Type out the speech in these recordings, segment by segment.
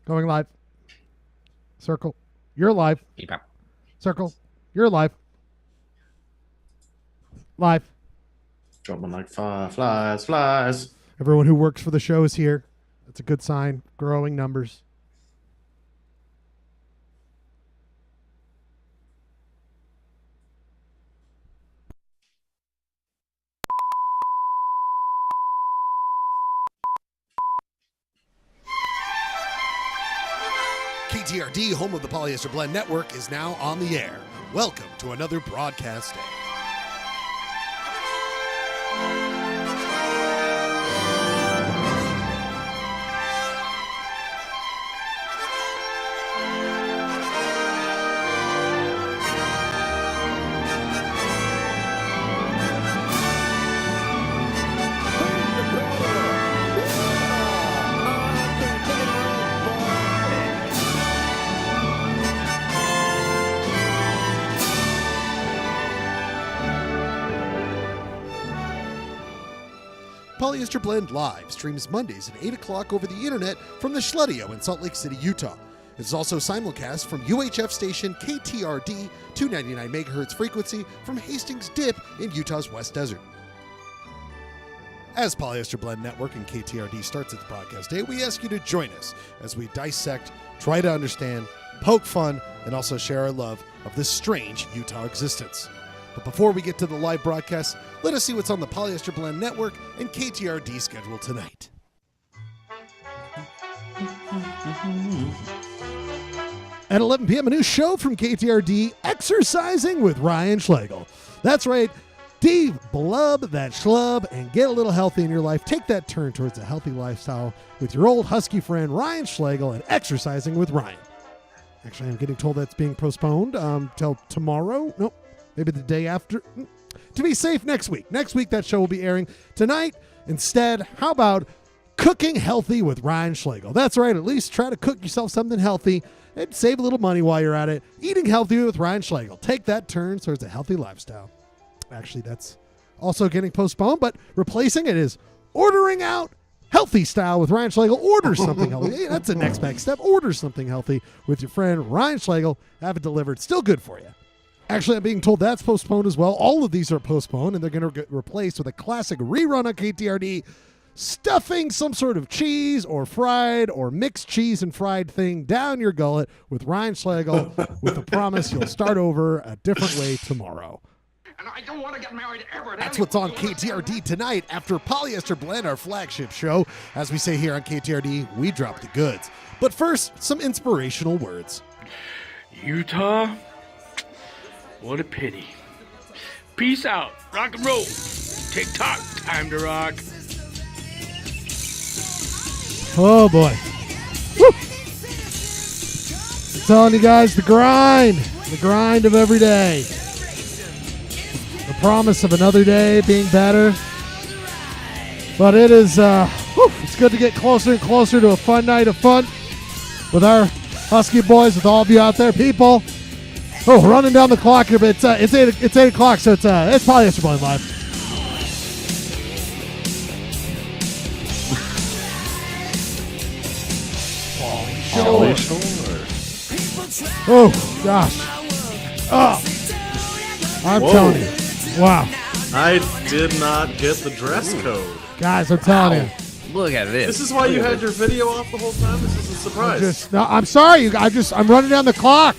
Going live. Circle. You're live. Circle. You're live. Live. Jumping like flies. Everyone who works for the show is here. That's a good sign. Growing numbers. KTRD, home of the Polyester Blend Network, is now on the air. Welcome to another broadcast day. Polyester Blend Live streams Mondays at 8 o'clock over the internet from the Schledio in Salt Lake City, Utah. It is also simulcast from UHF station KTRD, 299 MHz frequency from Hastings Dip in Utah's West Desert. As Polyester Blend Network and KTRD starts its broadcast day, we ask you to join us as we dissect, try to understand, poke fun, and also share our love of this strange Utah existence. But before we get to the live broadcast, let us see what's on the Polyester Blend Network and KTRD schedule tonight. At 11 p.m., a new show from KTRD, Exercising with Ryan Schlegel. That's right. De-blub that schlub and get a little healthy in your life. Take that turn towards a healthy lifestyle with your old husky friend Ryan Schlegel and Exercising with Ryan. Actually, I'm getting told that's being postponed till tomorrow. Nope. Maybe the day after. To be safe, next week. Next week, that show will be airing. Tonight, instead, how about cooking healthy with Ryan Schlegel? That's right. At least try to cook yourself something healthy and save a little money while you're at it. Eating healthy with Ryan Schlegel. Take that turn towards a healthy lifestyle. Actually, that's also getting postponed, but replacing it is ordering out healthy style with Ryan Schlegel. Order something healthy. Hey, that's the next big step. Order something healthy with your friend Ryan Schlegel. Have it delivered. Still good for you. Actually, I'm being told that's postponed as well. All of these are postponed, and they're going to get replaced with a classic rerun on KTRD, stuffing some sort of cheese or fried or mixed cheese and fried thing down your gullet with Ryan Schlegel with the promise you'll start over a different way tomorrow. And I don't want to get married ever. That's what's on KTRD tonight after Polyester Blend, our flagship show. As we say here on KTRD, we drop the goods. But first, some inspirational words. Utah? What a pity. Peace out. Rock and roll. Tick-tock. Time to rock. Oh, boy. Woo! I'm telling you guys, the grind of every day. The promise of another day being better. But it is, it's good to get closer and closer to a fun night of fun with our Husky boys, with all of you out there. People. Oh, running down the clock here, but it's 8 o'clock, so it's Polyester Blend Live. Oh, gosh. Oh, I'm telling you. Wow. I did not get the dress code. Guys, I'm telling you. Look at this. This is why you had your video off the whole time? This is a surprise. I'm sorry. I'm running down the clock.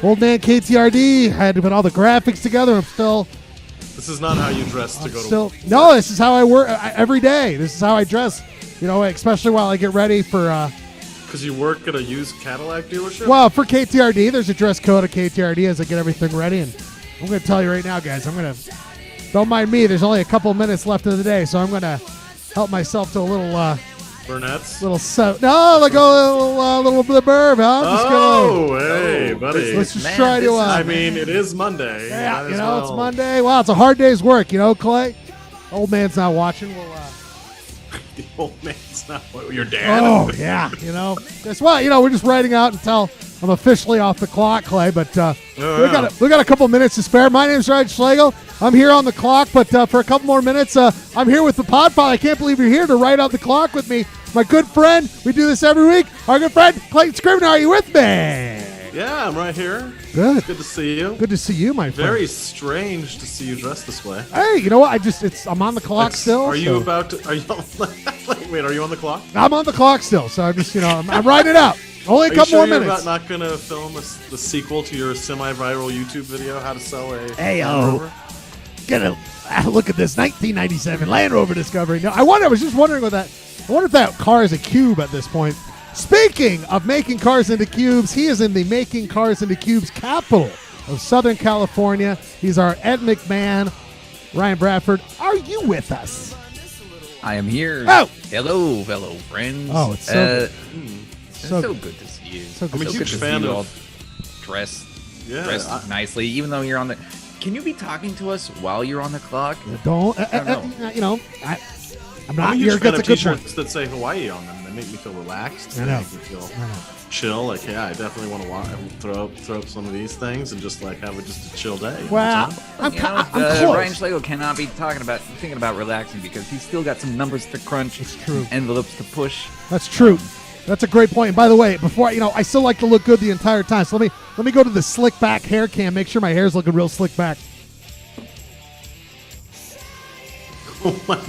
Old man KTRD had to put all the graphics together. This is not how you dress to go to work. No, this is how I work every day. This is how I dress, especially while I get ready for... Because you work at a used Cadillac dealership? Well, for KTRD, there's a dress code at KTRD as I get everything ready. And I'm going to tell you right now, guys, don't mind me. There's only a couple minutes left of the day, so I'm going to help myself to a little... Burnett's? Like a little bit of burb, huh? Hey, buddy. Let's just try to... it is Monday. Yeah, it's Monday. Wow, it's a hard day's work, Clay? Old man's not watching. We'll... The old man's not... Your dad? Oh, yeah, Guess what? We're just writing out until I'm officially off the clock, Clay, but we got a couple minutes to spare. My name's Ryan Schlegel. I'm here on the clock, but for a couple more minutes, I'm here with the Pod Pile. I can't believe you're here to write out the clock with me. my good friend. We do this every week. Our good friend, Clayton Scrivener. Are you with me? Yeah, I'm right here. Good. Good to see you. Good to see you, my friend. Very strange to see you dressed this way. Hey, you know what? I'm on the clock still. Are you so- about to? Are you? Wait, are you on the clock? I'm on the clock still, so I'm just, I'm riding it out. Only a Are you couple sure more you're minutes. not going to film the sequel to your semi-viral YouTube video, how to sell a Hey, Land Rover? Get a look at this 1997 Land Rover Discovery. No, I was just wondering what that. I wonder if that car is a cube at this point. Speaking of making cars into cubes, he is in the Making Cars into Cubes capital of Southern California. He's our Ed McMahon. Ryan Bradford, are you with us? I am here. Oh! Hello, fellow friends. Oh, it's so so, good. good to see you. So good I'm a to see huge you. fan you of. all dressed Yeah, nicely, even though you're on the. Can you be talking to us while you're on the clock? Don't, don't know. I'm not I'm a here. huge fan That's a of good point. t-shirts that say Hawaii on them. They make me feel relaxed. I They know. make me feel I know. chill. Like, yeah, I definitely want to throw up some of these things and just like have just a chill day. Well, I'm You know, close. Ryan Schlegel cannot be thinking about relaxing because he's still got some numbers to crunch, It's true. envelopes to push. That's true. That's a great point. And by the way, before I still like to look good the entire time. So let me go to the slick back hair cam. Make sure my hair's looking real slick back. Oh my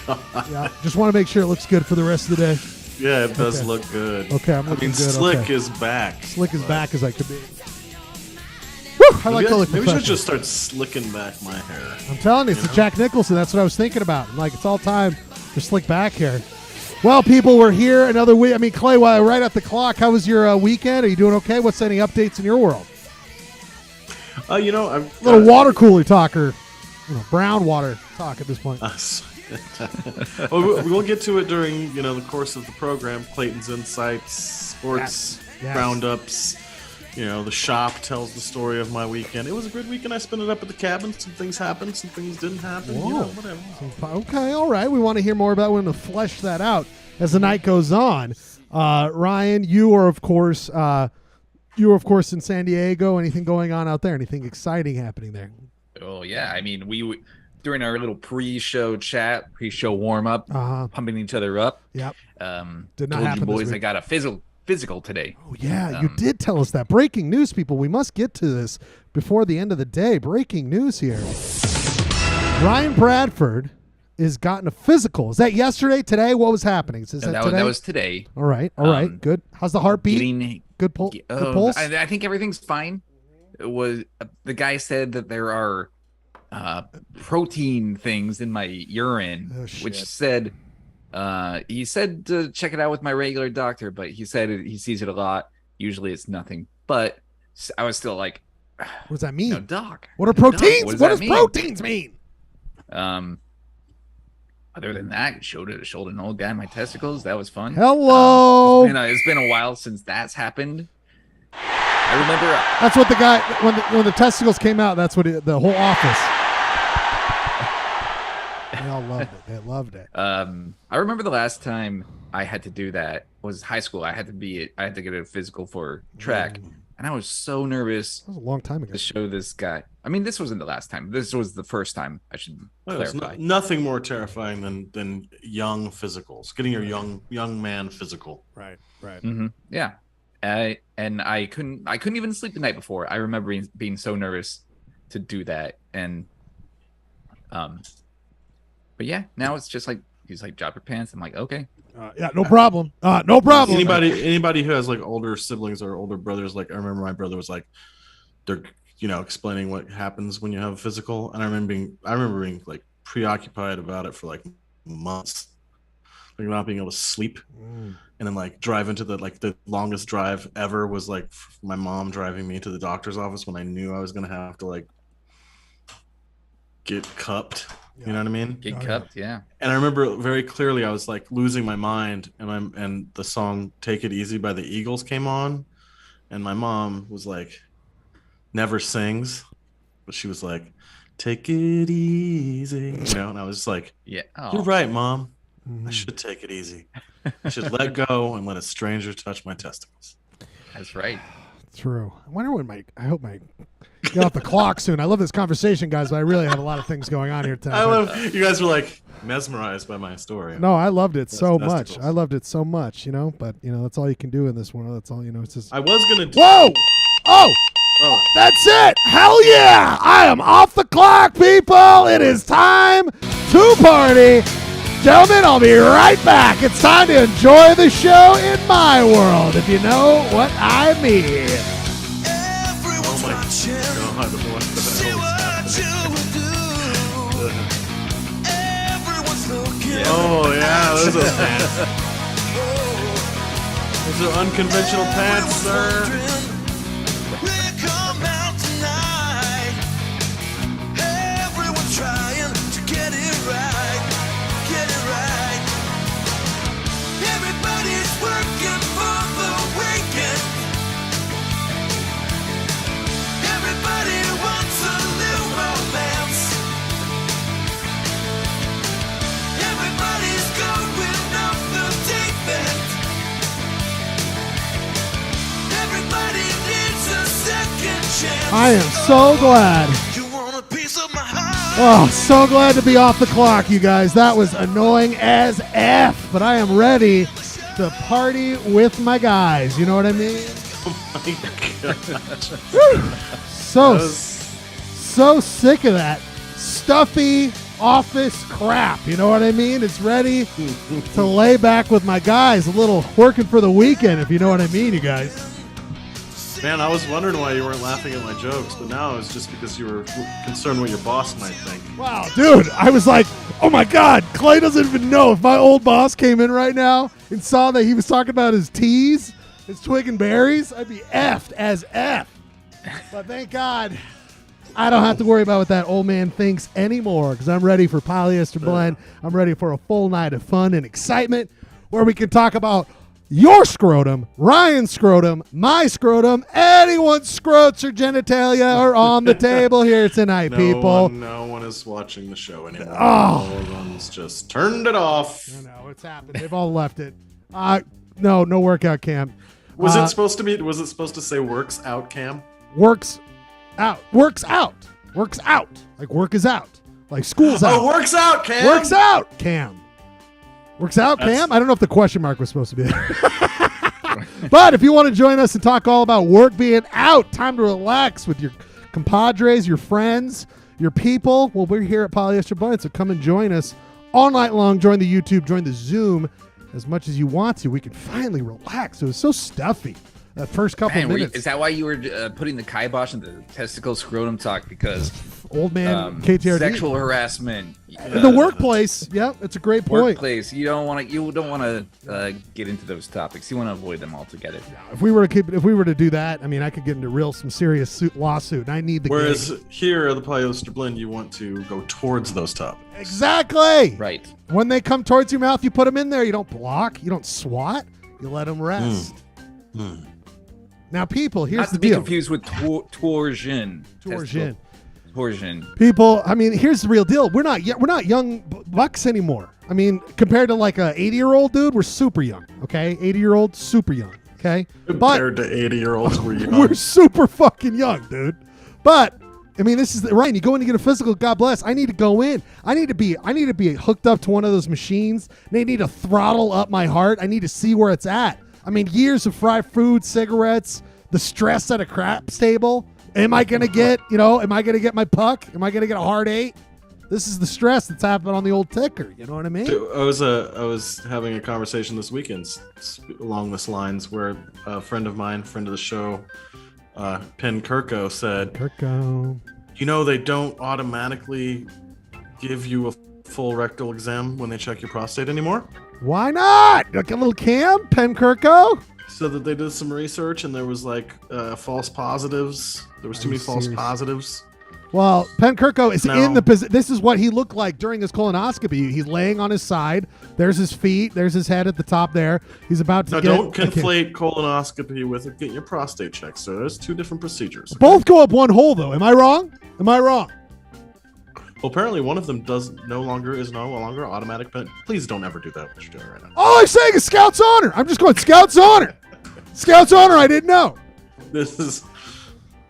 god. Yeah, just want to make sure it looks good for the rest of the day. Yeah, it does Okay. look good. Okay, I'm looking good, Slick okay. is back. Slick as back as I could be. Woo! I like to look Maybe we should professional. just start slicking back my hair. I'm telling you, it's the Jack Nicholson. That's what I was thinking about. I'm like, it's all time for slick back hair. Well, people, we're here another week. I mean, Clay, while right at the clock, how was your weekend? Are you doing okay? What's any updates in your world? I'm A little water cooler talker. Brown water talk at this point. Well, we'll get to it during the course of the program. Clayton's insights, sports Yes. roundups. The shop tells the story of my weekend. It was a good weekend. I spent it up at the cabin. Some things happened. Some things didn't happen. Whoa. Whatever. Okay, all right. We want to hear more about when to flesh that out as the night goes on. Ryan, you are of course in San Diego. Anything going on out there? Anything exciting happening there? Oh yeah, I mean we during our little pre-show chat, pre-show warm-up, pumping each other up. Yep. Did not Told happen you this boys week. I got a physical today. Oh yeah, you did tell us that. Breaking news, people. We must get to this before the end of the day. Breaking news here. Ryan Bradford is gotten a physical. Is that yesterday? Today? What was happening? Is that today? That was today. All right. Good. How's the heartbeat? Getting Good pulse. Good pulse. I think everything's fine. It was the guy said that there are protein things in my urine, Oh, shit. which said he said to check it out with my regular doctor, but he said he sees it a lot. Usually it's nothing, but I was still like, What does that mean? no, doc. What are Doc, proteins? what What does does that mean? proteins mean? Other than that, showed an old guy my testicles. That was fun. Hello. It's been a while since that's happened. I remember. That's what the guy when the testicles came out. That's what the whole office. They all loved it. They loved it. I remember the last time I had to do that was high school. I had to get a physical for track, and I was so nervous That was a long time ago. to show this guy. I mean, this wasn't the last time. This was the first time. I should There's clarify. nothing more terrifying than young physicals. Getting your young man physical. Right. Yeah, and I couldn't even sleep the night before. I remember being so nervous to do that, and but yeah, now it's just like he's like, drop your pants. I'm like, okay. Yeah. No problem. No problem. Anybody who has like older siblings or older brothers, like I remember my brother was like, they're explaining what happens when you have a physical, and I remember being like preoccupied about it for like months, like not being able to sleep, and then like driving to the longest drive ever was like my mom driving me to the doctor's office when I knew I was gonna have to like get cupped. You know what I mean? Get cupped, yeah. And I remember very clearly I was like losing my mind, and the song "Take It Easy" by the Eagles came on, and my mom was like, never sings, but she was like, "Take it easy," and I was just like, Yeah. "You're right, Mom. I should take it easy. I should let go and let a stranger touch my testicles." That's right. True. I wonder when I hope my get off the clock soon. I love this conversation, guys, but I really have a lot of things going on here tonight. I love you guys were like mesmerized by my story. No, I loved it so testicles. much. I loved it so much, but that's all you can do in this world. That's all, it's just. I was gonna. Whoa! Oh! Oh, That's it! Hell yeah! I am off the clock, people! It is time to party! Gentlemen, I'll be right back. It's time to enjoy the show in my world, if you know what I mean. oh my God! What the hell is happening? Oh yeah, those are pants. Those are unconventional pants, sir. I am so glad. Oh, so glad to be off the clock, you guys. That was annoying as F, but I am ready to party with my guys. You know what I mean? Oh my God! So sick of that stuffy office crap. You know what I mean? It's ready to lay back with my guys, a little working for the weekend, if you know what I mean, you guys. Man, I was wondering why you weren't laughing at my jokes, but now it's just because you were concerned what your boss might think. Wow, dude, I was like, oh my God, Clay doesn't even know. If my old boss came in right now and saw that he was talking about his teas, his twig and berries, I'd be effed as F. But thank God I don't have to worry about what that old man thinks anymore, because I'm ready for Polyester Blend. I'm ready for a full night of fun and excitement where we can talk about your scrotum, Ryan's scrotum, my scrotum, anyone's scrotes or genitalia are on the table here tonight, people. No one is watching the show anymore. Oh. Everyone's just turned it off. I know, it's happened. They've all left it. No workout cam. Was it supposed to say works out cam? Works out. Works out. Works out. Like work is out. Like school's out. Oh, works out cam. Works out cam. Works out, Cam? I don't know if the question mark was supposed to be there. But if you want to join us and talk all about work being out, time to relax with your compadres, your friends, your people, well, we're here at Polyester Blend, so come and join us all night long. Join the YouTube, join the Zoom as much as you want to. We can finally relax. It was so stuffy that first couple minutes. Is that why you were putting the kibosh in the testicle scrotum talk? Because old man KTRD. Sexual harassment. In the workplace. Yep, it's a great point. Workplace. You don't want to get into those topics. You want to avoid them altogether. If we were to do that, I mean, I could get into some serious lawsuit. And I need the Whereas gig. here at the Polyester Blend, you want to go towards those topics. Exactly. Right. When they come towards your mouth, you put them in there. You don't block. You don't swat. You let them rest. Now, people, here's Not the to be deal. confused with torsion. Torsion. Torsion. People, I mean, here's the real deal. We're not young bucks anymore. I mean, compared to like a 80-year-old dude, we're super young. Okay, 80-year-old, super young. Okay, Compared to 80-year-olds, we're super fucking young, dude. But I mean, this is Ryan. You go in to get a physical. God bless. I need to go in. I need to be hooked up to one of those machines. They need to throttle up my heart. I need to see where it's at. I mean, years of fried food, cigarettes, the stress at a craps table. Am I going to get, am I going to get my puck? Am I going to get a hard 8? This is the stress that's happening on the old ticker. You know what I mean? I was having a conversation this weekend along this lines where a friend of mine, friend of the show, Penn Kirko said, they don't automatically give you a full rectal exam when they check your prostate anymore. Why not? Like a little Cam, Penn Kirko? So that they did some research and there was like false positives. There was too many false positives. Well, Penn Kirko is in the position. This is what he looked like during his colonoscopy. He's laying on his side. There's his feet. There's his head at the top there. He's about to don't conflate colonoscopy with getting your prostate checked. So there's two different procedures. Okay? Both go up one hole, though. Am I wrong? Well, apparently one of them is no longer automatic, but please don't ever do that, what you're doing right now. All I'm saying is Scout's honor. I'm just going Scout's honor. Scout's honor. I didn't know. This is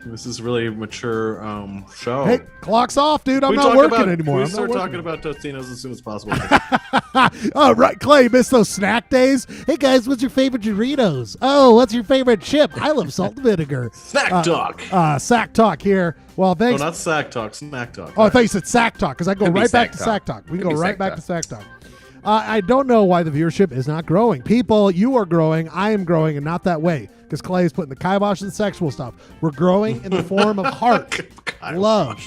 This is really mature show. Hey, clock's off, dude. I'm We not talk working about- anymore. We I'm not start working. talking about Tostinos as soon as possible. Oh, right, Clay, you missed those snack days? Hey, guys, what's your favorite Doritos? Oh, what's your favorite chip? I love salt and vinegar. Snack talk. Sack talk here. Well, No, thanks. not sack talk. Snack talk. Oh, I thought you said sack talk because I go Could be right back sack to talk. sack talk. We can Could go be right sack back talk. to sack talk. I don't know why the viewership is not growing. People, you are growing. I am growing, and not that way because Clay is putting the kibosh and the sexual stuff. We're growing in the form of heart. Love.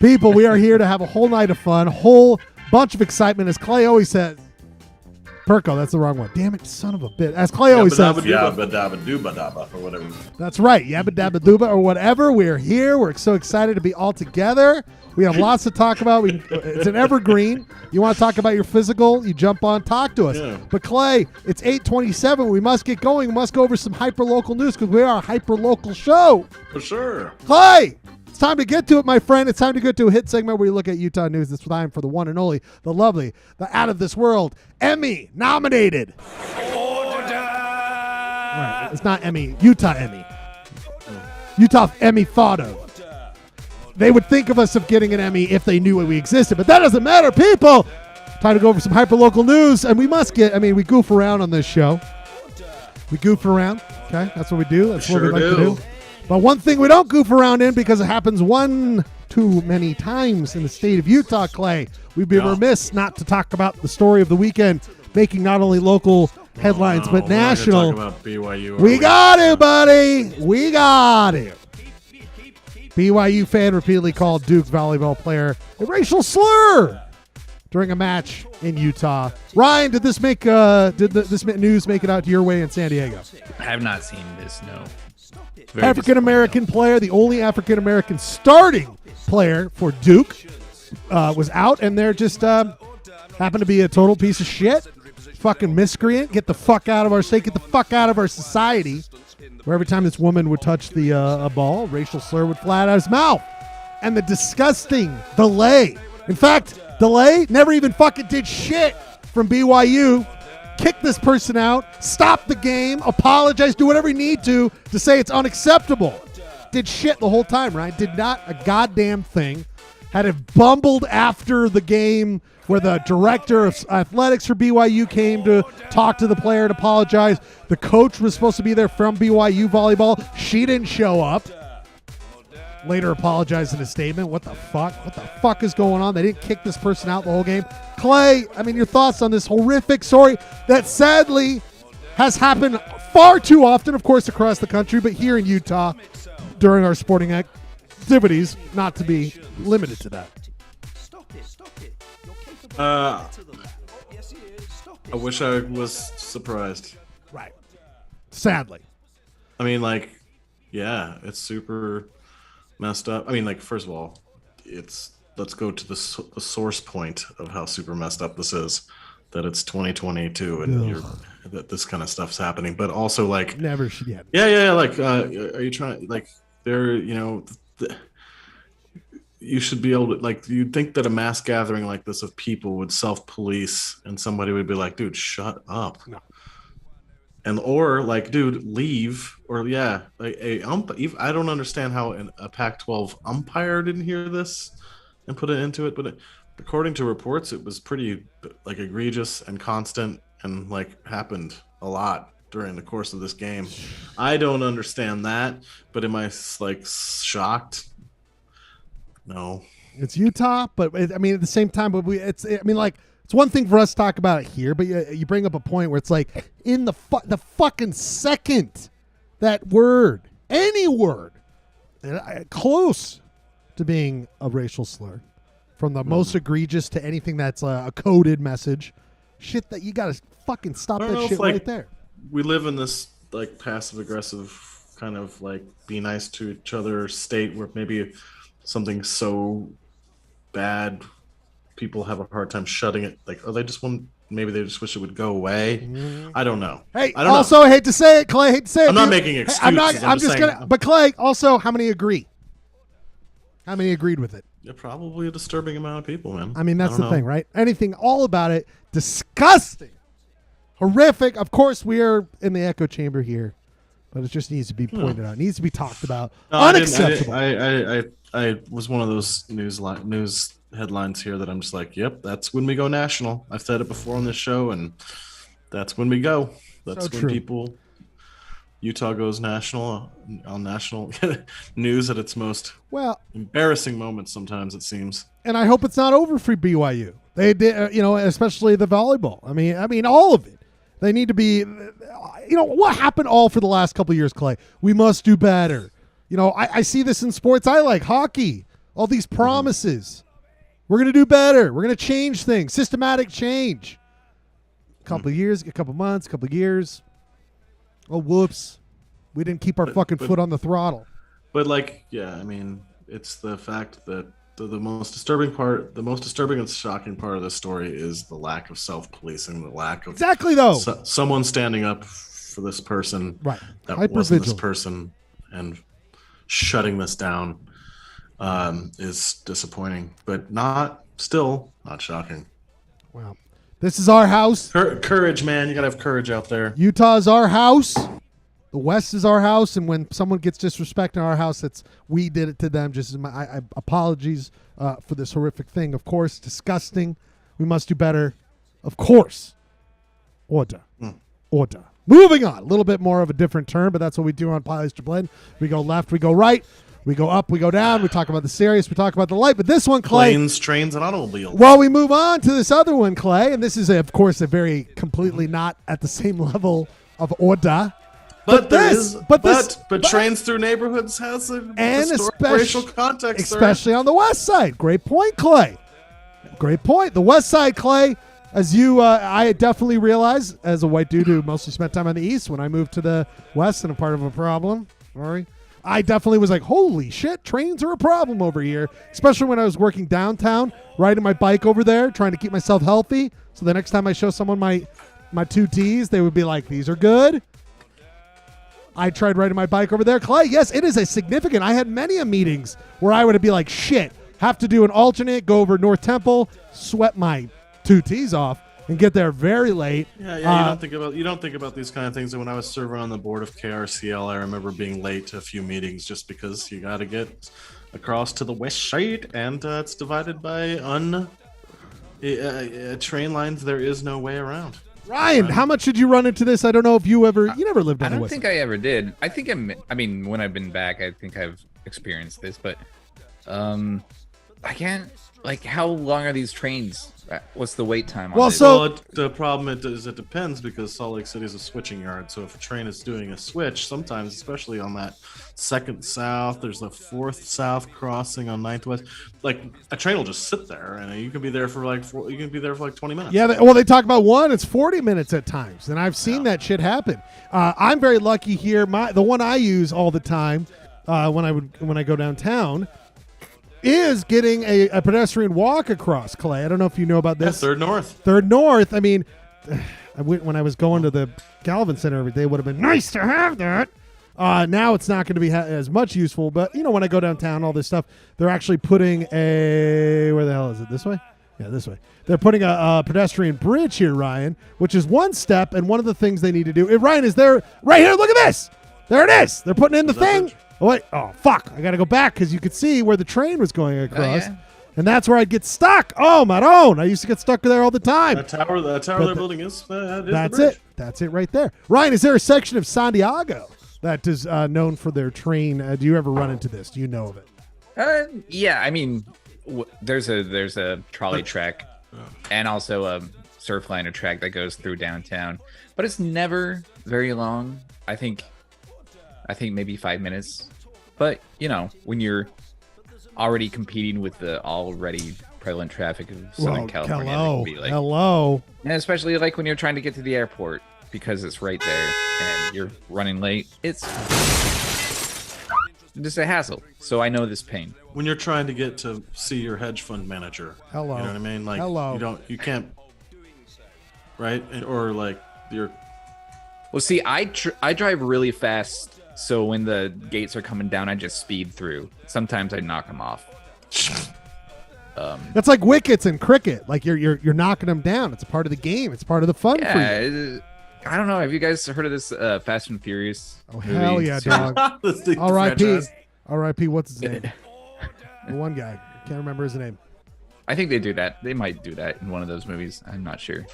People, we are here to have a whole night of fun, whole bunch of excitement. As Clay always says, Perko, that's the wrong one. Damn it, son of a bitch. As Clay always says, Yabba dabba dooba dabba or whatever. that's right, yabba dabba dooba or whatever. We're here. We're so excited to be all together. We have lots to talk about. It's an evergreen. You want to talk about your physical, you jump on, talk to us. Yeah. But Clay, it's 8:27. We must get going. We must go over some hyper-local news because we are a hyper-local show. For sure. Clay, it's time to get to it, my friend. It's time to get to a hit segment where you look at Utah news. It's time for the one and only, the lovely, the out-of-this-world, Emmy-nominated. Right, it's not Emmy, Utah Emmy. Utah Emmy thought of. They would think of us of getting an Emmy if they knew we existed, but that doesn't matter, people. Time to go over some hyper-local news, and we goof around on this show. We goof around, okay? That's what we do. That's what we Sure like to do. do. But one thing we don't goof around in because it happens one too many times in the state of Utah, Clay. We'd be remiss not to talk about the story of the weekend, making not only local headlines, but We're not gonna national. Talk about BYU. We got it, buddy. We got it. BYU fan repeatedly called Duke volleyball player a racial slur during a match in Utah. Ryan, did this news make it out to your way in San Diego? I have not seen this. No. Very African American player, the only African American starting player for Duke, was out, and they're just happened to be a total piece of shit, fucking miscreant. Get the fuck out of our state. Get the fuck out of our society. Where every time this woman would touch the a ball, racial slur would fly out of his mouth. And the disgusting delay. In fact, delay never even fucking did shit from BYU. Kick this person out, stop the game, apologize, do whatever you need to say it's unacceptable. Did shit the whole time, right? Did not a goddamn thing. Had it bumbled after the game where the director of athletics for BYU came to talk to the player and apologize. The coach was supposed to be there from BYU volleyball. She didn't show up. Later apologized in a statement. What the fuck? What the fuck is going on? They didn't kick this person out the whole game. Clay, I mean, your thoughts on this horrific story that sadly has happened far too often, of course, across the country, but here in Utah during our sporting activities, not to be limited to that. I wish I was surprised. Right. Sadly. I mean, like, yeah, it's super messed up. I mean, like, first of all, let's go to the source point of how super messed up this is. That it's 2022 and that this kind of stuff's happening. But also, like, Never should yet. yeah. Like, are you trying? Like, you should be able to, like, you'd think that a mass gathering like this of people would self-police, and somebody would be like, dude, shut up. No. And or like, dude, leave. Or yeah, like I don't understand how a Pac-12 umpire didn't hear this and put it into it, but according to reports, it was pretty like egregious and constant and like happened a lot during the course of this game. I don't understand that, but am I like shocked? No. It's Utah, but I mean, at the same time, but it's one thing for us to talk about it here, but you bring up a point where it's like in the fucking second that word, any word, close to being a racial slur, from the most egregious to anything that's a coded message, shit that you gotta fucking stop I don't know that if, shit like, right there. We live in this like passive aggressive kind of like be nice to each other state where maybe something so bad people have a hard time shutting it. Like, oh, maybe they just wish it would go away. I don't know. Hey, I don't also, I hate to say it, Clay. Hate to say it. I'm not dude. making Hey, excuses. I'm just saying, gonna. But Clay, also, how many agree? How many agreed with it? Yeah, probably a disturbing amount of people, man. I mean, that's don't the know. thing, right? Anything, all about it, disgusting, horrific. Of course, we are in the echo chamber here, but it just needs to be pointed out. It needs to be talked about. No, Unacceptable. I was one of those news headlines here that I'm just like, yep, that's when we go national. I've said it before on this show, and that's when we go. That's So when true. Utah goes national on national news at its most Well, embarrassing moments. Sometimes it seems. and I hope it's not over for BYU. They did, especially the volleyball. I mean, all of it. They need to be. What happened all for the last couple of years, Clay? We must do better. I see this in sports I like, hockey. All these promises. We're going to do better. We're going to change things. Systematic change. A couple of years, a couple of months, a couple of years. Oh, whoops. We didn't keep our fucking foot on the throttle. But it's the fact that the most disturbing and shocking part of this story is the lack of self-policing, the lack of Exactly, though. Someone standing up for this person, Right. That wasn't this person, and shutting this down is disappointing, but still not shocking. Wow. This is our house. Courage, man. You gotta have courage out there. Utah is our house. The West is our house, and when someone gets disrespect in our house, we did it to them. Just as I apologies for this horrific thing. Of course, disgusting. We must do better. Of course. Ordah. Ordah. Moving on. A little bit more of a different term, but that's what we do on Polyester Blend. We go left, we go right, we go up, we go down. We talk about the serious, we talk about the light. But this one, Clay. Planes, trains, and automobiles. Well, we move on to this other one, Clay, and this is, of course, a very completely not at the same level of Ordah. But trains through neighborhoods has a and racial context, especially on the west side. Great point, Clay. Great point. The west side, Clay, as I definitely realize as a white dude who mostly spent time on the east, when I moved to the west and a part of a problem, I definitely was like, holy shit, trains are a problem over here, especially when I was working downtown, riding my bike over there, trying to keep myself healthy. So the next time I show someone my 2 Ts, they would be like, these are good. I tried riding my bike over there. Clay, yes, it is a significant. I had many meetings where I would be like, shit, have to do an alternate, go over North Temple, sweat my 2 Ts off, and get there very late. Yeah. You don't think about these kind of things. And when I was serving on the board of KRCL, I remember being late to a few meetings just because you got to get across to the west side, and it's divided by train lines. There is no way around. Ryan, how much did you run into this? I don't know if you never lived on the west. I don't think I ever did. I think when I've been back, I think I've experienced this, but I can't, how long are these trains? What's the wait time on it? The problem is it depends, because Salt Lake City is a switching yard. So if a train is doing a switch, sometimes, especially on that 2nd South, there's the 4th South crossing on 9th West. Like, a train will just sit there, and you can be there for 20 minutes. Yeah, they talk about it's 40 minutes at times, and I've seen that shit happen. I'm very lucky here. The one I use all the time when I go downtown is getting a pedestrian walk across, Clay. I don't know if you know about this. Yeah, 3rd North. 3rd North. I mean, when I was going to the Galvin Center every day, it would have been nice to have that. Now it's not going to be as much useful, but when I go downtown, all this stuff, they're actually putting where the hell is it? This way? Yeah, this way. They're putting a pedestrian bridge here, Ryan, which is one step, and one of the things they need to do. Ryan, is there right here? Look at this. There it is. They're putting in the thing. Oh, wait. Oh, fuck. I got to go back because you could see where the train was going across. Oh, yeah. And that's where I'd get stuck. Oh, Maron. I used to get stuck there all the time. The tower they're building is that's it. That's it right there. Ryan, is there a section of Santiago that is known for their train? Do you ever run into this? Do you know of it? Yeah. I mean, there's a trolley track and also a surfliner track that goes through downtown, but it's never very long. I think maybe 5 minutes, but when you're already competing with the already prevalent traffic of Southern California, it can be and especially when you're trying to get to the airport because it's right there and you're running late, it's just a hassle. So I know this pain. When you're trying to get to see your hedge fund manager, you know what I mean? You can't, right? Or you're. Well, see, I drive really fast. So when the gates are coming down, I just speed through. Sometimes I knock them off. That's like wickets in cricket. Like you're knocking them down. It's a part of the game. It's part of the fun for you. I don't know. Have you guys heard of this Fast and Furious? Oh, hell yeah, dog. The R.I.P. franchise. R.I.P. What's his name? The one guy. Can't remember his name. I think they do that. They might do that in one of those movies. I'm not sure.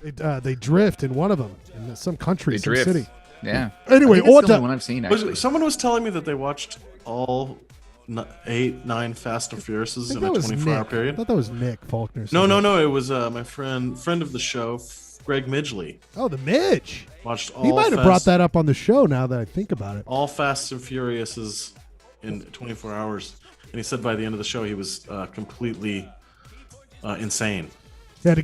They drift in one of them in some country, They some drift. city. Yeah. Anyway, I think it's the Ordah. only one I've seen actually. Someone was telling me that they watched all 9 Fast and Furiouses in a 24-hour I period. thought that was Nick Faulkner. No. It was my friend of the show, Greg Midgley. Oh, the Midge. Watched all. He might have brought that up on the show now that I think about it. all Fast and Furiouses in 24 hours, and he said by the end of the show he was completely insane. He had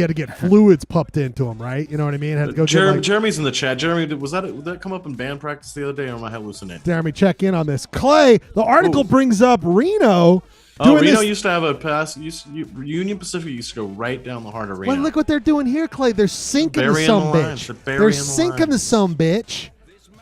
to get fluids pumped into him, right? You know what I mean? Had to go get Jeremy's in the chat. Jeremy, did that come up in band practice the other day, or am I hallucinating? Jeremy, check in on this. Clay, the article brings up Reno. Oh, Reno this. used to have a pass. Union Pacific used to go right down the heart of Reno. Well, look what they're doing here, Clay. They're sinking the Burying some the lines. bitch. They're burying They're the sinking lines. the some bitch.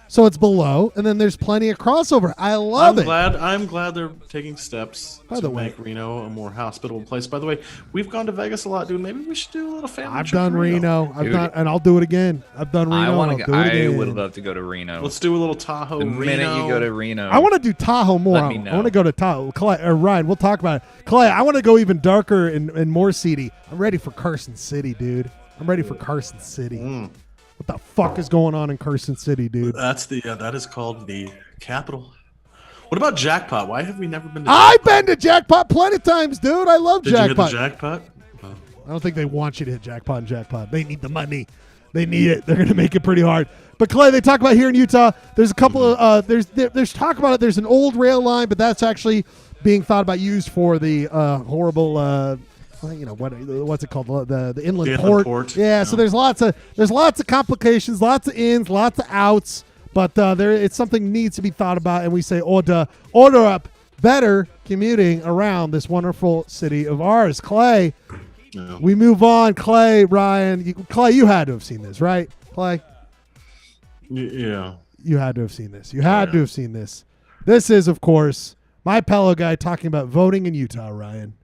So it's below, and then there's plenty of crossover. I love it. I'm glad they're taking steps By the to way- make Reno a more hospitable place. By the way, we've gone to Vegas a lot, dude. Maybe we should do a little family I've trip done to Reno. I've Dude. done, and I'll do it again. I've done Reno. I want I'll to. do it I again. would love to go to Reno. Let's do a little Tahoe. the minute Reno. you go to Reno, I want to do Tahoe more. Let I me know. want to go to Tahoe. Clay, Ryan, we'll talk about it. Clay, I want to go even darker and more seedy. I'm ready for Carson City, dude. I'm ready for Carson City. What the fuck is going on in Carson City, dude? That's that is called the capital. What about Jackpot? Why have we never been to I've been to Jackpot plenty of times, dude. I love Did you hit Jackpot. the Jackpot? I don't think they want you to hit Jackpot and Jackpot. They need the money. They need it. They're going to make it pretty hard. But Clay, they talk about here in Utah. There's a couple of there's talk about it. There's an old rail line, but that's actually being thought about used for the horrible. What's it called? The inland port. Yeah. So there's lots of complications, lots of ins, lots of outs. But it's something needs to be thought about, and we say order up better commuting around this wonderful city of ours. Clay, No. we move on. Clay, Ryan, Clay, you had to have seen this, right? Clay, Yeah. you had to have seen this. You had to have seen this. This is, of course, my Pello guy talking about voting in Utah. Ryan,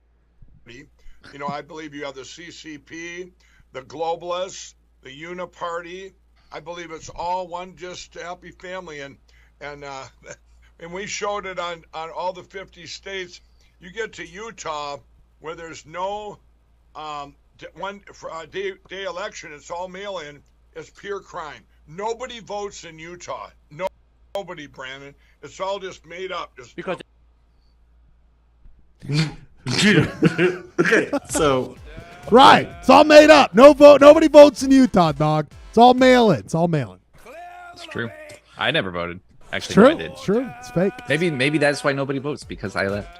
You know, I believe you have the CCP, the globalists, the Uniparty. I believe it's all one just happy family, and we showed it on all the 50 states. You get to Utah where there's no day election. It's all mail-in. It's pure crime. Nobody votes in Utah. Nobody, Brandon. It's all just made up. Just Because Okay, so right? It's all made up. No vote. Nobody votes in Utah, dog. It's all mail in. It's all mail in. it's true. I never voted. Actually, True. no, I did. It's true. It's fake. Maybe that's why nobody votes, because I left.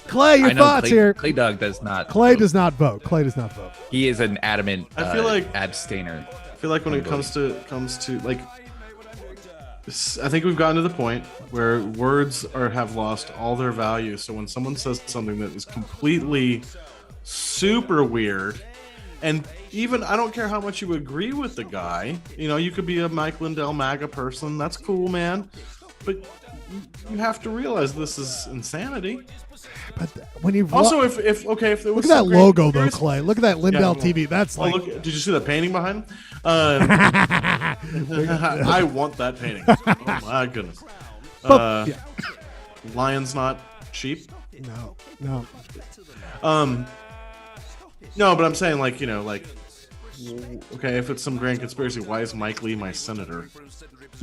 Clay, your I know thoughts Clay, here. Clay Dog does not. Clay vote. does not vote. Clay does not vote. He is an adamant. I feel like- abstainer. I feel like when it comes to like, I think we've gotten to the point where words have lost all their value. So when someone says something that is completely super weird, and even I don't care how much you agree with the guy, you could be a Mike Lindell MAGA person. That's cool, man. But you have to realize this is insanity. But when you Also, if there was look at that some great logo though, conspiracy- Clay. Look at that Lindell Yeah, TV. That's Oh, like look! Did you see that painting behind him? I want that painting. Oh my goodness! yeah. Lion's not cheap. no. No, but I'm saying okay, if it's some grand conspiracy, why is Mike Lee my senator?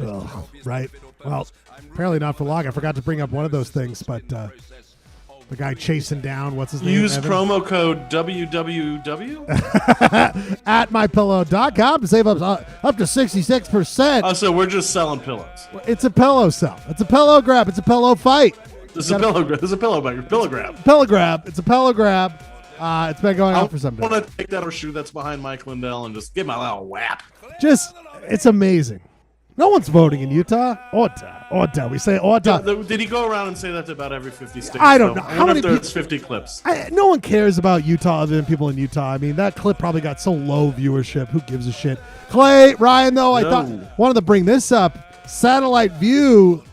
Oh, right. Well, apparently not for long. I forgot to bring up one of those things, but the guy chasing down what's his name? Use Evan? promo code WWW. at mypillow.com to save up to 66%. Oh, so we're just selling pillows. It's a pillow sell. It's a pillow grab. It's a pillow fight. This is a pillow. This is a pillow grab. Pillow grab. It's a pillow grab. It's been going on for some I time. want to take that or shoe that's behind Mike Lindell and just give my little whap. It's amazing. No one's voting in Utah. Ordah. We say Ordah. Did he go around and say that to about every 50 states? I don't know. I How wonder many if there's 50 clips. No one cares about Utah other than people in Utah. I mean, that clip probably got so low viewership. Who gives a shit? Clay, Ryan, though, I wanted to bring this up. Satellite view,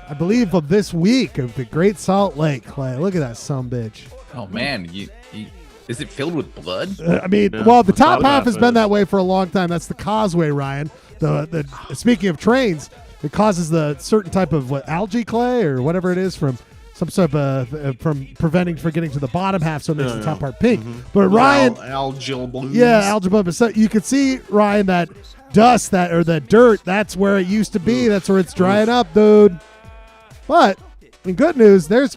I believe, of this week of the Great Salt Lake. Clay, look at that sumbitch. Oh man, Is it filled with blood? I mean, Yeah, well, the the top top half half has been is. that way for a long time. That's the causeway, Ryan. The speaking of trains, it causes the certain type of algae clay or whatever it is from some sort of from preventing from getting to the bottom half, so it makes the top part pink. But Ryan, algal blooms. yeah, algebra. So you can see, Ryan, that dust, that dirt, that's where it used to be. That's where it's drying up, dude. But in good news, there's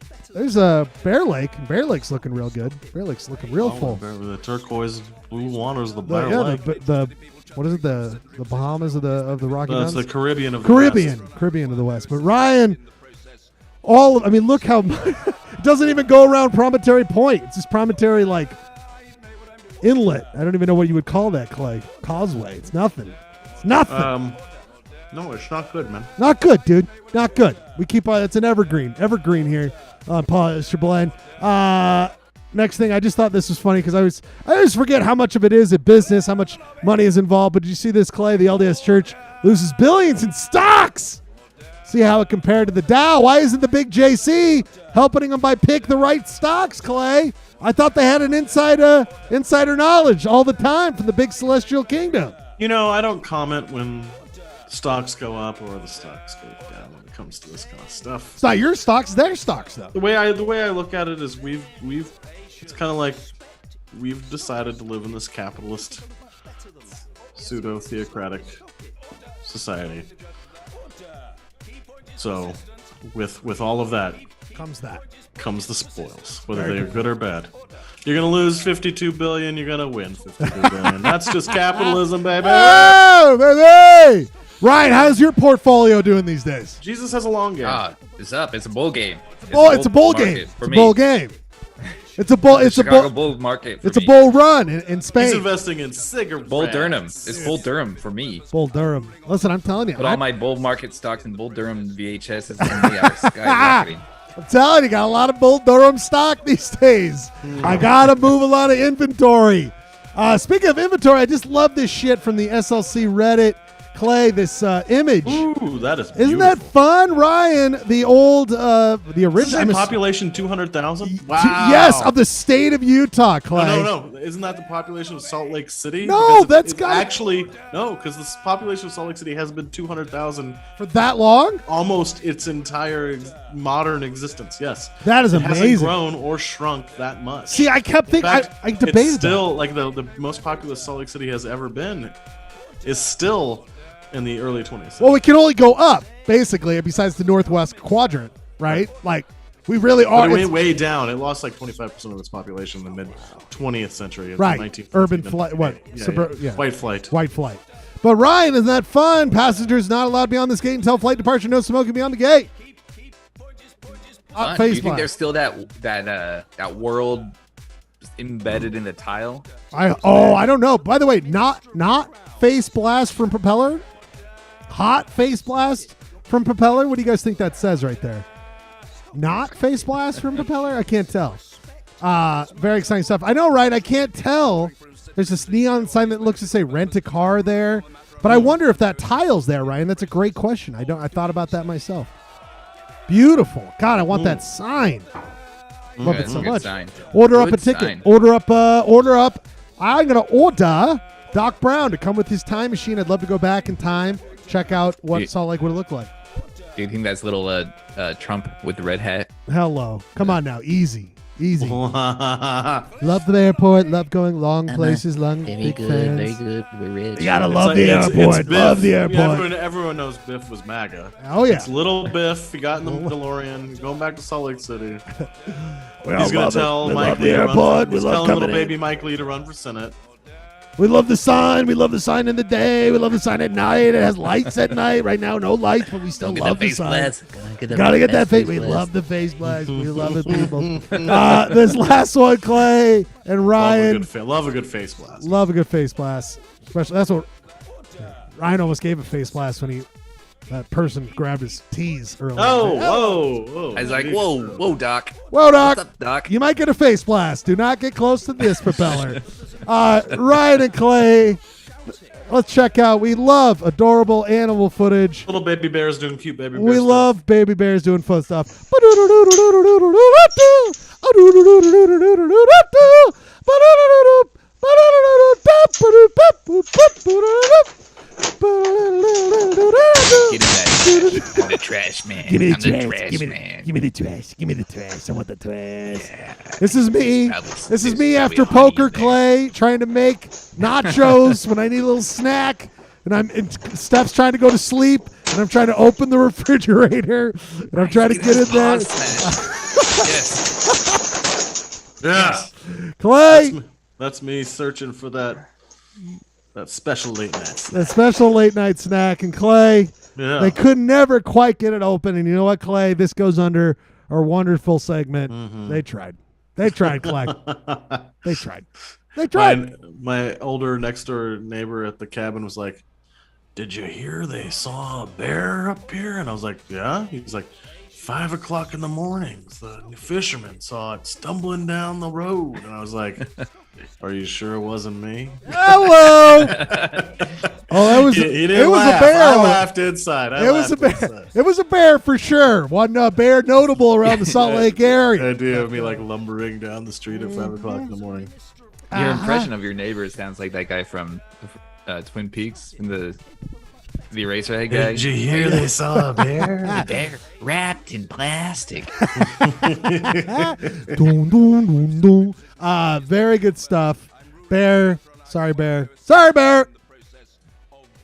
a Bear Lake. Bear Lake's looking real good. Bear Lake's looking real full. The turquoise blue waters of the The, Bear yeah, Lake. the what is it? The Bahamas of the Rocky That's Mountains. the Caribbean of the Caribbean of the West. But Ryan, look how it doesn't even go around Promontory Point. It's just Promontory inlet. I don't even know what you would call that, Clay. Causeway. It's nothing. It's nothing. No, it's not good, man. Not good, dude. Not good. We keep it's an evergreen here on Polyester Blend. Next thing, I just thought this was funny because I always forget how much of it is a business, how much money is involved. But did you see this, Clay? The LDS Church loses billions in stocks. See how it compared to the Dow. Why isn't the big JC helping them by pick the right stocks, Clay? I thought they had an insider knowledge all the time from the big celestial kingdom. I don't comment when stocks go up or the stocks go down when it comes to this kind of stuff. It's not your stocks, their stocks, though. The way I look at it is we've it's kind of like we've decided to live in this capitalist pseudo theocratic society. So with all of that Comes the spoils, whether Very they're good. good or bad. You're gonna lose 52 billion. You're gonna win 52 billion. That's just capitalism, baby. Oh, baby! Ryan, how's your portfolio doing these days? Jesus has a long game. It's up. It's a bull game. It's a bull game. market for It's a me. bull game. It's a bull. The It's a Chicago bull. bull market. For It's a me. bull run in He's Spain. investing in cigarettes. Bull Durham. It's Bull Durham for me. Bull Durham. Listen, I'm telling you. Put all my bull market stocks in Bull Durham VHS. It's going to be our skyrocketing. I'm telling you, got a lot of Bull Durham stock these days. I gotta move a lot of inventory. Speaking of inventory, I just love this shit from the SLC Reddit. Clay, this image. Ooh, that is. Isn't that fun, Ryan? The old, the Is original. that population 200,000? Wow. Yes, of the state of Utah, Clay. No. Isn't that the population of Salt Lake City? No, Because that's it's gotta- actually no, because the population of Salt Lake City has been 200,000 For that long? almost its entire modern existence. Yes, That is it hasn't amazing. grown or shrunk that much. See, I kept In thinking, fact, I debated it's still that. like the most populous Salt Lake City has ever been is still in the early 20th. Well, we can only go up, basically, besides the northwest quadrant, right? Like, we really But are. it went it's- way down. It lost like 25% of its population in the mid 20th century. Of Right. 1950s. Urban flight. What? Yeah, Yeah. White flight. White flight. But Ryan, isn't that fun? Passengers not allowed beyond this gate until flight departure. No smoking beyond the gate. Fun. Do Face you think blast. there's still that world embedded in the tile? I don't know. By the way, not face blast from propeller. Hot face blast from propeller. What do you guys think that says right there? Not face blast from propeller. I can't tell. Very exciting stuff. I know, right? I can't tell. There's this neon sign that looks to say rent a car there, but I wonder if that tile's there, Ryan. That's a great question. I thought about that myself. Beautiful. God, I want that sign. Love it That's so a good much. sign. Order up Good a ticket. sign. Order up. I'm gonna order Doc Brown to come with his time machine. I'd love to go back in time, check out what Yeah. Salt Lake would look like. Do you think that's little Trump with the red hat? Hello. Come on now. Easy. It's Love the airport. Love going long places. Long big fans. good. We're rich. You gotta love like- the it's airport. Biff. Love the Yeah, airport. everyone knows Biff was MAGA. Oh yeah. It's little Biff. He got in the DeLorean. He's going back to Salt Lake City. We all He's going love to it. tell We Mike love Lee the to airport. run. We He's love telling coming little in. baby Mike Lee to run for Senate. We love the sign. We love the sign in the day. We love the sign at night. It has lights at night. Right now, no lights, but we still Get love the the face sign. blast. Gotta get that face. face We blast. love the face blast. We love it, people. This last one, Clay and Ryan. Love a good face blast. Love a good face blast. Especially that's what Ryan almost gave a face blast when that person grabbed his tees earlier. Whoa. I was like, whoa, Doc. Whoa, Doc. What's up, Doc? You might get a face blast. Do not get close to this propeller. Ryan and Clay, let's check out. We love adorable animal footage. Little baby bears doing cute baby bear We stuff. love baby bears doing fun stuff. Get in that. I'm the trash man. Give me the I'm the trash. trash man. Give me the trash. Give me the trash. I want the trash. This is me. Probably- This is me there's after probably poker honey in there. clay, trying to make nachos when I need a little snack. And Steph's trying to go to sleep, and I'm trying to open the refrigerator, and I'm trying to get in there. Yes. Yeah. Clay, That's me searching for that special late night. the special late night snack, and Clay, Yeah. they could never quite get it open. And you know what, Clay? This goes under our wonderful segment. Mm-hmm. They tried. They tried, Clay. They tried. They tried. My older next door neighbor at the cabin was like, "Did you hear they saw a bear up here?" And I was like, "Yeah." He was like, 5 o'clock in the morning, the fisherman saw it stumbling down the road. And I was like, "Are you sure it wasn't me?" Hello. Oh, that was He didn't it was laugh. a bear. I laughed inside. It was a bear. It was a bear for sure. Wasn't a bear notable around the Salt Lake The area. idea of me like lumbering down the street at 5 o'clock in the morning. Your impression of your neighbor sounds like that guy from Twin Peaks, in the Eraserhead guy. Did you hear they saw a bear? Bear wrapped in plastic. Dun, dun, dun, dun. Very good stuff. Bear. Sorry, bear. Sorry, bear.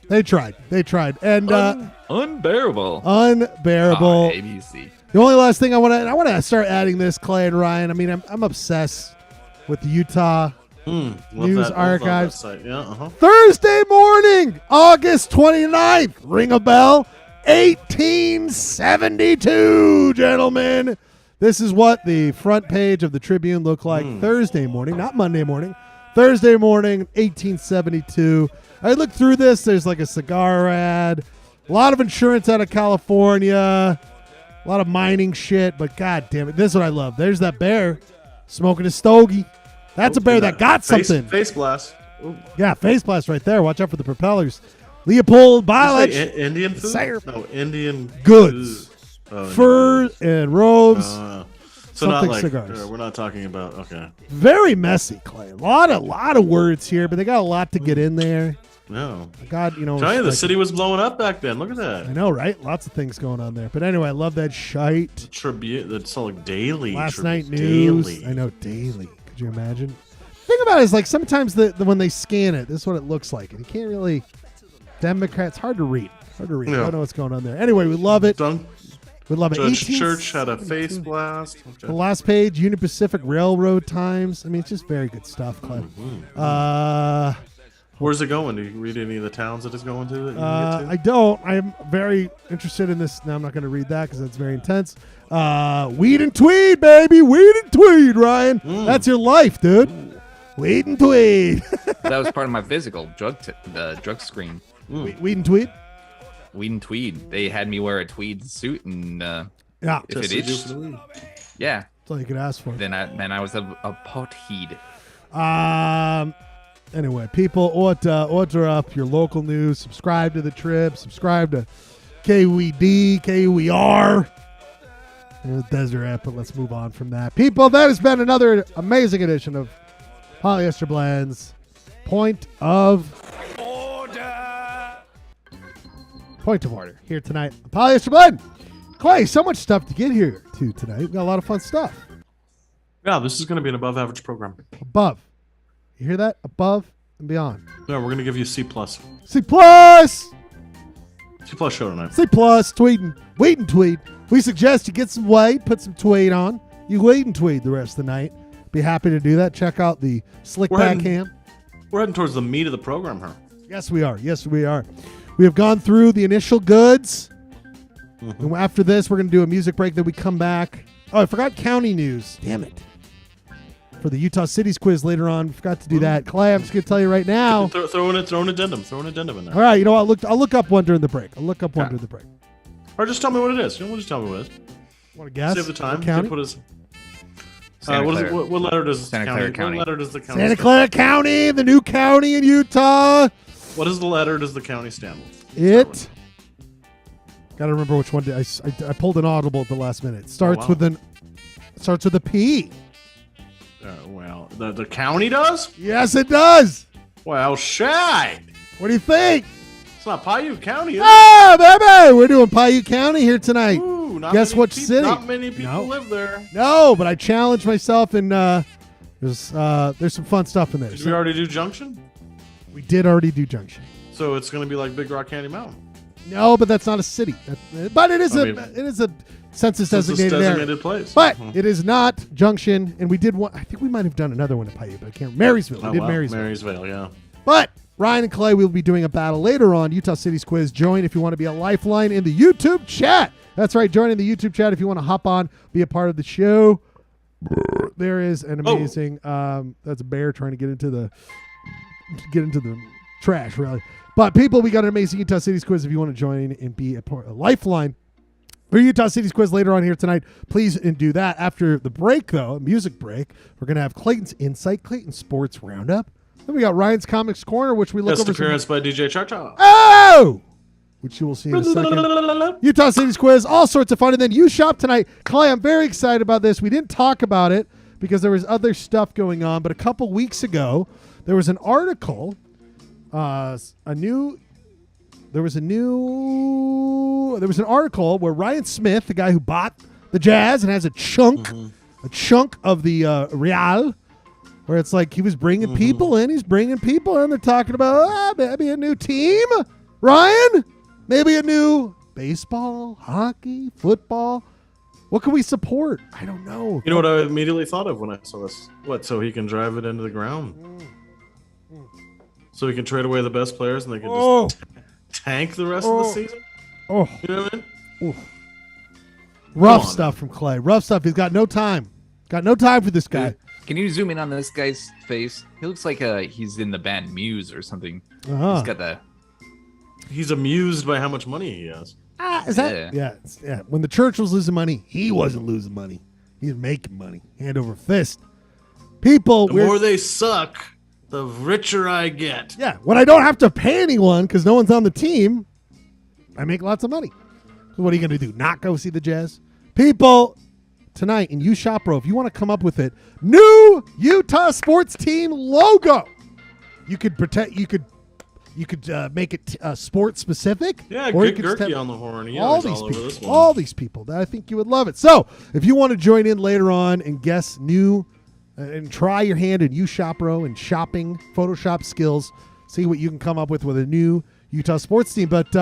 They tried. They tried. And Unbearable. unbearable. Oh, ABC. The only last thing I want to start adding this, Clay and Ryan. I mean, I'm obsessed with the Utah Love News that archives. website. Yeah, uh-huh. Thursday morning, August 29th. Ring a bell. 1872, gentlemen. This is what the front page of the Tribune looked like Thursday morning, not Monday morning. Thursday morning, 1872. I looked through this. There's like a cigar ad, a lot of insurance out of California, a lot of mining shit, but god damn it, this is what I love. There's that bear smoking a stogie. That's a bear that got something. Face blast. Ooh. Yeah, face blast right there. Watch out for the propellers. Leopold Did you Bilich, say Indian food? Sire. No, Indian goods, Oh, fur and robes. so something not like cigars. we're not talking about okay. Very messy, Clay. A lot of words here, but they got a lot to get in there. No. God, you know. Tell you, the respect- city was blowing up back then. Look at I that. know, right? Lots of things going on there. But anyway, I love that shite. Tribute. That's all like daily. Last tribute, night news. Daily. I know, daily. Could you imagine? Think about it is like sometimes the when they scan it, this is what it looks like, and you can't really. Democrats, hard to read. Hard to read. Yeah. I don't know what's going on there. Anyway, we love it. Dunk We love it. Judge 18 Church had a face blast. The last page, Union Pacific Railroad Times. I mean, it's just very good stuff, Clay. Where's it going? Do you read any of the towns that it's going to? That you can get I don't. I'm very interested in this. Now, I'm not going to read that because that's very intense. Weed and tweed, baby. Weed and tweed, Ryan. That's your life, dude. Weed and tweed. That was part of my physical drug screen. Weed and tweed? Weed and tweed. They had me wear a tweed suit, and Yeah. if it to do itched, for the weed. yeah, That's all you could ask for. then I was a pothead. Anyway, people, order up your local news. Subscribe to the Trib. Subscribe to KWD, KWR. The Desert app, but let's move on from that. People, that has been another amazing edition of Polyester Blend's Point of Order. Point of Order here tonight. Polyester Blend. Clay, so much stuff to get here to tonight. We've got a lot of fun stuff. Yeah, this is going to be an above average program. Above. You hear that? Above and beyond. Yeah, we're going to give you C plus. C plus. C plus show tonight. C plus. Tweeting. Wait and tweet. We suggest you get some weight, put some tweed on. You wait and tweed the rest of the night. Be happy to do that. Check out the slick We're back heading- cam. We're heading towards the meat of the program here. Yes, we are. Yes, we are. We have gone through the initial goods. And after this, we're going to do a music break. Then we come back. Oh, I forgot county news. Damn it. For the Utah Cities quiz later on. Forgot to do that. Clay, I'm just going to tell you right now. Throw an addendum. Throw an addendum in there. All right, you know what? I'll look up one during the break. During the break. Or just tell me what it is. You know, just tell me what it is. Want to guess? Save the time. What You can county? put his, Santa what, is, Clara. what letter does Santa Clara County. What letter does the county Santa stand Clara County, the new county in Utah. for? What is the letter does the county stand with? It. Got to remember which one. I pulled an audible at the last minute. Starts wow. with an. Starts with a P. Well, the county does? Yes, it does. Well, shit. What do you think? It's not Paiute County, is it? Ah, baby, we're doing Paiute County here tonight. Ooh, not Guess many what peop- city? Not many people No. live there. No, but I challenged myself, and there's some fun stuff in there. Did we already do Junction? We did already do Junction. So it's going to be like Big Rock Candy Mountain. No, but that's not a city. But it is I a mean, census designated area. designated place. But Mhm. it is not Junction, and we did one. I think we might have done another one at Paiute, but I can't. Marysville. We Oh, did wow. Marysville. Marysville, yeah. But Ryan and Clay will be doing a battle later on. Utah City's quiz. Join if you want to be a lifeline in the YouTube chat. That's right. Join in the YouTube chat if you want to hop on, be a part of the show. There is an amazing. That's a bear trying to get into the trash, really. But people, we got an amazing Utah City's quiz if you want to join and be a lifeline for Utah City's quiz later on here tonight. Please do that. After the break, though, music break, we're going to have Clayton's Insight, Clayton's Sports Roundup. Then we got Ryan's Comics Corner, which we look Guest over. appearance by DJ Cha-Cha. Oh! Which you will see in a second. Utah City's quiz, all sorts of fun. And then you shop tonight. Clay, I'm very excited about this. We didn't talk about it because there was other stuff going on. But a couple weeks ago, there was an article. There was an article where Ryan Smith, the guy who bought the Jazz and has a chunk of the Real, where it's like he was bringing people in. He's bringing people in. They're talking about maybe a new team, Ryan, maybe a new baseball, hockey, football. What can we support? I don't know. You know what I immediately thought of when I saw this? What? So he can drive it into the ground. So he can trade away the best players and they can just tank the rest of the season? Oh, You know what I mean? rough Come on. stuff from Clay. Rough stuff. He's got no time. Got no time for this guy. Can you zoom in on this guy's face? He looks like he's in the band Muse or something. Uh-huh. He's got the He's amused by how much money he has. Is that? Yeah. When the church was losing money, he wasn't losing money. He was making money, hand over fist. People, The more they suck, the richer I get. yeah. When I don't have to pay anyone because no one's on the team, I make lots of money. So what are you going to do? Not go see the Jazz? People, tonight in U Shop Bro, if you want to come up with it, new Utah sports team logo. You could protect. You could make it sports specific. Yeah, or you get could Gurky step- on the horn. He all always these all over people, this one. all these people. I think you would love it. So, if you want to join in later on and guess new and try your hand in UShopRo and shopping Photoshop skills, see what you can come up with a new Utah sports team. But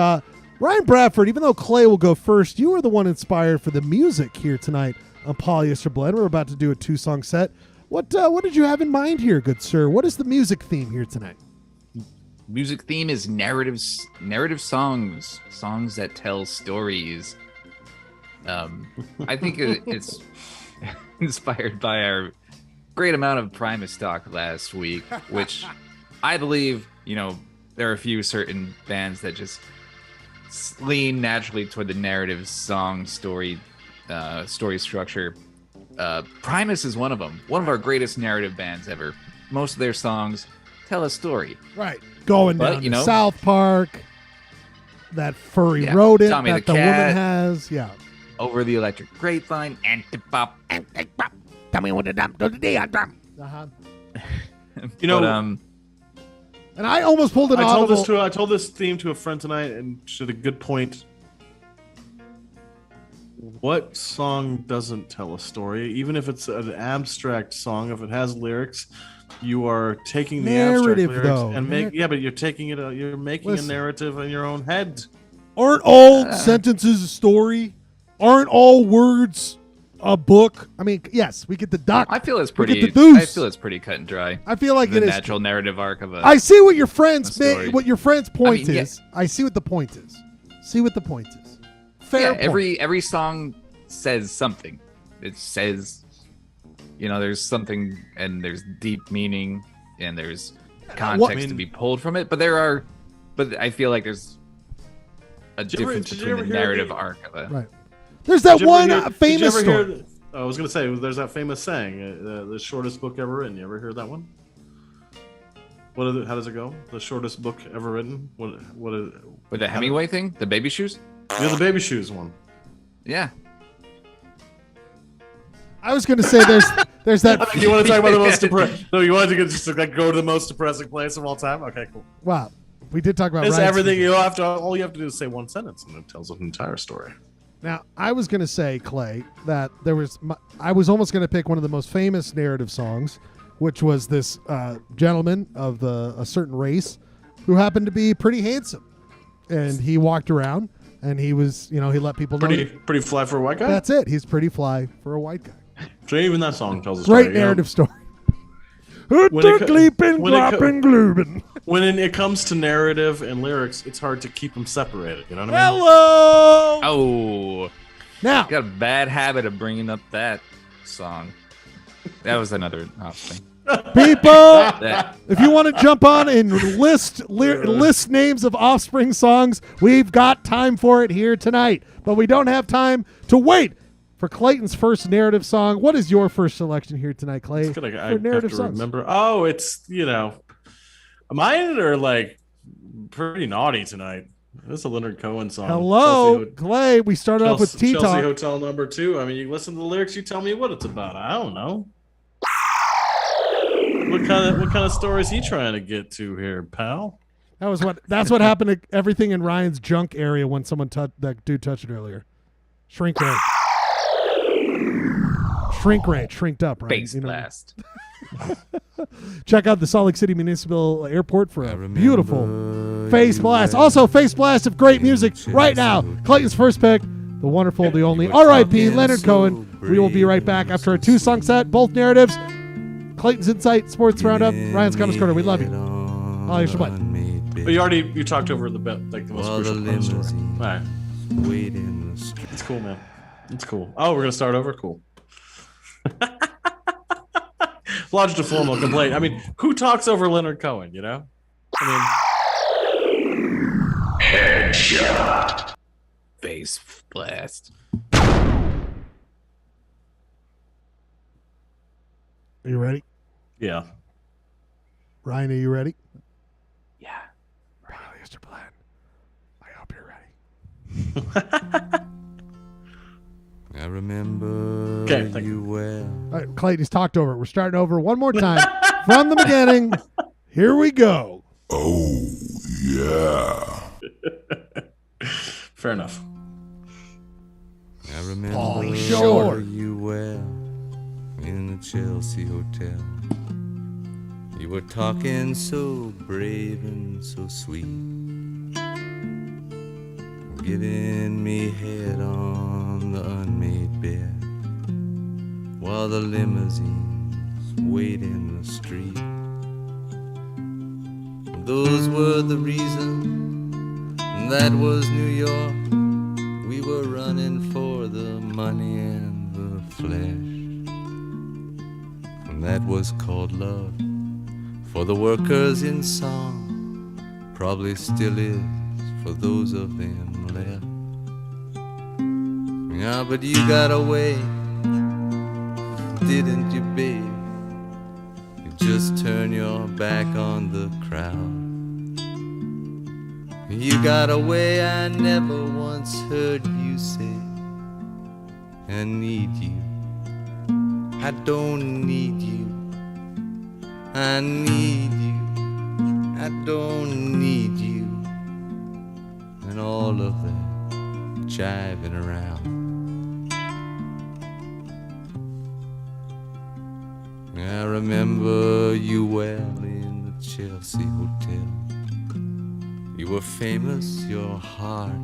Ryan Bradford, even though Clay will go first, you were the one inspired for the music here tonight on Polyester Blend. We're about to do a 2-song set. What did you have in mind here, good sir? What is the music theme here tonight? music theme is narrative songs that tell stories. I think it's inspired by our great amount of Primus talk last week, which I believe, there are a few certain bands that just lean naturally toward the narrative song story structure. Primus is one of them. One of our greatest narrative bands ever. Most of their songs tell a story. Right. Going But, down to South Park, that furry rodent Tommy that the the woman Cat. has. Yeah. Over the Electric Grapevine, Antipop. Tell me what the dump do today. Uh-huh. You know, And I almost pulled an audible. I told this theme to a friend tonight, and she had a good point. What song doesn't tell a story? Even if it's an abstract song, if it has lyrics, you are taking the Narrative, abstract lyrics though. and but you're taking it. You're making Listen. a narrative in your own head. Aren't all sentences a story? Aren't all words a book? I mean, yes, we get the duck. I feel it's we pretty. get the deuce. I feel it's pretty cut and dry. I feel like The it is. natural narrative arc of a. I see what your friend's story. what your friend's point mean, is. I see what the point is. See what the point is. Fair yeah, point. every song says something. It says, there's something, and there's deep meaning, and there's context to be pulled from it. But I feel like there's a difference did you between ever the hear narrative the- arc of a. Right. There's that Did you ever one hear- famous did you ever story. hear I was gonna say there's that famous saying, the shortest book ever written. You ever hear that one? How does it go? The shortest book ever written. With the Hemingway thing, the baby shoes. Yeah, the baby shoes one. Yeah, I was going to say There's that. You want to talk about the most depressing? No, you want to just like go to the most depressing place of all time? Okay, cool. Wow. We did talk about It's Ryan's everything. season. All you have to do is say one sentence, and it tells an entire story. Now, I was going to say, Clay, that I was almost going to pick one of the most famous narrative songs, which was this gentleman of a certain race who happened to be pretty handsome. And he walked around, and he was, he let people know. Pretty fly for a white guy? That's it. He's pretty fly for a white guy. So even that song tells a story. Great narrative story. When it comes to narrative and lyrics, it's hard to keep them separated. You know what I mean? Hello! Oh. Now. Got a bad habit of bringing up that song. That was another Offspring. People, if you want to jump on and list names of Offspring songs, we've got time for it here tonight. But we don't have time to wait for Clayton's first narrative song. What is your first selection here tonight, Clay? I have to remember. Oh, it's, mine are like pretty naughty tonight. This is a Leonard Cohen song. Hello, Clay. We started off with T-Talk. Chelsea Hotel Number 2. I mean, you listen to the lyrics, you tell me what it's about. I don't know. What kind of story is he trying to get to here, pal? That's what happened to everything in Ryan's junk area when someone that dude touched it earlier. Shrink rate. Shrinked up, right? Face blast. Check out the Salt Lake City Municipal Airport for a beautiful face blast. Also, face blast of great music right now. Clayton's first pick, the wonderful, the only R.I.P. Leonard Cohen. We will be right back after a 2-song set, both narratives. Clayton's Insight Sports Roundup, Ryan's Comments Corner. We love you. Oh, here's your button. But you talked over the most crucial part of the story. All right. It's cool, man. It's cool. Oh, we're gonna start over. Cool. Lodged a formal complaint. I mean, who talks over Leonard Cohen? Headshot. Face blast. Are you ready? Yeah. Ryan, are you ready? Yeah. Polyester Blend. I hope you're ready. I remember you well. All right, Clayton's talked over it. We're starting over one more time from the beginning. Here we go. Oh, yeah. Fair enough. I remember Pauly Shore. you well in the Chelsea Hotel. You were talking so brave and so sweet, giving me head on the unmade bed while the limousines wait in the street. Those were the reasons, that was New York. We were running for the money and the flesh, and that was called love for the workers in song, probably still is for those of them left. Yeah, but you got away, didn't you, babe? You just turn your back on the crowd. You got away, I never once heard you say, I need you, I don't need you, I need you, I don't need you, and all of that jiving around. I remember you well in the Chelsea Hotel. You were famous, your heart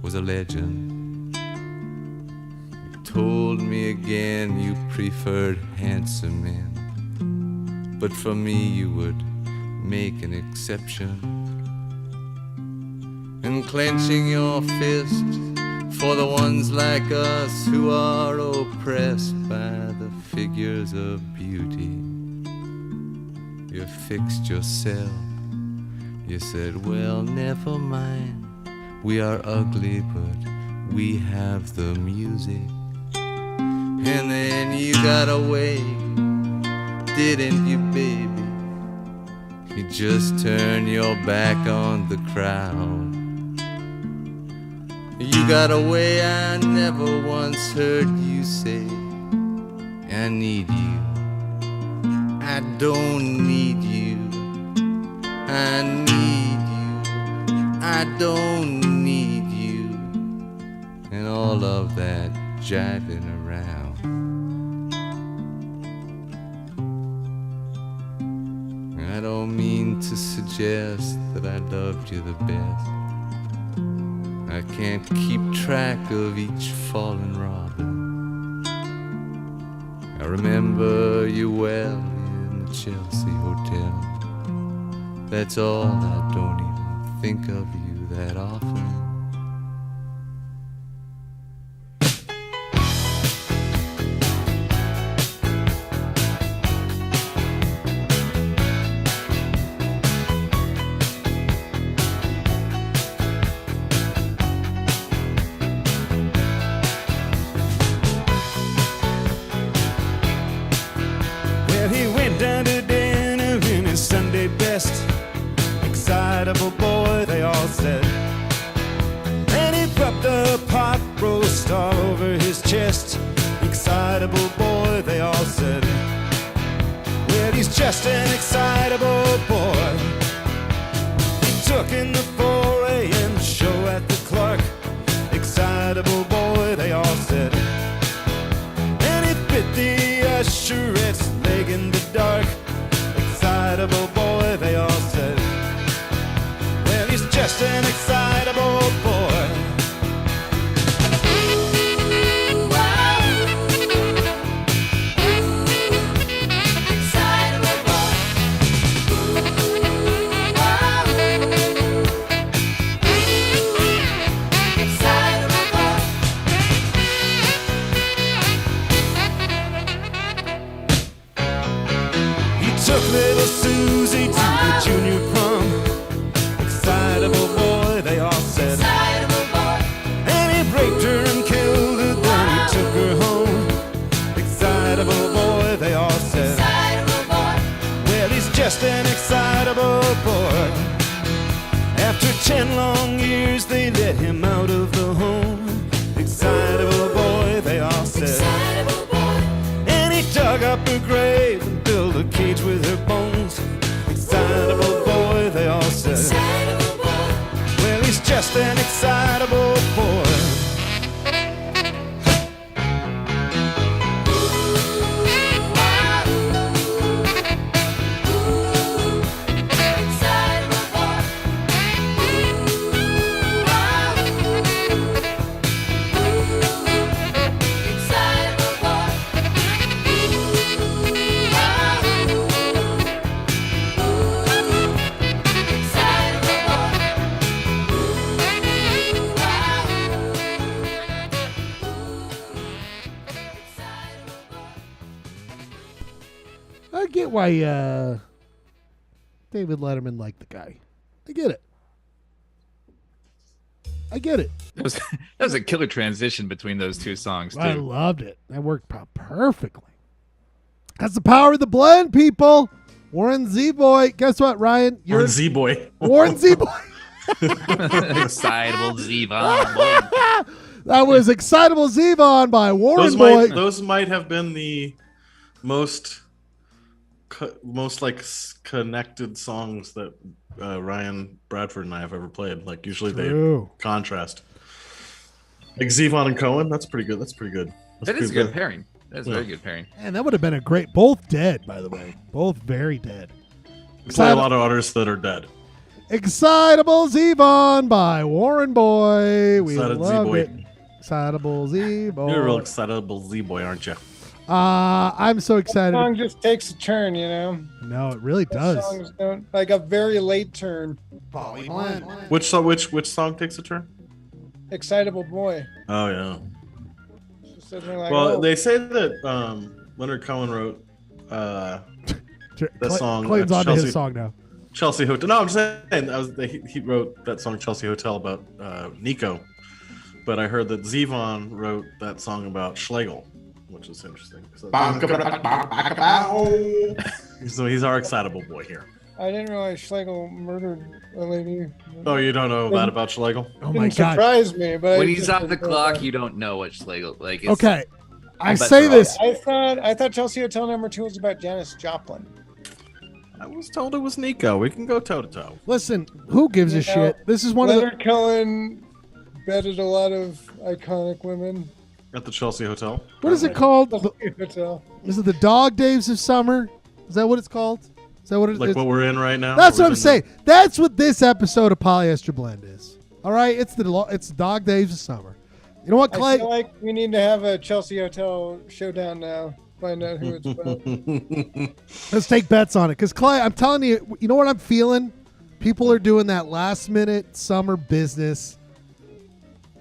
was a legend. You told me again you preferred handsome men, but for me you would make an exception. And clenching your fist for the ones like us who are oppressed by the figures of beauty, you fixed yourself. You said, well, never mind, we are ugly, but we have the music. And then you got away, didn't you, baby? You just turned your back on the crowd. You got away, I never once heard you say, I need you. I don't need you. I need you. I don't need you. And all of that jiving around. I don't mean to suggest that I loved you the best. I can't keep track of each fallen robin. I remember you well in the Chelsea Hotel. That's all, I don't even think of you that often. Well, he went down to dinner in his Sunday best. Excitable boy, they all said. And he rubbed the pot roast all over his chest. Excitable boy, they all said. Well, he's just an excitable boy. He took in the 4 a.m. show at the Clark. Excitable boy, they all said. And he bit the usherette's leg in the dark. Excitable boy, they all said. Well, he's just an excitable boy. Took little Susie to the junior prom. Excitable boy, they all said. Excitable boy. And he raped her and killed her, then he took her home. Excitable boy, they all said. Excitable boy. Well, he's just an excitable boy. After 10 long years, they let him out of the home. Excitable boy, they all said. Excitable boy. And he dug up her grave and built a cage with her bones. Excitable boy, they all said. Excitable boy. Well, he's just an excitable boy. I get why David Letterman liked the guy. I get it. I get it. That was a killer transition between those two songs, too. I loved it. That worked perfectly. That's the power of the blend, people. Warren Z-Boy. Guess what, Ryan? You're Warren Z-Boy. Warren Z-Boy. Excitable Zevon. That was Excitable Zevon by Warren Boy. Those might have been the most like connected songs that Ryan Bradford and I have ever played. Like usually True. They contrast. Like Zevon and Cohen, that's pretty good. That's pretty good. That is a good pairing. That's a very good pairing. And that would have been a great. Both dead, by the way. Both very dead. We play a lot of artists that are dead. Excitable Zevon by Warren Boy. We Excited love Z-Boy. it. Excitable Z-Boy. You're a real excitable Z-Boy, aren't you? I'm so excited. The song just takes a turn, you know. No, it really does. Songs don't, like a very late turn. Which song takes a turn? Excitable Boy. Oh yeah. Just sitting there like, Well, oh. they say that Leonard Cohen wrote that song. Claims onto Chelsea, his song now. Chelsea Hotel. No, I'm saying he wrote that song Chelsea Hotel about Nico, but I heard that Zevon wrote that song about Schlegel, which is interesting. So he's our excitable boy here. I didn't realize Schlegel murdered a lady. Oh, you don't know that about Schlegel? Oh my Didn't God. surprise me, but When he's off the clock, you don't know what Schlegel like. Okay. I say this. I thought Chelsea Hotel number 2 was about Janis Joplin. I was told it was Nico. We can go toe to toe. Listen, who gives a shit? This is one Leonard of the. Cohen bedded a lot of iconic women. At the Chelsea Hotel. What is it called? Chelsea Hotel. Is it the Dog Days of Summer? Is that what it's called? Is that what it is? Like what we're in right now? That's what I'm We're saying. That's what this episode of Polyester Blend is. All right, it's the Dog Days of Summer. You know what, Clay? I feel like we need to have a Chelsea Hotel showdown now. Find out who it's about. Let's take bets on it. Because, Clay, I'm telling you, you know what I'm feeling? People are doing that last-minute summer business.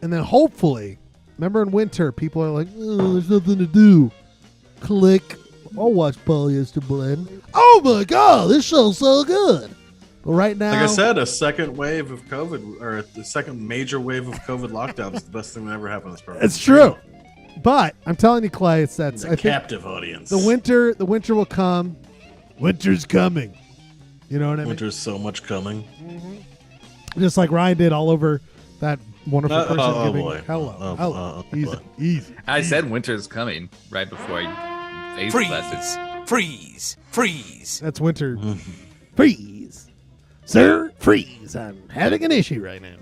And then hopefully, remember in winter, people are like, oh, there's nothing to do. Click. I'll watch Polyester Blend. Oh, my God, this show's so good. But right now... Like I said, a second wave of COVID, or the second major wave of COVID lockdown is the best thing that ever happened to this program. It's true. But I'm telling you, Clay, it's that a captive audience. The winter will come. Winter's coming. You know what I mean? Winter's so much coming. Mm-hmm. Just like Ryan did all over that wonderful person giving. Boy. Hello. Easy. I said winter's coming right before I phased classes. Freeze. That's winter. Freeze. Sir, freeze. I'm having an issue right now.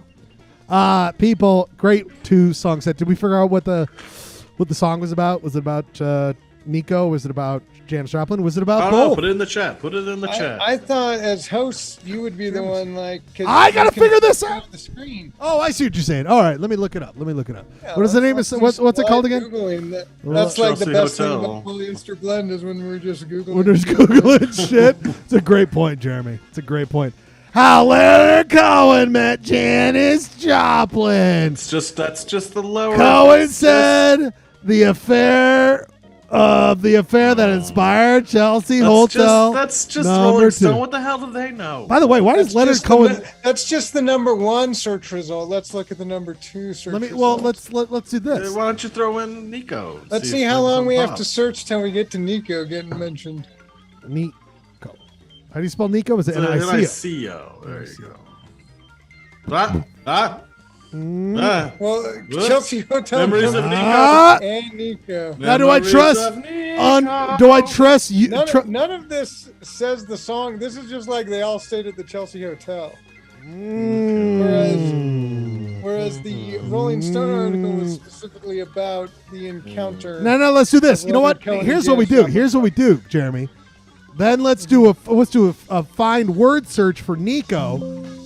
People, great 2 song set. Did we figure out what the song was about? Was it about Nico? Was it about Janis Joplin? Was it about both? Put it in the chat. Put it in the chat. I thought as host you would be the one like. I gotta figure this out. The screen. Oh, I see what you're saying. All right, let me look it up. Yeah, what is the name of what's it called again? Googling that. That's like the Chelsea best Hotel. thing about Polyester Blend is when we're just googling. We're just googling shit. It's a great point, Jeremy. It's a great point. How Leonard Cohen met Janis Joplin. That's just the lower. Cohen said the affair that inspired Chelsea Hotel. That's just number Rolling 2. Stone. What the hell do they know? By the way, why does Leonard Cohen? That's just the number 1 search result. Let's look at the number 2 search. Let's do this. Why don't you throw in Nico? Let's see how long we have to search till we get to Nico getting mentioned. Nico. How do you spell Nico? Is it N-I-C-O? N-I-C-O. There you go. Well, Chelsea Hotel Memories of Nico. and Nico. Now, do I trust you? None of this says the song. This is just like they all stayed at the Chelsea Hotel. Whereas the Rolling Stone article was specifically about the encounter. No, let's do this. You know what? Here's what we do, Jeremy. Then let's do a find word search for Nico.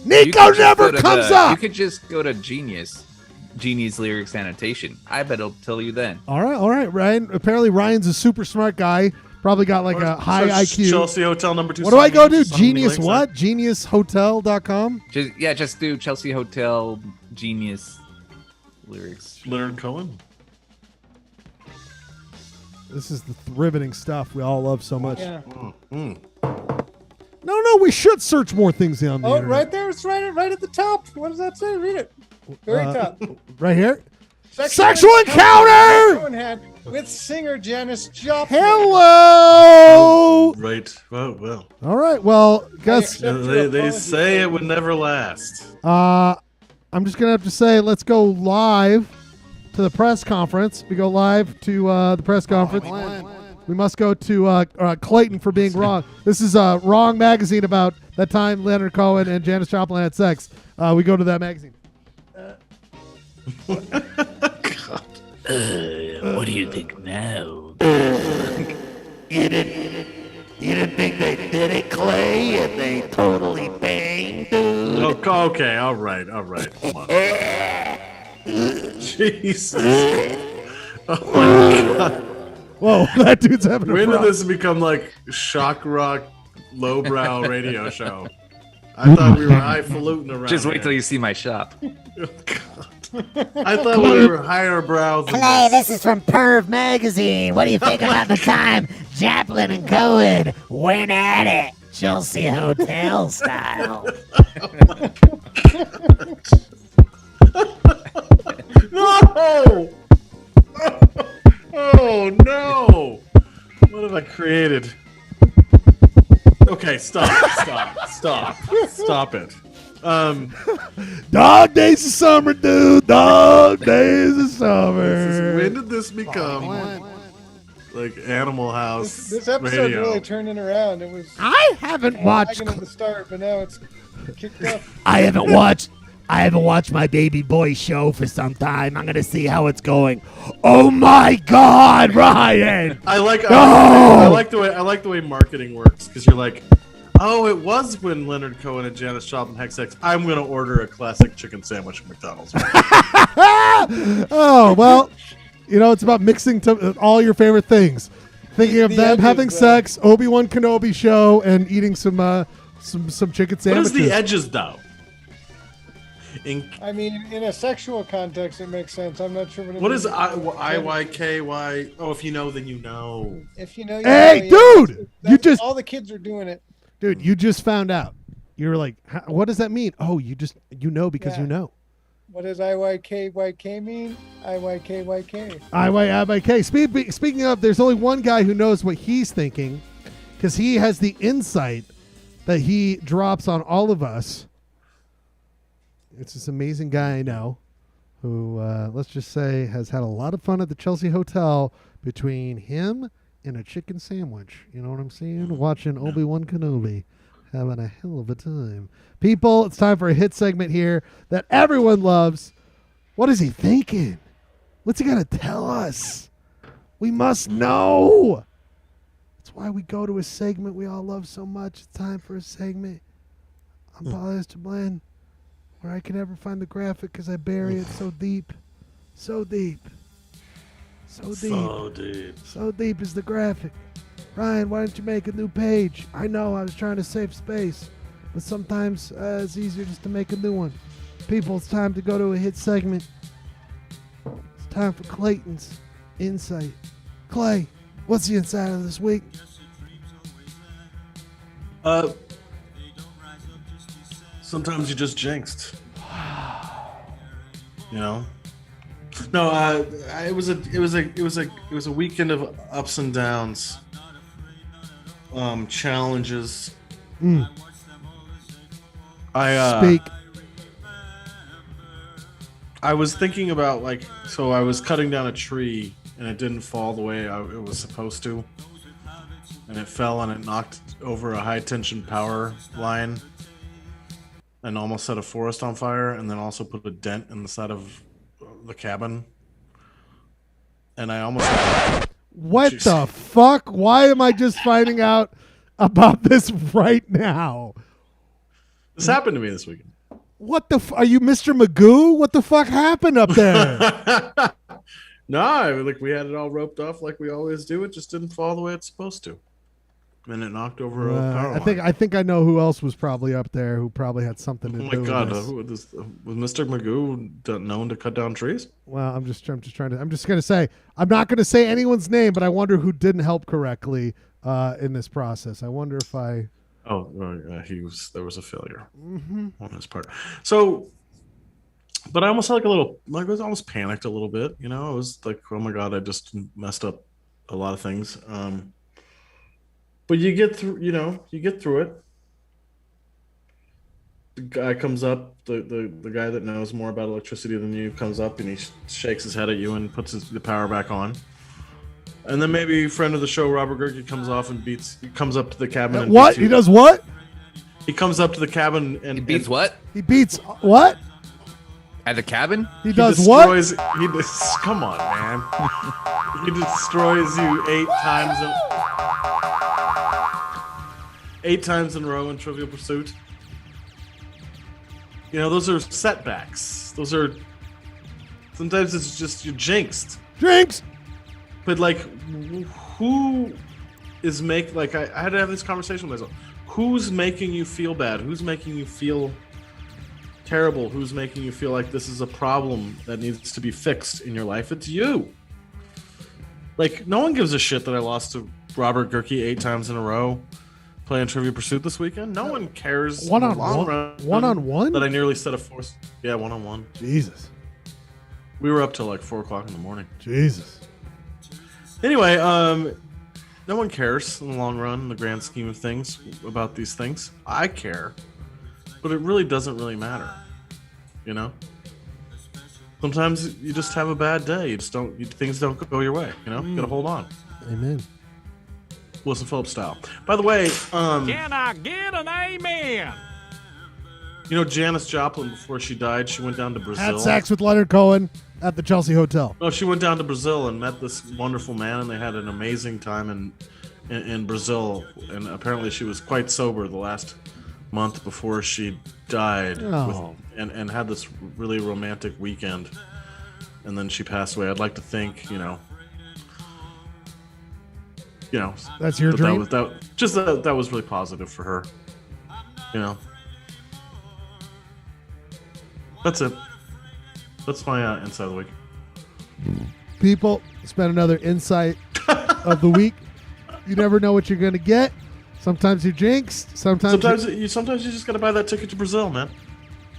Nico never comes up. You could just go to Genius lyrics annotation. I bet it'll tell you then. All right, Ryan. Apparently Ryan's a super smart guy. Probably got like a high IQ. Chelsea Hotel number 2. What do I go do? Genius what? GeniusHotel.com? Just do Chelsea Hotel Genius lyrics. Leonard Cohen. This is the riveting stuff we all love so much. Yeah. No, we should search more things on the internet. Right there. It's right at the top. What does that say? Read it. Very top. Right here. Sexual encounter with singer Janis Joplin. Hello. Right. Well. All right. Well, guess they say it would never last. I'm just gonna have to say, let's go live to the press conference. We go live to the press conference. We must go to Clayton for being wrong. This is a wrong magazine about that time Leonard Cohen and Janis Joplin had sex. We go to that magazine. What do you think now? You didn't think they did it, Clay, and they totally banged, dude? Okay, all right. Come on. Jesus. Oh my God. Whoa, that dude's having a When did problem. this become like shock rock, lowbrow radio show? I thought we were highfalutin around. Just wait here. till you see my shop. I thought we were higher brows. Clay, this is from Perv Magazine. What do you think about the time Joplin and Cohen went at it? Chelsea Hotel style. No! Oh no! What have I created? Okay, stop it. Dog days of summer, dude. Dog days of summer. When did this become like Animal House. This episode's radio. really turning around. It was I haven't watched. lagging at the start, but now it's kicked up. I haven't watched my baby boy show for some time. I'm gonna see how it's going. Oh my God, Ryan! I like the way marketing works, because you're like, oh, it was when Leonard Cohen and Janis Joplin had sex. I'm gonna order a classic chicken sandwich from McDonald's. Oh well, it's about mixing all your favorite things. Thinking of them having sex, Obi-Wan Kenobi show, and eating some chicken sandwiches. What is the edges though? I mean, in a sexual context, it makes sense. I'm not sure what it What means. is IYKY? Oh, if you know, then you know. If you know, you Hey, know, dude! that's all the kids are doing it. Dude, you just found out. You're like, what does that mean? Oh, because you know. What does IYKYK mean? IYKYK. IYK. Speaking of, there's only one guy who knows what he's thinking, because he has the insight that he drops on all of us. It's this amazing guy I know who, let's just say, has had a lot of fun at the Chelsea Hotel between him and a chicken sandwich. You know what I'm saying? Watching Obi-Wan Kenobi. Having a hell of a time. People, it's time for a hit segment here that everyone loves. What is he thinking? What's he got to tell us? We must know. That's why we go to a segment we all love so much. It's time for a segment on Polyester Blend, where I can never find the graphic because I bury it so deep. So deep. So deep. So deep. So deep is the graphic. Ryan, why don't you make a new page? I know I was trying to save space, but sometimes it's easier just to make a new one. People, it's time to go to a hit segment. It's time for Clayton's Insight. Clay, what's the insight of this week? Sometimes you just jinxed. No, it was a weekend of ups and downs, challenges. Speak. I was thinking about I was cutting down a tree and it didn't fall the way it was supposed to, and it fell and it knocked over a high tension power line and almost set a forest on fire, and then also put a dent in the side of the cabin. And I almost What the fuck? Why am I just finding out about this right now? This happened to me this weekend. What the are you Mr. Magoo? What the fuck happened up there? No, we had it all roped off like we always do. It just didn't fall the way it's supposed to. And it knocked over a power line. I think I know who else was probably up there who probably had something to do with this. Was Mr. Magoo known to cut down trees? Well, I'm just gonna say I'm not gonna say anyone's name, but I wonder who didn't help correctly in this process. I wonder if I. Oh, there was a failure on his part. So, but I almost had I was almost panicked a little bit. I was like, oh my God, I just messed up a lot of things. But you get through, it. The guy comes up, the guy that knows more about electricity than you comes up and he shakes his head at you and puts the power back on. And then maybe friend of the show, Robert Gerke, comes up to the cabin and what? He does what? He comes up to the cabin and... He beats what? He beats what? At the cabin? He does what? Come on, man. He destroys you 8 times in a row in Trivial Pursuit. Those are setbacks. Sometimes it's just you're jinxed. Jinx! But who is I had to have this conversation with myself. Who's making you feel bad? Who's making you feel terrible? Who's making you feel like this is a problem that needs to be fixed in your life? It's you. No one gives a shit that I lost to Robert Gerke 8 times in a row playing Trivial Pursuit this weekend. No one cares. One-on-one? That I nearly set a force. Yeah, one-on-one. Jesus. We were up till 4 o'clock in the morning. Jesus. Anyway, no one cares in the long run, in the grand scheme of things, about these things. I care, but it really doesn't really matter. Sometimes you just have a bad day. Things don't go your way. You gotta hold on. Amen. Wilson Phillips style. By the way, Can I get an amen? you know Janis Joplin, before she died, she went down to Brazil. Had sex with Leonard Cohen at the Chelsea Hotel. No, she went down to Brazil and met this wonderful man, and they had an amazing time in Brazil. And apparently, she was quite sober the last month before she died, Oh. and had this really romantic weekend. And then she passed away. I'd like to think, That's your dream? That was really positive for her. That's it. That's my insight of the week. People, spend another insight of the week. You never know what you're going to get. Sometimes you jinx. Sometimes you just got to buy that ticket to Brazil, man.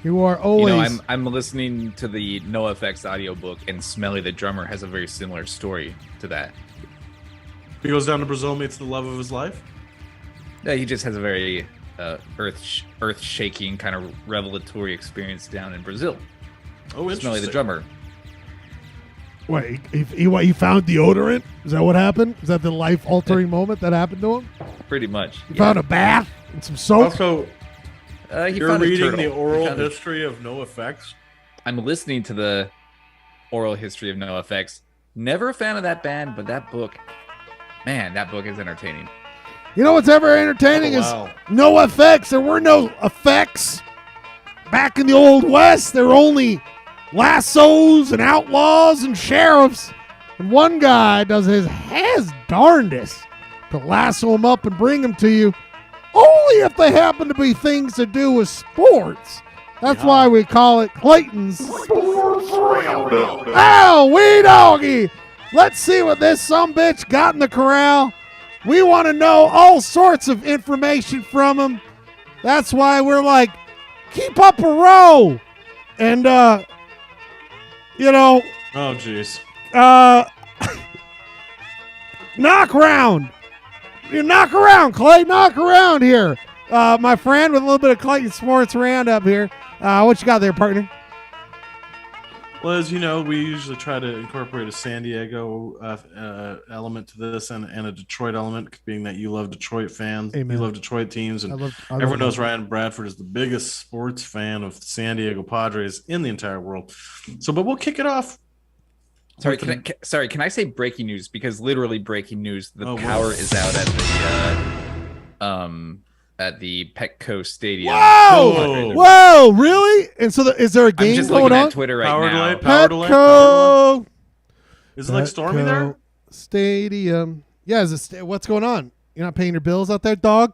you are always. I'm listening to the NoFX audiobook, and Smelly the drummer has a very similar story to that. He goes down to Brazil, meets the love of his life. Yeah, he just has a very earth-shaking kind of revelatory experience down in Brazil. Oh, interesting. Smelly the drummer. Wait, he found deodorant? Is that what happened? Is that the life-altering moment that happened to him? Pretty much. He found a bath and some soap? Also, He you're found a reading turtle. the oral He found a- history of NoFX. I'm listening to the oral history of NoFX. Never a fan of that band, but that book, man, that book is entertaining. You know what's ever entertaining Oh, wow. is no effects. There were no effects. Back in the Old West, there were only lassos and outlaws and sheriffs. And one guy does his darndest to lasso them up and bring them to you, only if they happen to be things to do with sports. That's why we call it Clayton's Sports Roundup. Oh, wee doggy. Let's see what this sumbitch got in the corral. We want to know all sorts of information from him. That's why we're like, keep up a row. And, Oh, jeez. knock around. You knock around, Clay. Knock around here. My friend with a little bit of Clayton Sports Roundup here. What you got there, partner? Well, as you know, we usually try to incorporate a San Diego element to this and a Detroit element, being that you love Detroit fans. Amen. You love Detroit teams. And I love everyone knows that. Ryan Bradford is the biggest sports fan of San Diego Padres in the entire world. But we'll kick it off. Sorry, can I say breaking news? Because literally breaking news. The Oh, power wow. is out at the Petco Stadium. Whoa! Whoa! Really? And so, is there a game I'm just going looking on? at Twitter right Power now. delay, power delay, power Petco delay. Is it like stormy there? Stadium. Yeah. What's going on? You're not paying your bills out there, dog?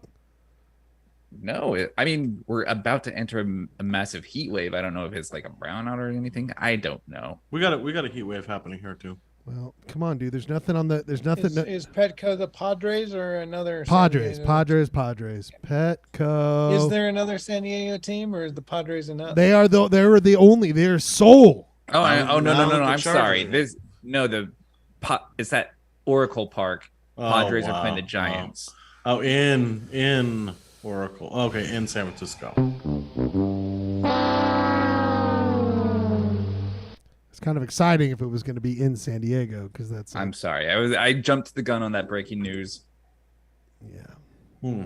No, I mean, we're about to enter a massive heat wave. I don't know if it's like a brownout or anything. I don't know. We got a heat wave happening here too. Well, come on, dude. There's nothing on the. There's nothing. Is Petco the Padres or another? San Padres. Diego? Petco. Is there another San Diego team, or is the Padres enough? They are the. They're the only. They're sole. No. the I'm Chargers. sorry. It's that Oracle Park. Padres are playing the wow. Giants. Oh, in Oracle. Okay, in San Francisco. It's kind of exciting if it was going to be in San Diego because that's. I'm sorry. I jumped the gun on that breaking news. Yeah.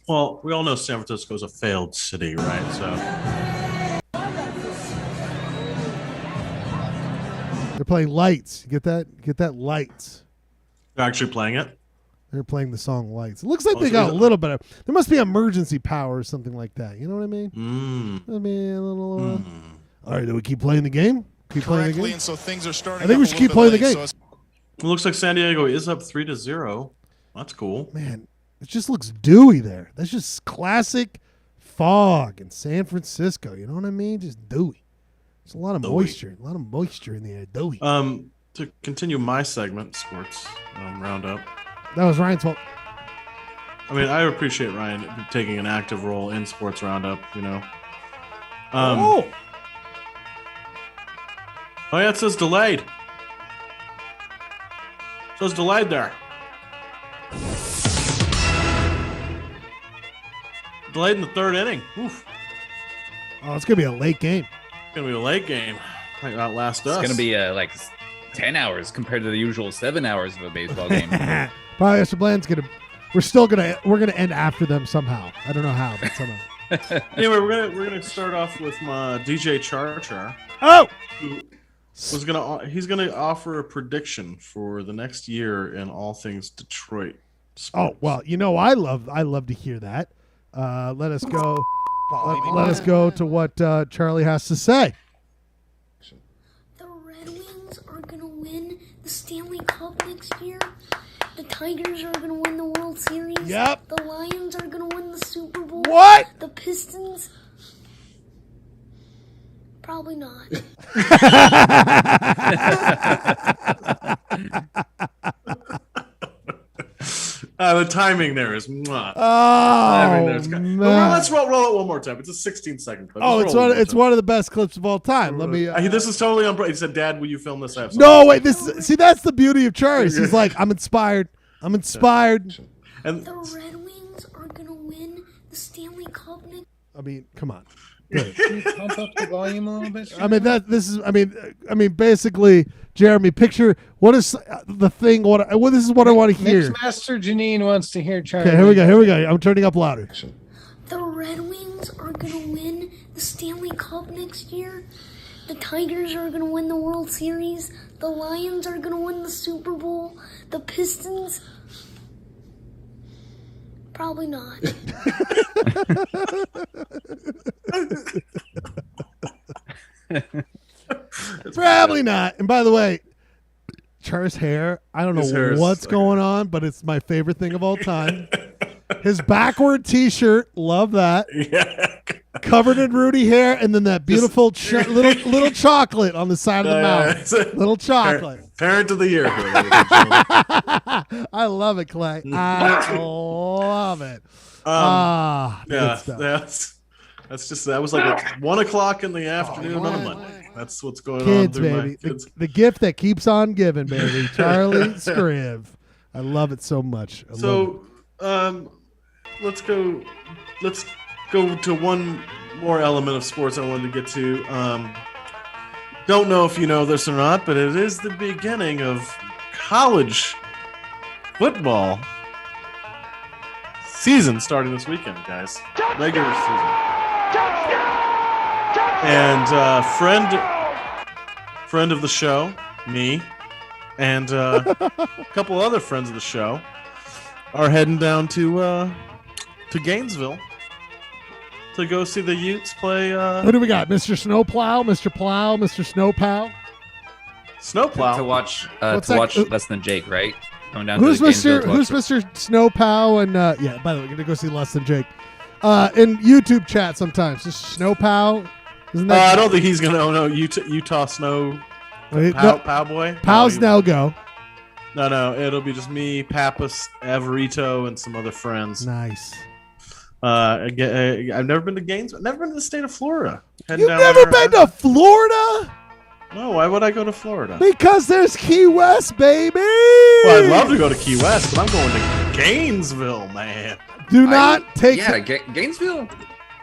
Well, we all know San Francisco is a failed city, right? So They're playing Lights. You get that? Get that Lights. they're actually playing it. They're playing the song Lights. It looks like Oh, they so got is a it- little bit of. There must be emergency power or something like that. You know what I mean? Mm. I mean, a little. All right, do we keep playing the game? Keep playing the game. And so things are starting. I think we should keep playing the game. It looks like San Diego is up 3-0. That's cool. Man, it just looks dewy there. That's just classic fog in San Francisco. You know what I mean? Just dewy. There's a lot of moisture. A lot of moisture in the air. Dewy. To continue my segment, sports roundup. That was Ryan's fault. I mean, I appreciate Ryan taking an active role in sports roundup. Oh yeah, it says delayed. It says delayed there. Delayed in the third inning. Oof. Oh, it's gonna be a late game. It's gonna be a late game. Might outlast us. It's gonna be like 10 hours compared to the usual 7 hours of a baseball game. Polyester Blend's we're gonna end after them somehow. I don't know how, but somehow. Anyway, we're gonna start off with my DJ Char. Oh, He's gonna offer a prediction for the next year in all things Detroit sports. Oh well, I love to hear that. Let us go. Let us go to what Charlie has to say. The Red Wings are gonna win the Stanley Cup next year. The Tigers are gonna win the World Series. Yep. The Lions are gonna win the Super Bowl. What? The Pistons. Probably not. The timing there is. Oh, well, let's roll it one more time. It's a 16-second clip. Oh, it's one of the best clips of all time. Let me. This is totally on. He said, "Dad, will you film this?" No, wait. That's the beauty of Charles. He's like, I'm inspired. And the Red Wings are gonna win the Stanley Cup next. I mean, come on. Can you pump up the volume a little bit? I mean, basically, Jeremy, picture what is the thing. This is what I want to hear. Mixmaster Janine wants to hear Charlie. Okay, here we go. I'm turning up louder. The Red Wings are gonna win the Stanley Cup next year. The Tigers are gonna win the World Series. The Lions are gonna win the Super Bowl. The Pistons. Probably not. Probably not. And by the way, Char's hair, I don't know what's going on, but it's my favorite thing of all time. His backward T-shirt, love that. Yeah. Covered in Rudy hair, and then that beautiful little chocolate on the side of the mouth. Little chocolate. Parent of the year. I love it, Clay. I love it. That was like 1 o'clock in the afternoon on a Monday. That's what's going kids, on through baby. my kids. The gift that keeps on giving, baby. Charlie Scriv. I love it so much. Let's go to one more element of sports I wanted to get to. Don't know if you know this or not, but it is the beginning of college football season starting this weekend, guys. Regular season. And friend of the show, me, and a couple other friends of the show are heading down to Gainesville to go see the Utes play. Who do we got? Mr. Snowplow, Mr. Plow, Mr. Snowplow? Snowplow. To watch Less Than Jake, right? Going down Who's to Mr. Snowplow? And by the way, we're gonna go see Less Than Jake. In YouTube chat sometimes. Just Snowplow. Isn't that? I don't think he's gonna. Oh no, Utah Snow. Powboy. Pow's now go. No, it'll be just me, Pappas, Averito, and some other friends. Nice. I've never been to Gainesville. Never been to the state of Florida. You've never been to Florida? No, why would I go to Florida? Because there's Key West, baby. Well, I'd love to go to Key West, but I'm going to Gainesville, man. Do not take. Yeah, Gainesville.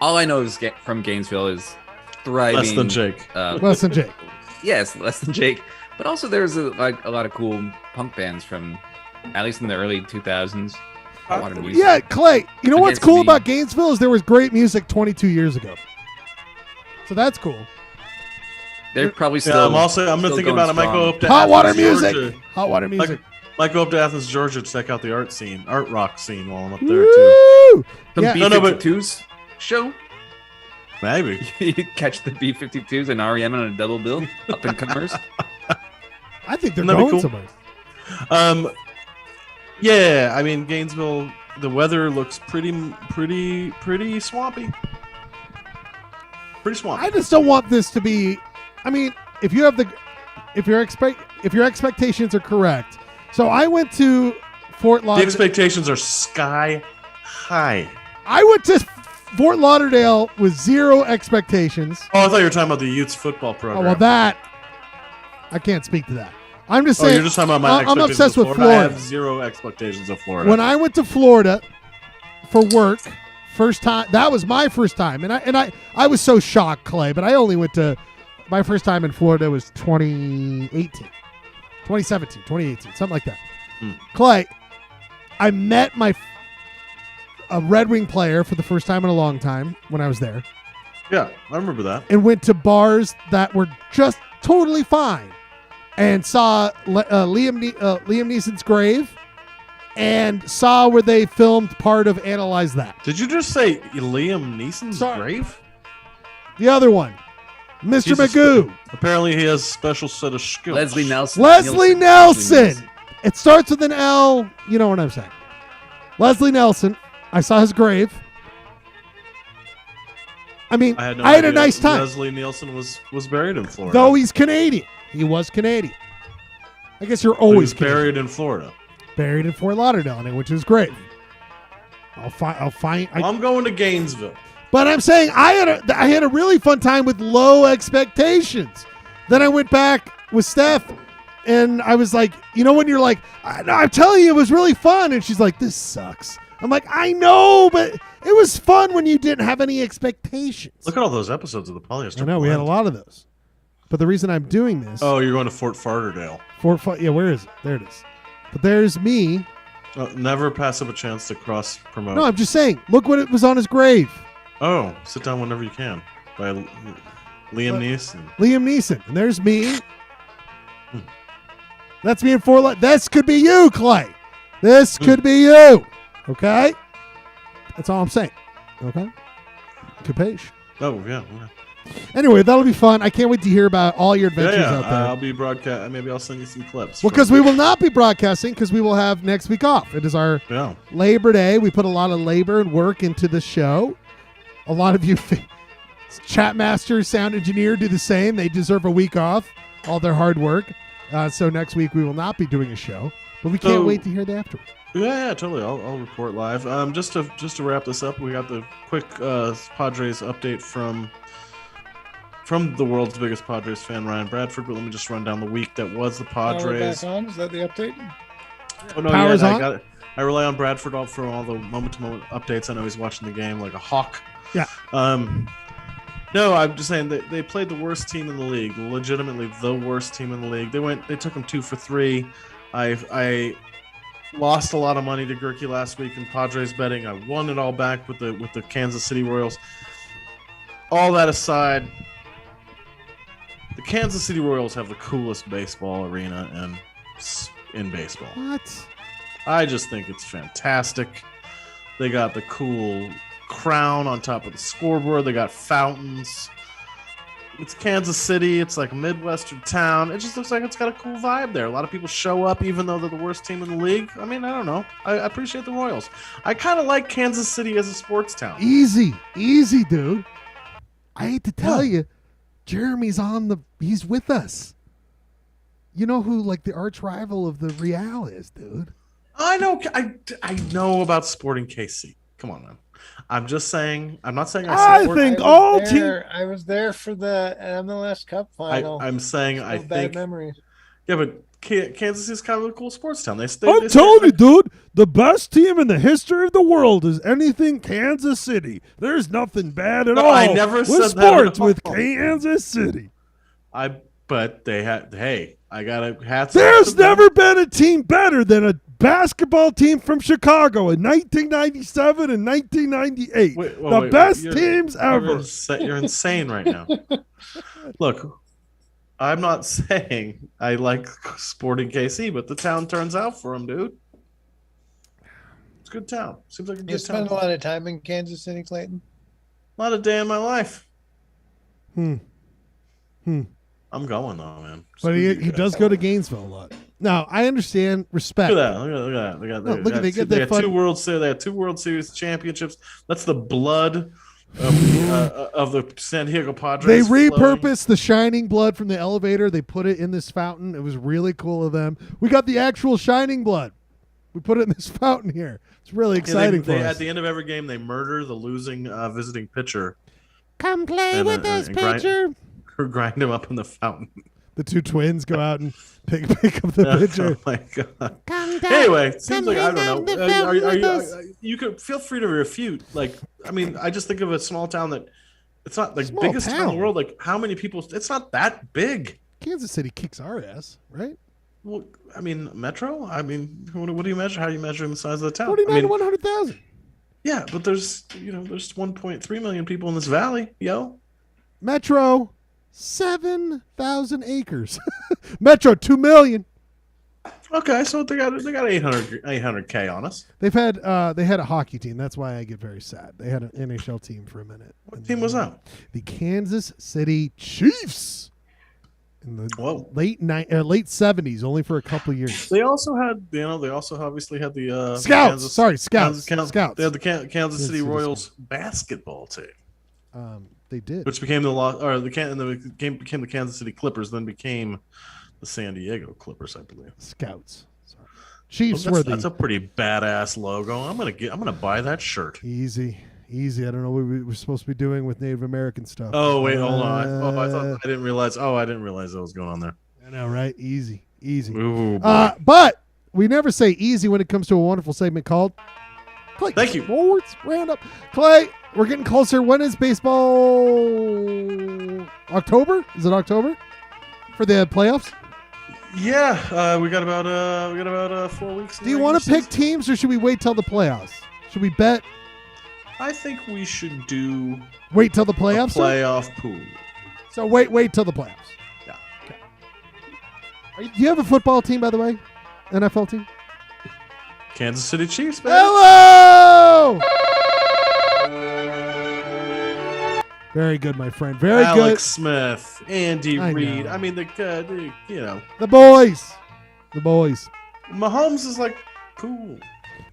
All I know is from Gainesville is thriving. Less Than Jake. Less Than Jake. Yes, Less Than Jake. But also, there's a lot of cool punk bands from, at least in the early 2000s. Yeah, Clay. You know what's cool about Gainesville is there was great music 22 years ago. So that's cool. They're probably still. I'm gonna think about it. I might go up to Hot water Athens, music. Georgia. Hot water music. Might go up to Athens, Georgia to check out the art rock scene while I'm up there too. Some B-52s show. Maybe you catch the B-52s and REM on a double bill up in Commerce. I think they're going somewhere. Yeah, I mean Gainesville. The weather looks pretty swampy. Pretty swampy. I just don't want this to be. I mean, if your expectations are correct. So I went to Fort Lauderdale. The expectations are sky high. I went to Fort Lauderdale with zero expectations. Oh, I thought you were talking about the Utes football program. Oh, well, that I can't speak to that. I'm just saying. You're just talking about my expectations. I'm obsessed with Florida. I have zero expectations of Florida. When I went to Florida for work, first time, that was my first time, and I was so shocked, Clay. But I only went to my first time in Florida was 2018. 2017, 2018, something like that. Clay, I met a Red Wing player for the first time in a long time when I was there. Yeah, I remember that. And went to bars that were just totally fine. And saw Liam Neeson's grave and saw where they filmed part of Analyze That. Did you just say Liam Neeson's grave? The other one, Mr. Jesus, Magoo. Apparently he has a special set of skills. Leslie Nelson. Leslie Nelson. It starts with an L. You know what I'm saying. Leslie Nelson. I saw his grave. I mean, I had a nice time. Leslie Nielsen was buried in Florida. Though he's Canadian. He was Canadian. I guess you're always buried in Florida. Buried in Fort Lauderdale, which is great. I'm going to Gainesville. But I'm saying I had a really fun time with low expectations. Then I went back with Steph, and I was like, you know, when you're like, I'm telling you, it was really fun, and she's like, this sucks. I'm like, I know, but it was fun when you didn't have any expectations. Look at all those episodes of the Polyester. I know, we had a lot of those. But the reason I'm doing this... Oh, you're going to Fort Lauderdale. Yeah, where is it? There it is. But there's me. Never pass up a chance to cross-promote. No, I'm just saying, look what it was on his grave. Oh, sit down whenever you can. By Liam Neeson. Liam Neeson. And there's me. That's me in Fort. This could be you, Clay. This could be you. Okay? That's all I'm saying. Okay? Capiche? Oh, yeah. Anyway, that'll be fun. I can't wait to hear about all your adventures out there. I'll be broadcast. Maybe I'll send you some clips. Well, because we will not be broadcasting because we will have next week off. It is our Labor Day. We put a lot of labor and work into the show. A lot of you chat masters, sound engineer do the same. They deserve a week off, all their hard work. So next week we will not be doing a show, but we can't wait to hear the afterward. Yeah, totally. I'll report live. Just to wrap this up, we got the quick Padres update from the world's biggest Padres fan, Ryan Bradford. But let me just run down the week that was the Padres. Back on? Is that the update? Oh no, Power's on? I got it. I rely on Bradford for all the moment-to-moment updates. I know he's watching the game like a hawk. Yeah. No, I'm just saying that they played the worst team in the league, legitimately the worst team in the league. They took them 2 for 3. I lost a lot of money to Gurkey last week in Padres betting. I won it all back with the Kansas City Royals. All that aside, the Kansas City Royals have the coolest baseball arena in baseball. What? I just think it's fantastic. They got the cool crown on top of the scoreboard. They got fountains. It's Kansas City. It's like a Midwestern town. It just looks like it's got a cool vibe there. A lot of people show up even though they're the worst team in the league. I mean, I don't know. I appreciate the Royals. I kind of like Kansas City as a sports town. Easy, dude. I hate to tell you, Jeremy's he's with us. You know who like the arch rival of the Real is, dude. I know. I know about Sporting KC. Come on, man. I'm just saying. I'm not saying I support. I was there for the MLS Cup final. I'm saying I think. Bad memories. Yeah, but Kansas is kind of a cool sports town. I'm telling you, dude, the best team in the history of the world is anything Kansas City. There's nothing bad at all. I never said sports that at with Kansas City. But they had. Hey, I got a hat. There's never been a team better than a basketball team from Chicago in 1997 and 1998. The best teams ever. You're insane right now. Look, I'm not saying I like Sporting KC, but the town turns out for them, dude. It's a good town. Seems like a good town. You spend a lot of time in Kansas City, Clayton? Not a day in my life. I'm going though, man. But he does go to Gainesville a lot. Now I understand respect. Look at that! Look at that! They got 2 World Series. They had 2 World Series championships. That's the blood of the San Diego Padres. They repurposed the shining blood from the elevator. They put it in this fountain. It was really cool of them. We got the actual shining blood. We put it in this fountain here. It's really exciting for us. At the end of every game, they murder the losing visiting pitcher. Come play with us, pitcher. Or grind him up in the fountain. The 2 twins go out and pick up the pitcher. Oh my god! Come down, anyway, it seems like I hang out don't the know. fountain with us. You could feel free to refute. Like, I mean, I just think of a small town that it's not like Small biggest town in town. the world. Like, how many people? It's not that big. Kansas City kicks our ass, right? Well, I mean, Metro. I mean, what do you measure? How do you measure the size of the town? 49 I mean, to 100,000. Yeah, but there's 1.3 million people in this valley, yo. Metro, 7,000 acres. Metro, 2 million. Okay, so they got 800K on us. They had a hockey team. That's why I get very sad. They had an NHL team for a minute. What team was that? The Kansas City Chiefs. In the late 70s, only for a couple of years. They also had, they also obviously had the Scouts. Scouts. They had the Kansas City Royals basketball team. They did, which became became the Kansas City Clippers, then became the San Diego Clippers, I believe. Scouts. Sorry. Chiefs well, were that's a pretty badass logo. I'm gonna buy that shirt. Easy. I don't know what we were supposed to be doing with Native American stuff. Oh wait, hold on. I didn't realize. I didn't realize that was going on there. I know, right? Easy. Ooh, but we never say easy when it comes to a wonderful segment called Clay. Thank you. Sports Roundup. Clay, we're getting closer. When is baseball? October? Is it October for the playoffs? Yeah, we got about 4 weeks. Do you want to pick teams, or should we wait till the playoffs? Should we bet? I think we should do wait till the playoffs. Playoff pool. So wait till the playoffs. Yeah. Okay. Do you have a football team, by the way? NFL team? Kansas City Chiefs, man. Hello! Very good, my friend. Very good. Alex Smith, Andy Reid. I mean, the boys. Mahomes is like cool.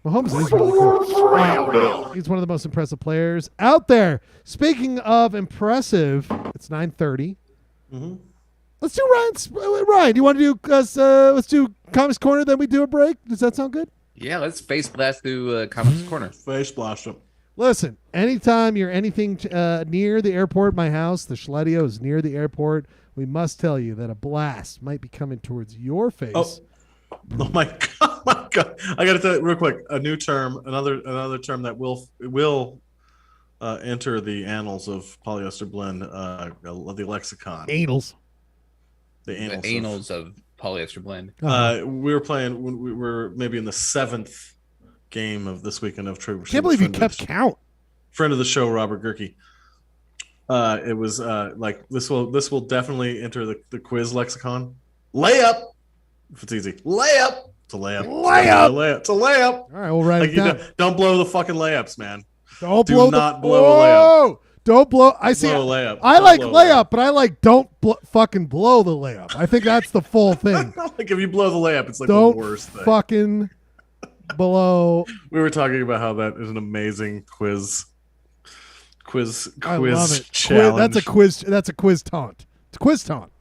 Mahomes is really cool. He's one of the most impressive players out there. Speaking of impressive, it's 9:30. Mm-hmm. Let's do Ryan. Do you want to do let's do Comics Corner, then we do a break? Does that sound good? Yeah, let's face blast through Comics Corner. Face blast them. Listen, anytime you're anything near the airport, my house, the Schledio is near the airport, we must tell you that a blast might be coming towards your face. Oh my god! I got to tell you real quick. A new term, another term that will enter the annals of Polyester Blend, the lexicon. Anals. The annals of Polyester Blend. We were playing when we were maybe in the 7th game of this weekend of True. Can't believe you kept count. Friend of the show, Robert Gerke. It was like this will definitely enter the quiz lexicon. Layup. If it's easy, layup. It's a layup. It's a layup. All right, we'll write it down. Don't blow the fucking layups, man. Don't blow a layup. Don't blow. I see. Blow a layup. I like layup, but I like don't fucking blow the layup. I think that's the full thing. Like if you blow the layup, it's like don't the worst thing. Fucking blow. We were talking about how that is an amazing quiz. I love it. Challenge. That's a quiz. That's a quiz taunt. It's a quiz taunt.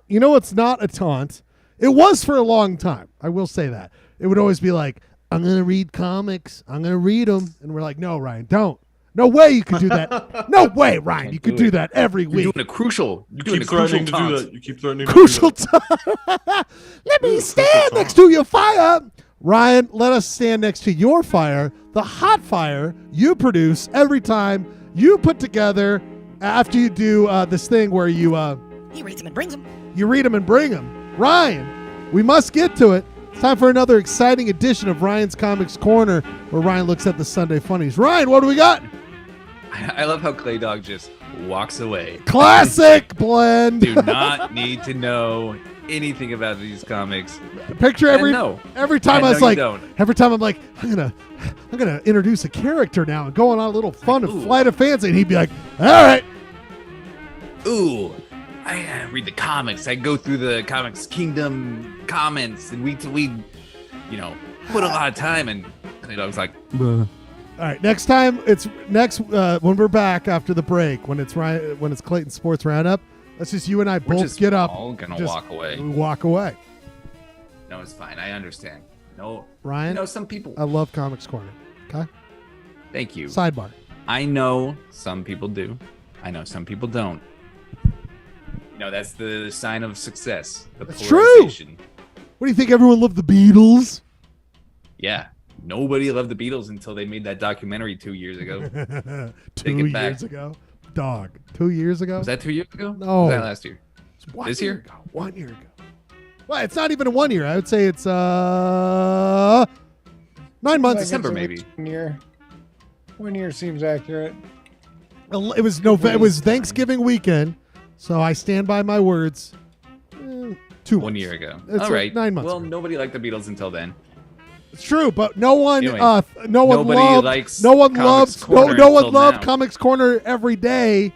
You know what's not a taunt? It was for a long time. I will say that. It would always be like, I'm going to read comics. I'm going to read them. And we're like, no, Ryan, don't. No way you could do that. No way, Ryan. You could do that every week. You're doing a crucial. You keep threatening to do that. You keep threatening to crucial time. Let me stand next to your fire. Ryan, let us stand next to your fire, the hot fire you produce every time you put together after you do this thing where you he reads them and brings them. You read them and bring them. Ryan, we must get to it. It's time for another exciting edition of Ryan's Comics Corner, where Ryan looks at the Sunday funnies. Ryan, what do we got? I love how Clay Dog just walks away. Classic Blend. Do not need to know anything about these comics. Picture every time I was like, don't. every time I'm like, I'm gonna introduce a character now and going on a little fun of Flight of Fancy, and he'd be like, all right. Ooh. I read the comics. I go through the Comics Kingdom comments, and we put a lot of time. And Clay Dog's like, all right. Next time when we're back after the break, when it's Clayton Sports Roundup, let's just you and I both get up. All gonna walk away. Walk away. No, it's fine. I understand. No, Ryan. Some people. I love Comics Corner. Okay. Thank you. Sidebar. I know some people do. I know some people don't. That's the sign of success. That's true. What do you think? Everyone loved the Beatles? Yeah. Nobody loved the Beatles until they made that documentary 2 years ago. 2 years ago? Dog. 2 years ago? Was that 2 years ago? No. Was that last year? This year? Ago. 1 year ago. Well, it's not even 1 year. I would say it's 9 months. December, maybe. 1 year. 1 year seems accurate. It was November. It was Thanksgiving weekend, so I stand by my words. 2 months. 1 year ago. It's All right. 9 months. Well, ago. nobody liked the Beatles until then. It's true, but no one, Anyway, no one nobody loved, likes no one Comics loves, no Corner one until loved now. Comics Corner every day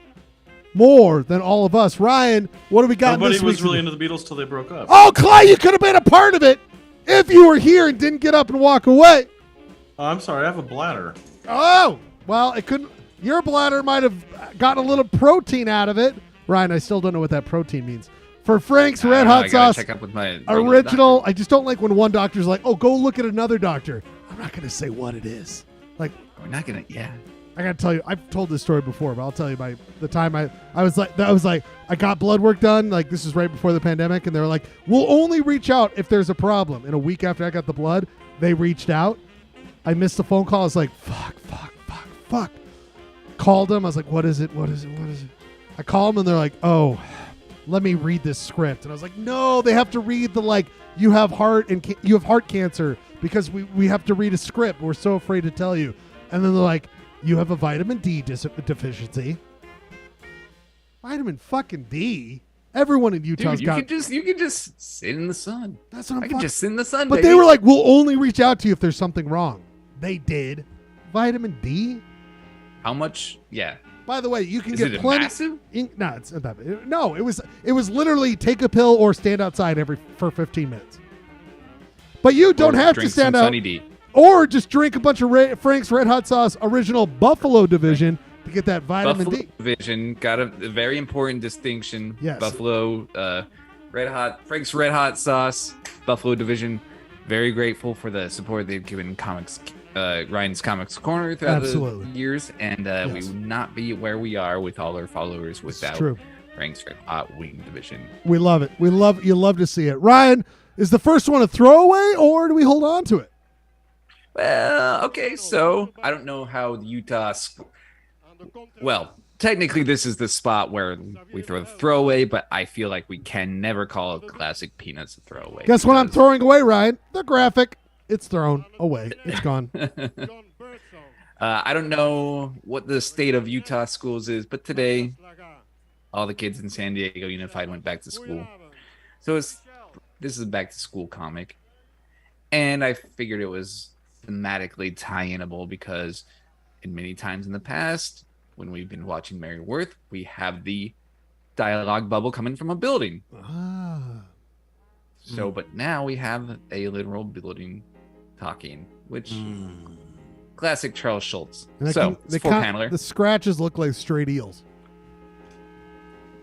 more than all of us. Ryan, what do we got? Nobody this was week? really into the Beatles till they broke up. Oh, Clay, you could have been a part of it if you were here and didn't get up and walk away. Oh, I'm sorry, I have a bladder. Oh, well, it couldn't. Your bladder might have gotten a little protein out of it. Ryan, I still don't know what that protein means. For Frank's Red Hot I gotta Sauce check up with my regular original, doctor. I just don't like when one doctor's like, "Oh, go look at another doctor." I'm not going to say what it is. Like, We're not gonna. Yeah. I got to tell you, I've told this story before, but I'll tell you by the time I was like, I got blood work done. Like, this is right before the pandemic, and they were like, "We'll only reach out if there's a problem." And a week after I got the blood, they reached out. I missed the phone call. I was like, fuck. Called them. I was like, what is it? I called them, and they're like, "Oh, let me read this script." And I was like, "No, they have to read the, like, you have heart cancer because we have to read a script. We're so afraid to tell you." And then they're like, "You have a vitamin D deficiency." Vitamin fucking D. Everyone in Utah's Dude, got. you could just sit in the sun. That's what I'm I could just sit in the sun. But baby. they were like, "We'll only reach out to you if there's something wrong." They did. Vitamin D. How much? Yeah. By the way, you can Is get it plenty. massive? No, it's not that big. No, it was literally take a pill or stand outside for 15 minutes. But you don't Or have to drink stand some out, Sunny D. or just drink a bunch of Frank's Red Hot Sauce original Buffalo Division to get that vitamin Buffalo D. Division got a very important distinction. Yes. Buffalo Frank's Red Hot Sauce, Buffalo Division. Very grateful for the support they've given Ryan's Comics Corner throughout Absolutely. the years, and we Yes. would not be where we are with all our followers without true. Frank's Red Hot Wing Division. We love it. You love to see it. Ryan, is the first one a throwaway, or do we hold on to it? Well, okay, so I don't know how the Utah. Well, technically, this is the spot where we throw the throwaway, but I feel like we can never call Classic Peanuts a throwaway. Guess what I'm because- throwing away, Ryan? The graphic. It's thrown away. It's gone. I don't know what the state of Utah schools is, but today, all the kids in San Diego Unified went back to school. So this is a back to school comic. And I figured it was thematically tie-inable because in many times in the past, when we've been watching Mary Worth, we have the dialogue bubble coming from a building. So, but now we have a literal building talking, which classic Charles Schultz. And So, it's four-paneler. the scratches look like straight eels.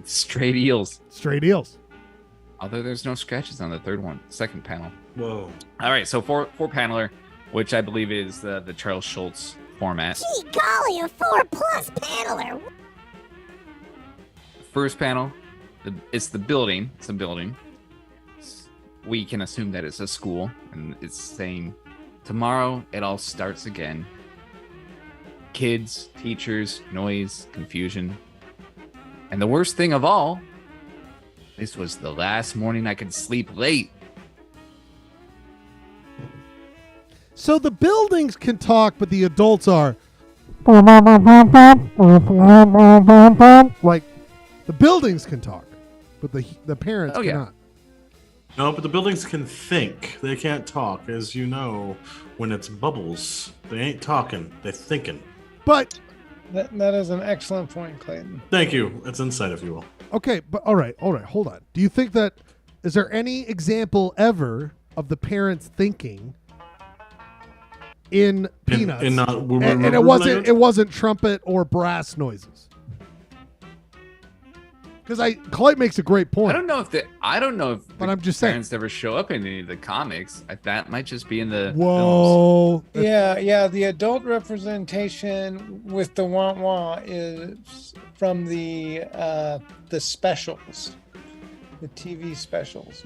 Straight eels. Straight eels. Although there's no scratches on the second panel. Whoa. All right, so four-paneler, which I believe is the Charles Schultz format. Gee golly, a 4+ paneler. First panel, it's the building. It's a building. We can assume that it's a school, and it's saying, tomorrow it all starts again. Kids, teachers, noise, confusion. And the worst thing of all, this was the last morning I could sleep late. So the buildings can talk, but the adults are like the buildings can talk, but the parents Oh, yeah. cannot. No, but the buildings can think. They can't talk. As you know, when it's bubbles, they ain't talking. They're thinking. But That is an excellent point, Clayton. Thank you. It's insight, if you will. okay, but all right, hold on. Do you think that is there any example ever of the parents thinking in Peanuts? in and it wasn't trumpet or brass noises. Because Clay makes a great point. I don't know if But the I'm just saying. parents ever show up in any of the comics. That might just be in the films. Whoa. Yeah, the adult representation with the wah-wah is from the specials, the TV specials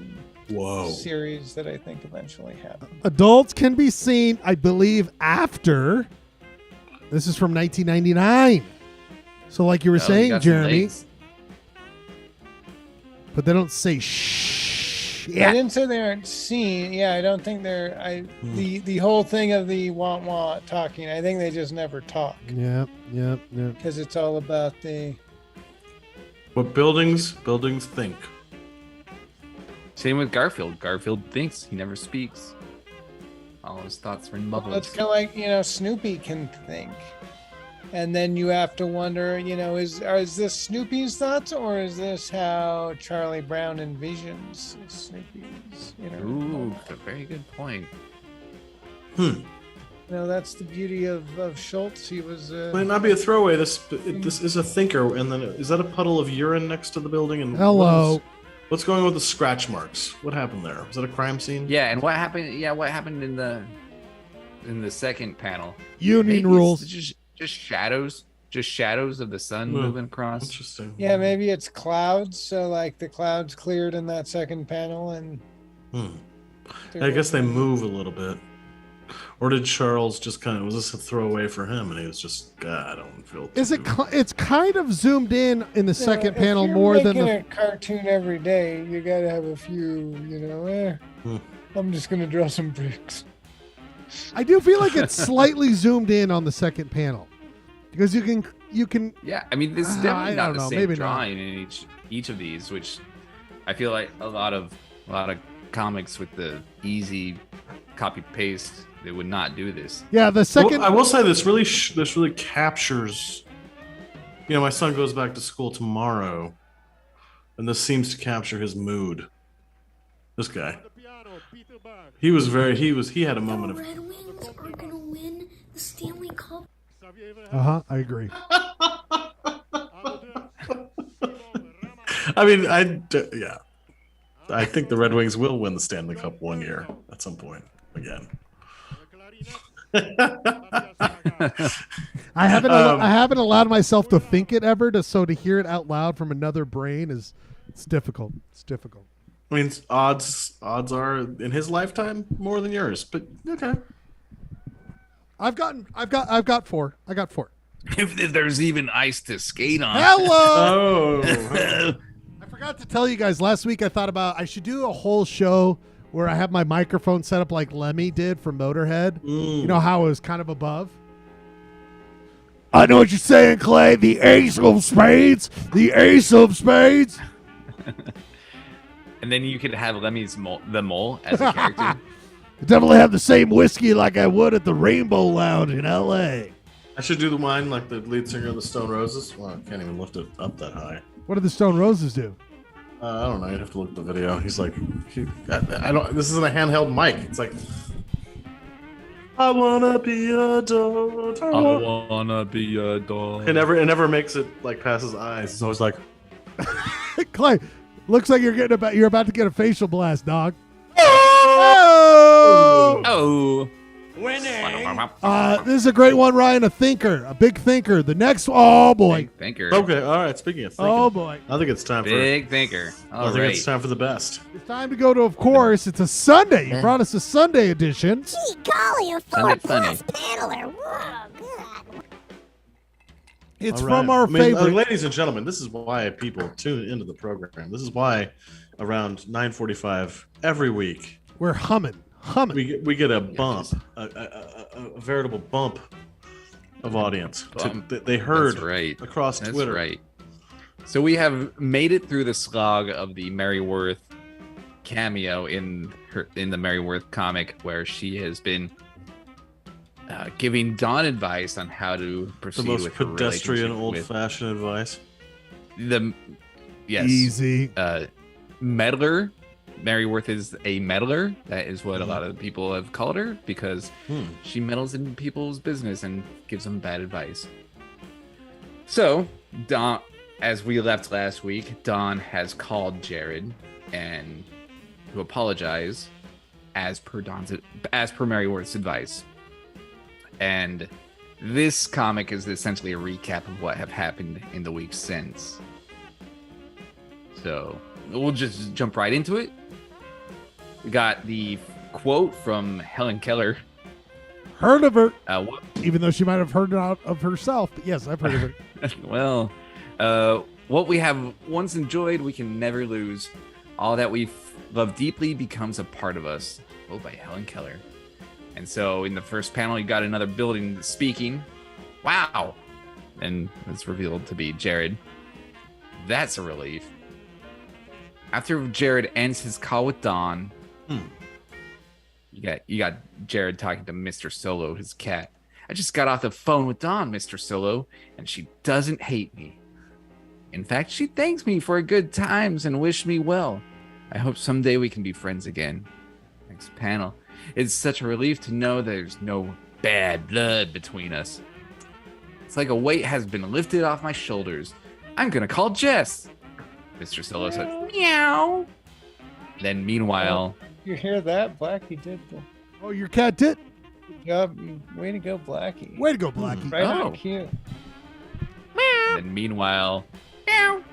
Whoa. series that I think eventually happened. Adults can be seen, I believe, after. This is from 1999. So like you were Oh, saying, got some Jeremy, legs. but they don't say shh. shit. I didn't say they aren't seen. Yeah, I don't think they're. The whole thing of the wah talking. I think they just never talk. Yep. Because it's all about the. What buildings think. Same with Garfield. Garfield thinks, he never speaks. All his thoughts are in bubbles. Well, it's kind of like, Snoopy can think. And then you have to wonder, is this Snoopy's thoughts, or is this how Charlie Brown envisions Snoopy's? Ooh, a very good point. That's the beauty of Schultz. He was. Might not be a throwaway. This is a thinker, and then is that a puddle of urine next to the building? And hello. What's going on with the scratch marks? What happened there? Was that a crime scene? Yeah, and what happened? Yeah, what happened in the second panel? Union rules. Just shadows of the sun moving across. Interesting. Yeah, maybe it's clouds. So the clouds cleared in that second panel, and. I guess they move a little bit. Or did Charles just was this a throwaway for him, and he was just, God, I don't feel. It's kind of zoomed in the second panel more than a cartoon every day. You got to have a few, I'm just gonna draw some bricks. I do feel like it's slightly zoomed in on the second panel because you can. Yeah, I mean, this is definitely not the same maybe drawing in each of these, which I feel like a lot of comics with the easy copy paste, they would not do this. Yeah, the second. I will say this really captures. My son goes back to school tomorrow, and this seems to capture his mood. This guy. He had a moment of. The Red Wings are gonna win the Stanley Cup. I agree. I mean, I think the Red Wings will win the Stanley Cup one year at some point again. I haven't allowed myself to think it ever, so to hear it out loud from another brain it's difficult. It's difficult. I mean, odds are in his lifetime more than yours, but okay. I've got four. I got four. If there's even ice to skate on. Hello. Oh. I forgot to tell you guys last week. I thought about I should do a whole show where I have my microphone set up like Lemmy did for Motorhead. You know how it was kind of above. I know what you're saying, Clay. The ace of spades. The ace of spades. And then you could have Lemmy's the mole as a character. I definitely have the same whiskey like I would at the Rainbow Lounge in L.A. I should do the wine like the lead singer of the Stone Roses. Well, I can't even lift it up that high. What did the Stone Roses do? I don't know. You'd have to look at the video. He's like, I don't. This isn't a handheld mic. It's like, I wanna be a dog. I wanna be a dog. It never makes it like past his eyes. It's always like, Clay, looks like you're about to get a facial blast, dog. Oh. Winning. This is a great one, Ryan. A thinker, a big thinker. The next, oh boy, Big thinker. okay, all right. Speaking of thinking, oh boy, I think it's time Big thinker. I All think right. it's time for the best. it's time to go to. Of course, it's a Sunday. You brought us a Sunday edition. Gee golly, a Sunday 4+ paneler. Whoa, good. It's All from right. our favorite. ladies and gentlemen. This is why people tune into the program. This is why around 9:45 every week We're humming. we get a bump, a veritable bump of audience. They heard That's right. across That's Twitter. right. So we have made it through the slog of the Mary Worth cameo in the Mary Worth comic, where she has been giving Dawn advice on how to proceed The most with her pedestrian, relationship with old-fashioned advice. Easy. Meddler. Mary Worth is a meddler. That is what a lot of people have called her, because she meddles in people's business and gives them bad advice. So, Dawn, as we left last week, Dawn has called Jared and to apologize as per Mary Worth's advice. And this comic is essentially a recap of what have happened in the week since. So we'll just jump right into it. We got the quote from Helen Keller. Heard of her, even though she might have heard it out of herself. But yes, I've heard of her. Well, what we have once enjoyed, we can never lose. all that we love deeply becomes a part of us. Oh, by Helen Keller. And so in the first panel, you got another building speaking. Wow. And it's revealed to be Jared. That's a relief. After Jared ends his call with Dawn, you got Jared talking to Mr. Solo, his cat. I just got off the phone with Dawn, Mr. Solo, and she doesn't hate me. In fact, she thanks me for good times and wished me well. I hope someday we can be friends again. Next panel. It's such a relief to know there's no bad blood between us. It's like a weight has been lifted off my shoulders. I'm gonna call Jess. Mr. Solo said, meow. Then meanwhile... You hear that? Blackie did the... Oh, your cat did? Good job. Way to go, Blackie. Way to go, Blackie. Right on cue. And meanwhile... Meow.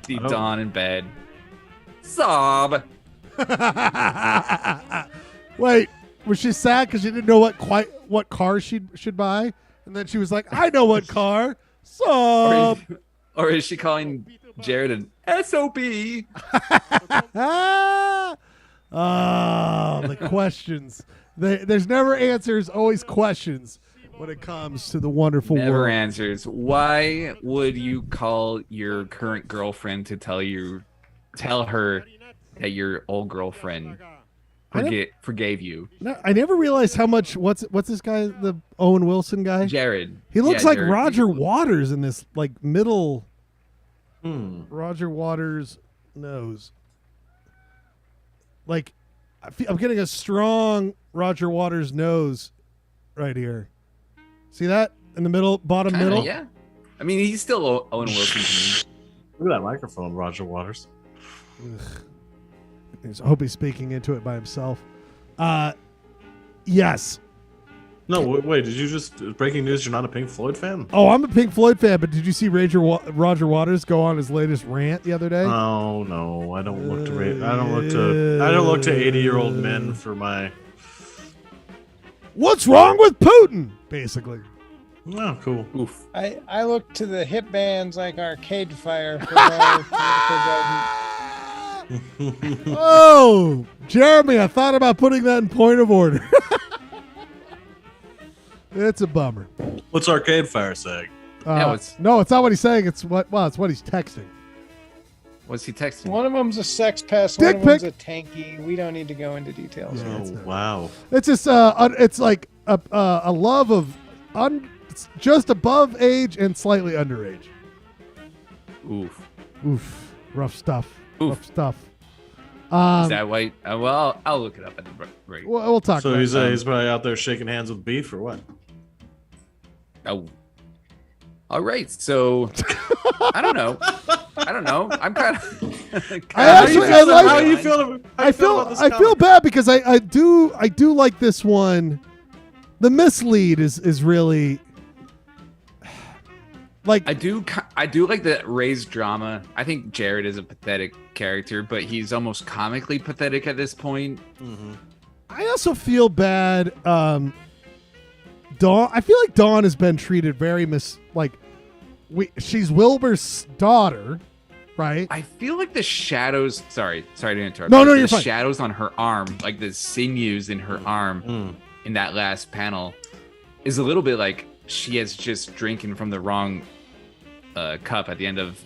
See Dawn in bed. Sob. Wait, was she sad because she didn't know what car she should buy? And then she was like, I know what car. Sob. Or is she calling Jared an SOB? Oh, the questions. There's never answers, always questions when it comes to the wonderful Never world. answers. Why would you call your current girlfriend to tell her that your old girlfriend forgave you? No, I never realized how much. What's this guy? The Owen Wilson guy? Jared. He looks Yeah, like Jared. Roger Waters in this middle. Roger Waters nose. I'm getting a strong Roger Waters nose right here. See that in the middle, bottom Kinda, middle? Yeah. I mean, he's still Owen Wilson to me. Look at that microphone, Roger Waters. I hope he's speaking into it by himself. Yes. No, wait. Did you just breaking news? You're not a Pink Floyd fan? Oh, I'm a Pink Floyd fan, but did you see Roger Waters go on his latest rant the other day? Oh no, I don't look to. I don't look to 80-year-old men for my. What's wrong with Putin? Basically. Oh, cool. Oof. I look to the hip bands like Arcade Fire for my political guidance. Oh, Jeremy, I thought about putting that in point of order. It's a bummer. What's Arcade Fire saying? No, it's not what he's saying. It's what he's texting. What's he texting? One of them's a sex pest. Dick One of them's pic. a tanky. We don't need to go into details. Oh wow. It's just it's like a love of just above age and slightly underage. Oof. Rough stuff. Oof. Rough stuff. Is that white? Well, I'll look it up at the break. We'll talk. So about he's it. he's probably out there shaking hands with Beef or what? Oh. All right. So I don't know. I'm kind of. How are you feeling? I feel bad because I do like this one. The mislead is really like I do like the raised drama. I think Jared is a pathetic character, but he's almost comically pathetic at this point. Mm-hmm. I also feel bad. Dawn. I feel like Dawn has been treated very she's Wilbur's daughter, right? I feel like the shadows. Sorry to interrupt. No, the you're fine. shadows on her arm, like the sinews in her arm, in that last panel, is a little bit like she is just drinking from the wrong cup at the end of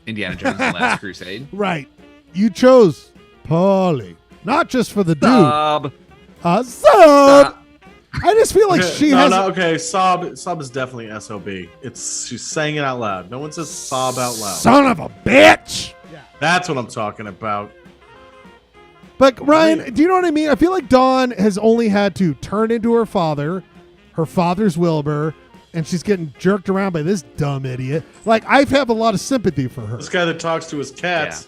Indiana Jones and the Last Crusade. Right. You chose Polly, not just for the dude. Sob. Sob. I just feel like she has. Okay, sob is definitely SOB. She's saying it out loud. No one says sob out loud. Son of a bitch. That's what I'm talking about. But Ryan, do you know what I mean? I feel like Dawn has only had to turn into her father. Her father's Wilbur, and she's getting jerked around by this dumb idiot. Like, I have a lot of sympathy for her. This guy that talks to his cats.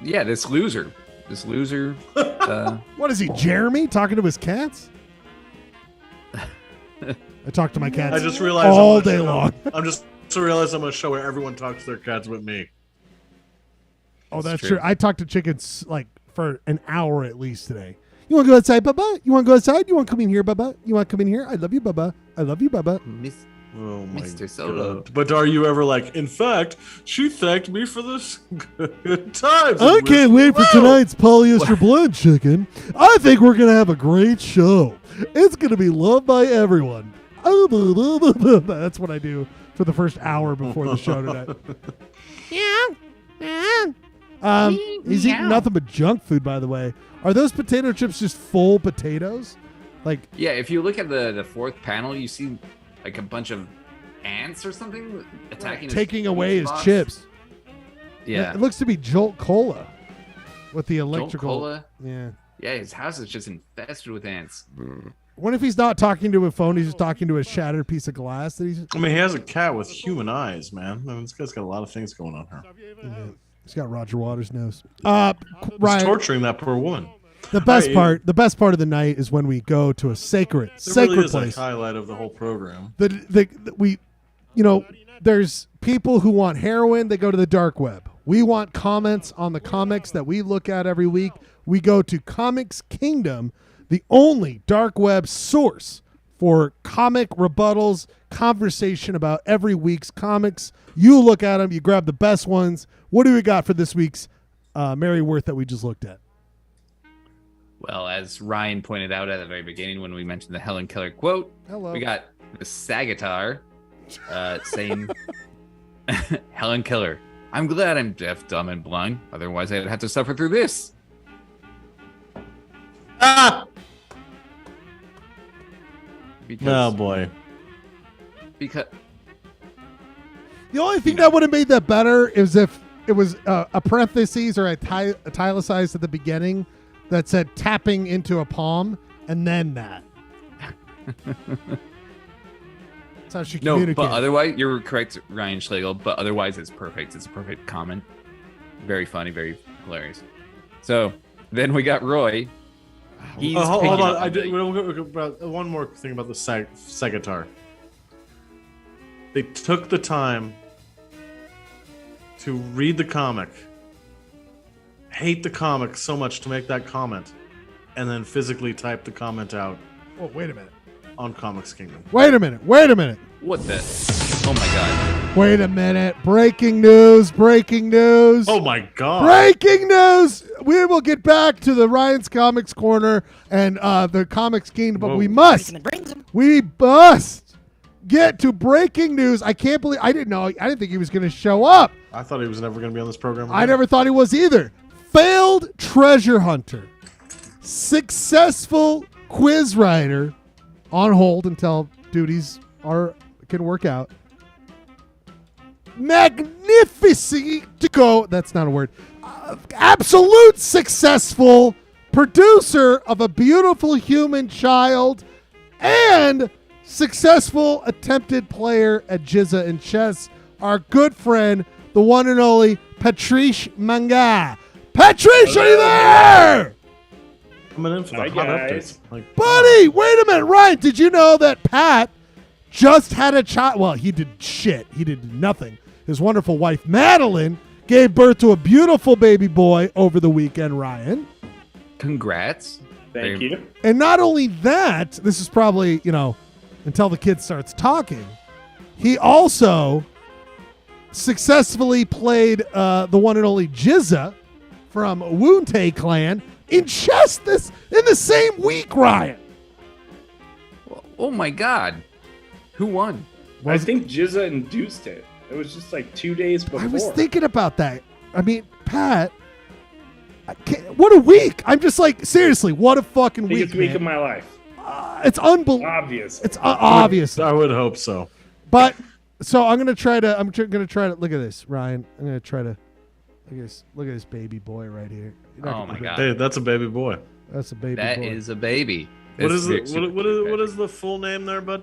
Yeah, this loser. What is he, Jeremy, talking to his cats? I talk to my cats I just realized all day long. I'm just realized I'm on a show where everyone talks to their cats with me. Oh, that's true. I talked to chickens for an hour at least today. You want to go outside, Bubba? You want to go outside? You want to come in here, Bubba? You want to come in here? I love you, Bubba. I love you, Bubba. Oh my Mr. Solo. God. But are you ever like, in fact, she thanked me for this good times. I can't wait for tonight's polyester blend chicken. I think we're going to have a great show. It's going to be loved by everyone. That's what I do for the first hour before the show tonight. He's eating nothing but junk food, by the way. Are those potato chips just full potatoes? Like, yeah, if you look at the fourth panel, you see like a bunch of ants or something attacking, taking away his box. chips. Yeah, it looks to be Jolt Cola with the electrical. Jolt Cola. Yeah, his house is just infested with ants. What if he's not talking to a phone? He's just talking to a shattered piece of glass that he's. I mean, he has a cat with human eyes, man. I mean, this guy's got a lot of things going on here. Yeah. He's got Roger Waters' nose. He's Ryan, torturing that poor woman. The best part of the night is when we go to a sacred really is place. a highlight of the whole program. There's people who want heroin. They go to the dark web. We want comments on the comics that we look at every week. We go to Comics Kingdom, the only dark web source for comic rebuttals, conversation about every week's comics. You look at them, you grab the best ones. What do we got for this week's Mary Worth that we just looked at? Well, as Ryan pointed out at the very beginning when we mentioned the Helen Keller quote, we got the Sagatar saying, Helen Keller, I'm glad I'm deaf, dumb, and blind. Otherwise, I'd have to suffer through this. Oh, boy. Because the only thing that would have made that better is if it was a parentheses or italicized at the beginning that said tapping into a palm, and then that. That's how she communicated. But otherwise, you're correct, Ryan Schlegel, but otherwise it's perfect. It's a perfect comment. Very funny, very hilarious. So then we got Roy. He's hold on. One more thing about the Sagatar. They took the time to read the comic, hate the comic so much to make that comment, and then physically type the comment out. Oh, wait a minute. On Comics Kingdom. Wait a minute. What the? Oh my God. Wait a minute. Breaking news. Oh my God. Breaking news. We will get back to the Ryan's Comics Corner and the Comics Kingdom, but we must get to breaking news. I can't believe, I didn't think he was going to show up. I thought he was never going to be on this program again. I never thought he was either. Failed treasure hunter. Successful quiz writer on hold until duties can work out. Magnificent to go. That's not a word. Absolute successful producer of a beautiful human child and successful attempted player at Jizza and chess. Our good friend, the one and only Patrice Manga. Patrice, are you there? Coming in for the hot updates. Buddy, wait a minute. Ryan, did you know that Pat just had a child? Well, he did shit. He did nothing. His wonderful wife, Madeline, gave birth to a beautiful baby boy over the weekend, Ryan. Congrats. Thank you. And not only that, this is probably, until the kid starts talking, he also successfully played the one and only Jizza from Woontae Clan in chess in the same week, Ryan. Oh my God. Who won? I think Jizza induced it. It was just like 2 days before. I was thinking about that. I mean, Pat, what a week. I'm just like, seriously, what a fucking week. Biggest week of my life. It's unbelievable. Obvious. It's obvious. I would hope so. But so I'm gonna try to look at this, Ryan. I'm gonna try to look at this baby boy right here. Oh my God. Hey, that's a baby boy. That's a baby boy. That is a baby. What is the full name there, bud?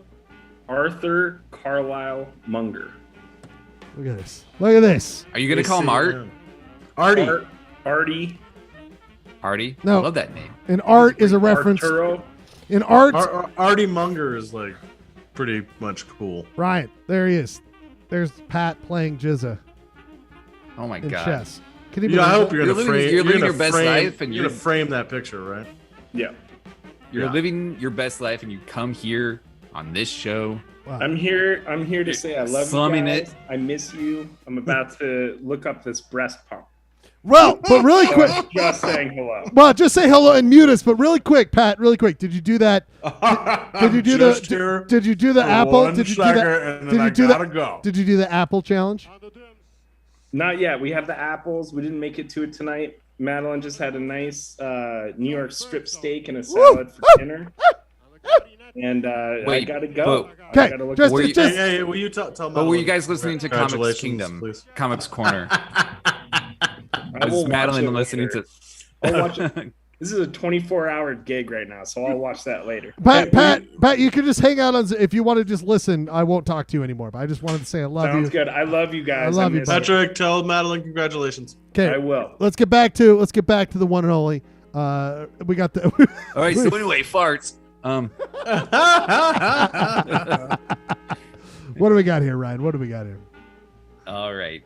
Arthur Carlisle Munger. Look at this. Look at this. Are you gonna call him Art? Artie. Artie? No. I love that name. And Art is a reference. Arturo. In Art, Artie Munger is like pretty much cool. Ryan, there he is. There's Pat playing Jizza. Oh my in God. chess. Can you Yeah, I hope believe you're gonna frame. You're living your best life, and you're gonna frame that picture, right? Yeah. You're living your best life, and you come here on this show I'm here to say I love Slumming you guys. it. I miss you. I'm about to look up this breast pump. Well, but really So quick. I'm just saying hello. Well, just say hello and mute us. But really quick, Pat. Really quick. Did you do that? Did you do Did you do the apple? Did you do that? Did you do that? Did you do the apple challenge? Not yet. We have the apples. We didn't make it to it tonight. Madeline just had a nice New York strip steak and a salad for dinner. And I gotta go. Okay, Hey, will you tell But were you guys listening to Comics Kingdom, please? Comics Corner? I will Is Madeline watch it listening later. to? I'll watch it. This is a 24-hour gig right now, so I'll watch that later. Pat, you can just hang out on. If you want to just listen, I won't talk to you anymore. But I just wanted to say I love you. Sounds good. I love you guys. I love you, miss you. Patrick, tell Madeline congratulations. Okay, I will. Let's get back to the one and only. We got the. All right. So anyway, farts. What do we got here, Ryan? What do we got here? All right.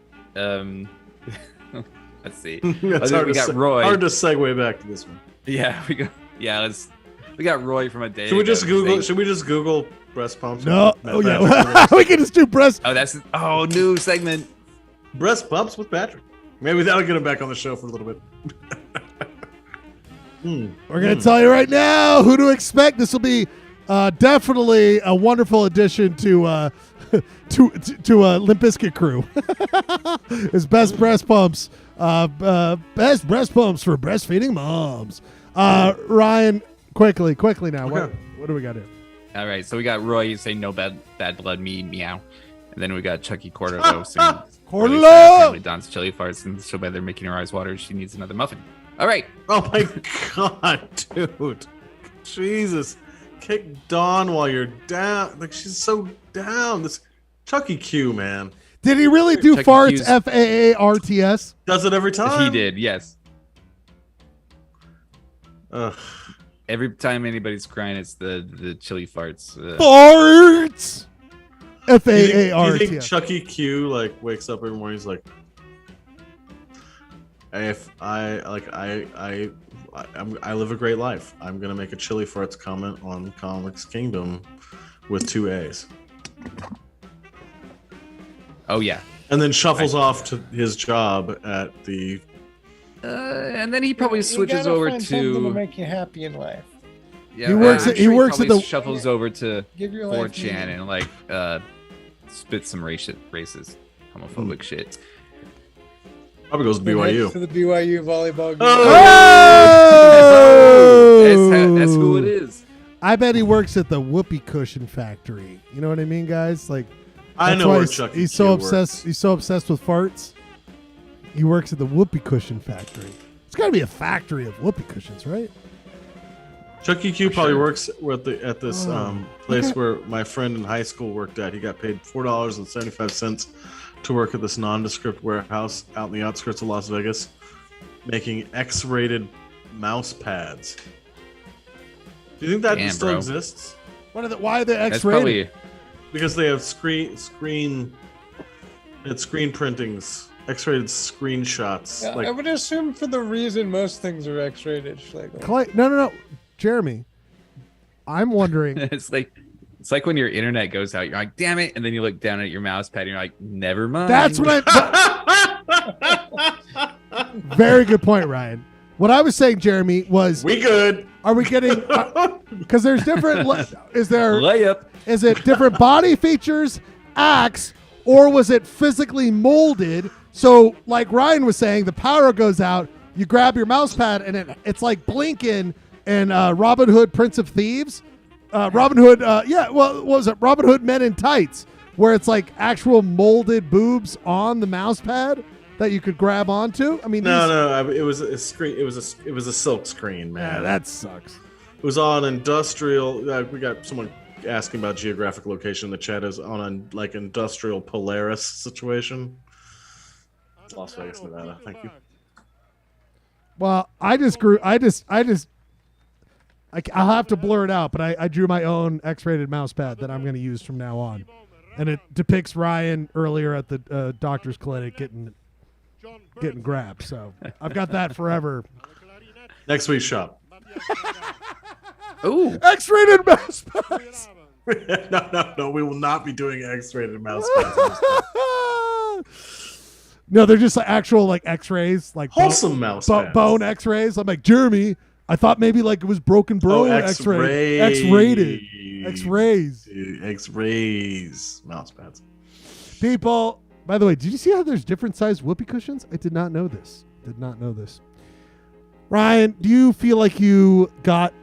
Let's see. It's We got Roy. Hard to segue back to this one. Yeah, we got Roy from a day. Should we just ago. Google? Should we just Google breast pumps? No. with Oh yeah. Patrick? We can just do breast. Oh, new segment. Breast pumps with Patrick. Maybe that'll get him back on the show for a little bit. We're gonna tell you right now who to expect. This will be definitely a wonderful addition to Limp Bizkit Krew. It's best breast pumps. Best breast pumps for breastfeeding moms. Ryan, quickly now. What do we got here? All right, so we got Roy saying no bad blood, me meow, and then we got Chucky Cordova saying Cordova! Don's chili farts, and so bad they're making her eyes water. She needs another muffin. All right. Oh my god, dude! Jesus, kick Dawn while you're down. Like she's so down. This Chucky Q, man. Did he really do Chucky farts? Q's- FAARTS. Does it every time? He did, yes. Ugh. Every time anybody's crying, it's the chili farts. Farts. Do you think FAARTS. Chucky Q like wakes up every morning? He's like, if I live a great life. I'm gonna make a chili farts comment on Comics Kingdom with 2 A's. Oh yeah. And then shuffles off to his job at the. And then he probably You switches gotta over find something to to. make you happy in life. Yeah, He works I'm at- he sure works at probably the- shuffles over to Give your life 4chan meaning. and like spit some racist, homophobic shit. Probably goes to Then heads BYU. to the BYU volleyball game. Oh! That's who it is. I bet he works at the whoopee cushion factory. You know what I mean, guys? Like, I that's know why where he's, Chucky he's so Q obsessed. works. He's so obsessed with farts. He works at the whoopee cushion factory. It's got to be a factory of whoopee cushions, right? Chucky Q probably sure. works at this place okay. where my friend in high school worked at. He got paid $4.75 to work at this nondescript warehouse out in the outskirts of Las Vegas, making X-rated mouse pads. Do you think that Damn, still bro. exists? Why are they That's X-rated? probably Because they have screen printings, X-rated screenshots. Yeah, like I would assume for the reason most things are X-rated. Schlegel. No. Jeremy, I'm wondering. it's like when your internet goes out, you're like, damn it, and then you look down at your mouse pad and you're like, never mind. That's what Very good point, Ryan. What I was saying, Jeremy, was we good. Are we getting? Because there's different. Is there? Layup. Is it different body features, acts, or was it physically molded? So, like Ryan was saying, the power goes out. You grab your mouse pad, and it's like blinking in Robin Hood, Prince of Thieves. Robin Hood, what was it? Robin Hood Men in Tights, where it's like actual molded boobs on the mouse pad that you could grab onto. I mean, No, it was a screen. It was a silk screen, man. Yeah, that sucks. It was on industrial. We got someone asking about geographic location in the chat. Is on a like industrial Polaris situation. Las Vegas, Nevada. Thank you. Well, I'll have to blur it out, but I drew my own X-rated mouse pad that I'm going to use from now on, and it depicts Ryan earlier at the doctor's clinic getting grabbed. So I've got that forever. Next week's shop. Ooh, X-rated mouse pads. No. We will not be doing X-rated mouse pads. No, they're just like actual like X-rays, like wholesome mouse pads. Bone X-rays. I'm like, Jeremy, I thought maybe like it was broken bone X-ray. X-rated. X-rays. X-rays. Mouse pads. People, by the way, did you see how there's different sized whoopee cushions? I did not know this. Ryan, do you feel like you got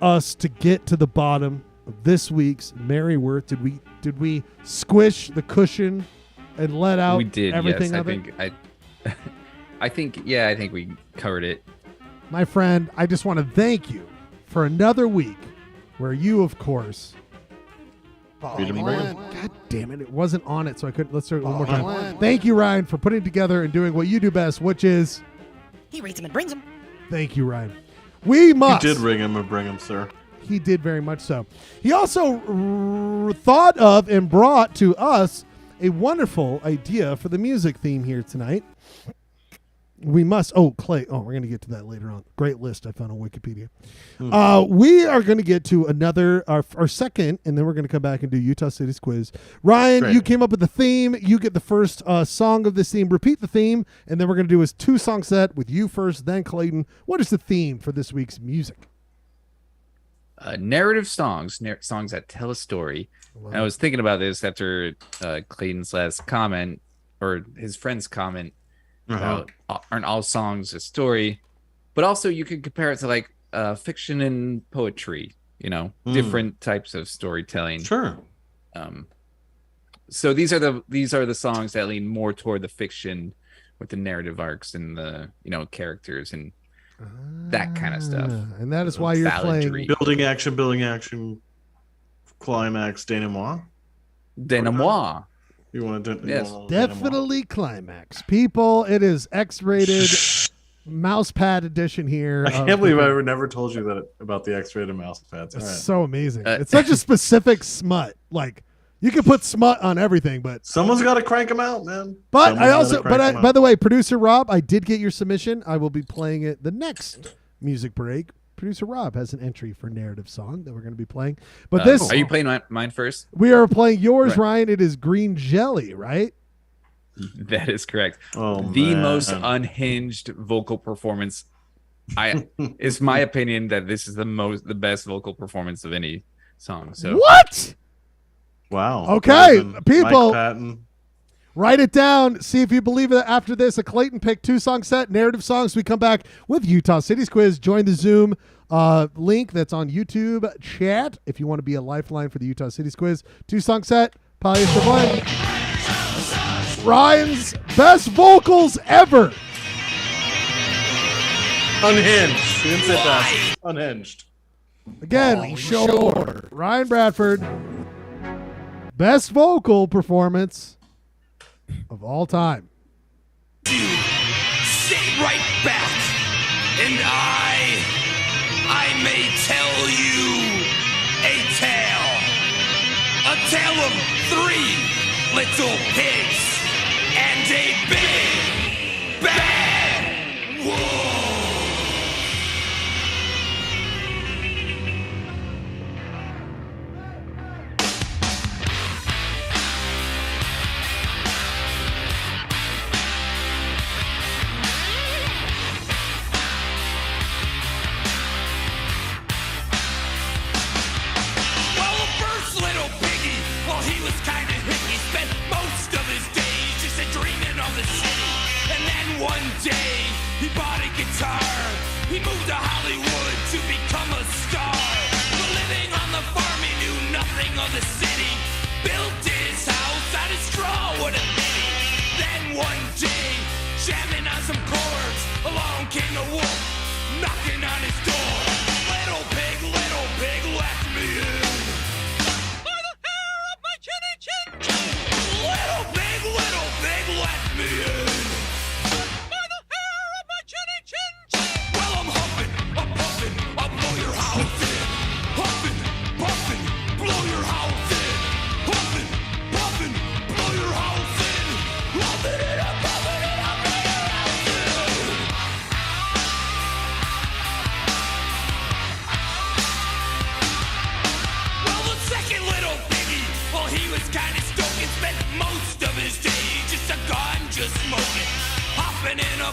us to get to the bottom of this week's Merry Worth? Did we squish the cushion and let out everything of it? I think we covered it. My friend, I just want to thank you for another week where you, of course, God damn it, it wasn't on it, so I couldn't. Let's start it one more time. Thank you, Ryan, for putting together and doing what you do best, which is he reads them and brings them. Thank you, Ryan. We must. He did ring him and bring him, sir. He did very much so. He also thought of and brought to us a wonderful idea for the music theme here tonight. We must. Oh, Clay. Oh, we're going to get to that later on. Great list I found on Wikipedia. We are going to get to another, our second, and then we're going to come back and do Utah City's quiz. Ryan, you came up with the theme. You get the first song of this theme. Repeat the theme, and then we're going to do a 2-song set with you first, then Clayton. What is the theme for this week's music? Narrative songs, songs that tell a story. I was thinking about this after Clayton's last comment, or his friend's comment, about aren't all songs a story, but also you could compare it to like fiction and poetry, different types of storytelling. Sure. So these are the songs that lean more toward the fiction with the narrative arcs and the characters and that kind of stuff. And that is why you're playing building action, climax, denouement. You want to definitely climax. People, it is X-rated mouse pad edition here. I can't believe I never told you that about the X-rated mouse pads. It's so amazing. It's such a specific smut. Like you can put smut on everything, but someone's got to crank them out, man. But by the way, producer Rob, I did get your submission. I will be playing it the next music break. Producer Rob has an entry for narrative song that we're going to be playing. But are you playing mine first? We are playing yours, Ryan. It is Green Jelly, right? That is correct. The most unhinged vocal performance. It's my opinion that this is the best vocal performance of any song. So what? Wow. Okay, people. Write it down. See if you believe it. After this, a Clayton pick 2-song set, narrative songs. We come back with Utah City's quiz. Join the Zoom link that's on YouTube chat if you want to be a lifeline for the Utah City's quiz. 2-song set, Polyester Blend. Ryan's best vocals ever. Unhinged. He didn't say that. Unhinged. Again, show order. Ryan Bradford, best vocal performance of all time. Stay right back, and I may tell you a tale of 3 little pigs and a big bad wolf. One day, he bought a guitar. He moved to Hollywood to become a star. But living on the farm, he knew nothing of the city. Built his house out of straw, what a pity. Then one day, jamming on some chords, along came the wolf, knocking on his door. Little pig, let me in. By the hair of my chinny chin chin. Little pig, let me in.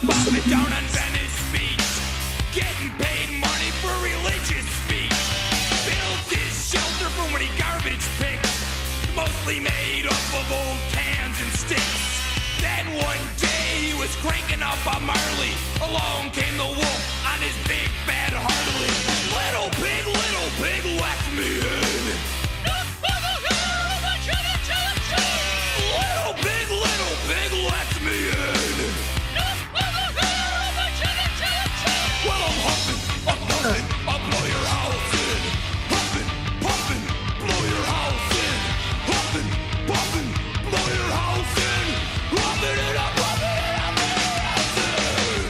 above it down on Venice Beach, getting paid money for religious speech. Built his shelter from when he garbage picked, mostly made up of old cans and sticks. Then one day he was cranking up a Marley. Along came the wolf on his big bad Harley. Little pig, let me in. Little pig, let me in. Well, I'm huffing, I'm puffing, I'll blow your house in. Huffing, puffing, blow your house in. Huffing, puffing, blow your house in. Huffing it up, blow your house in.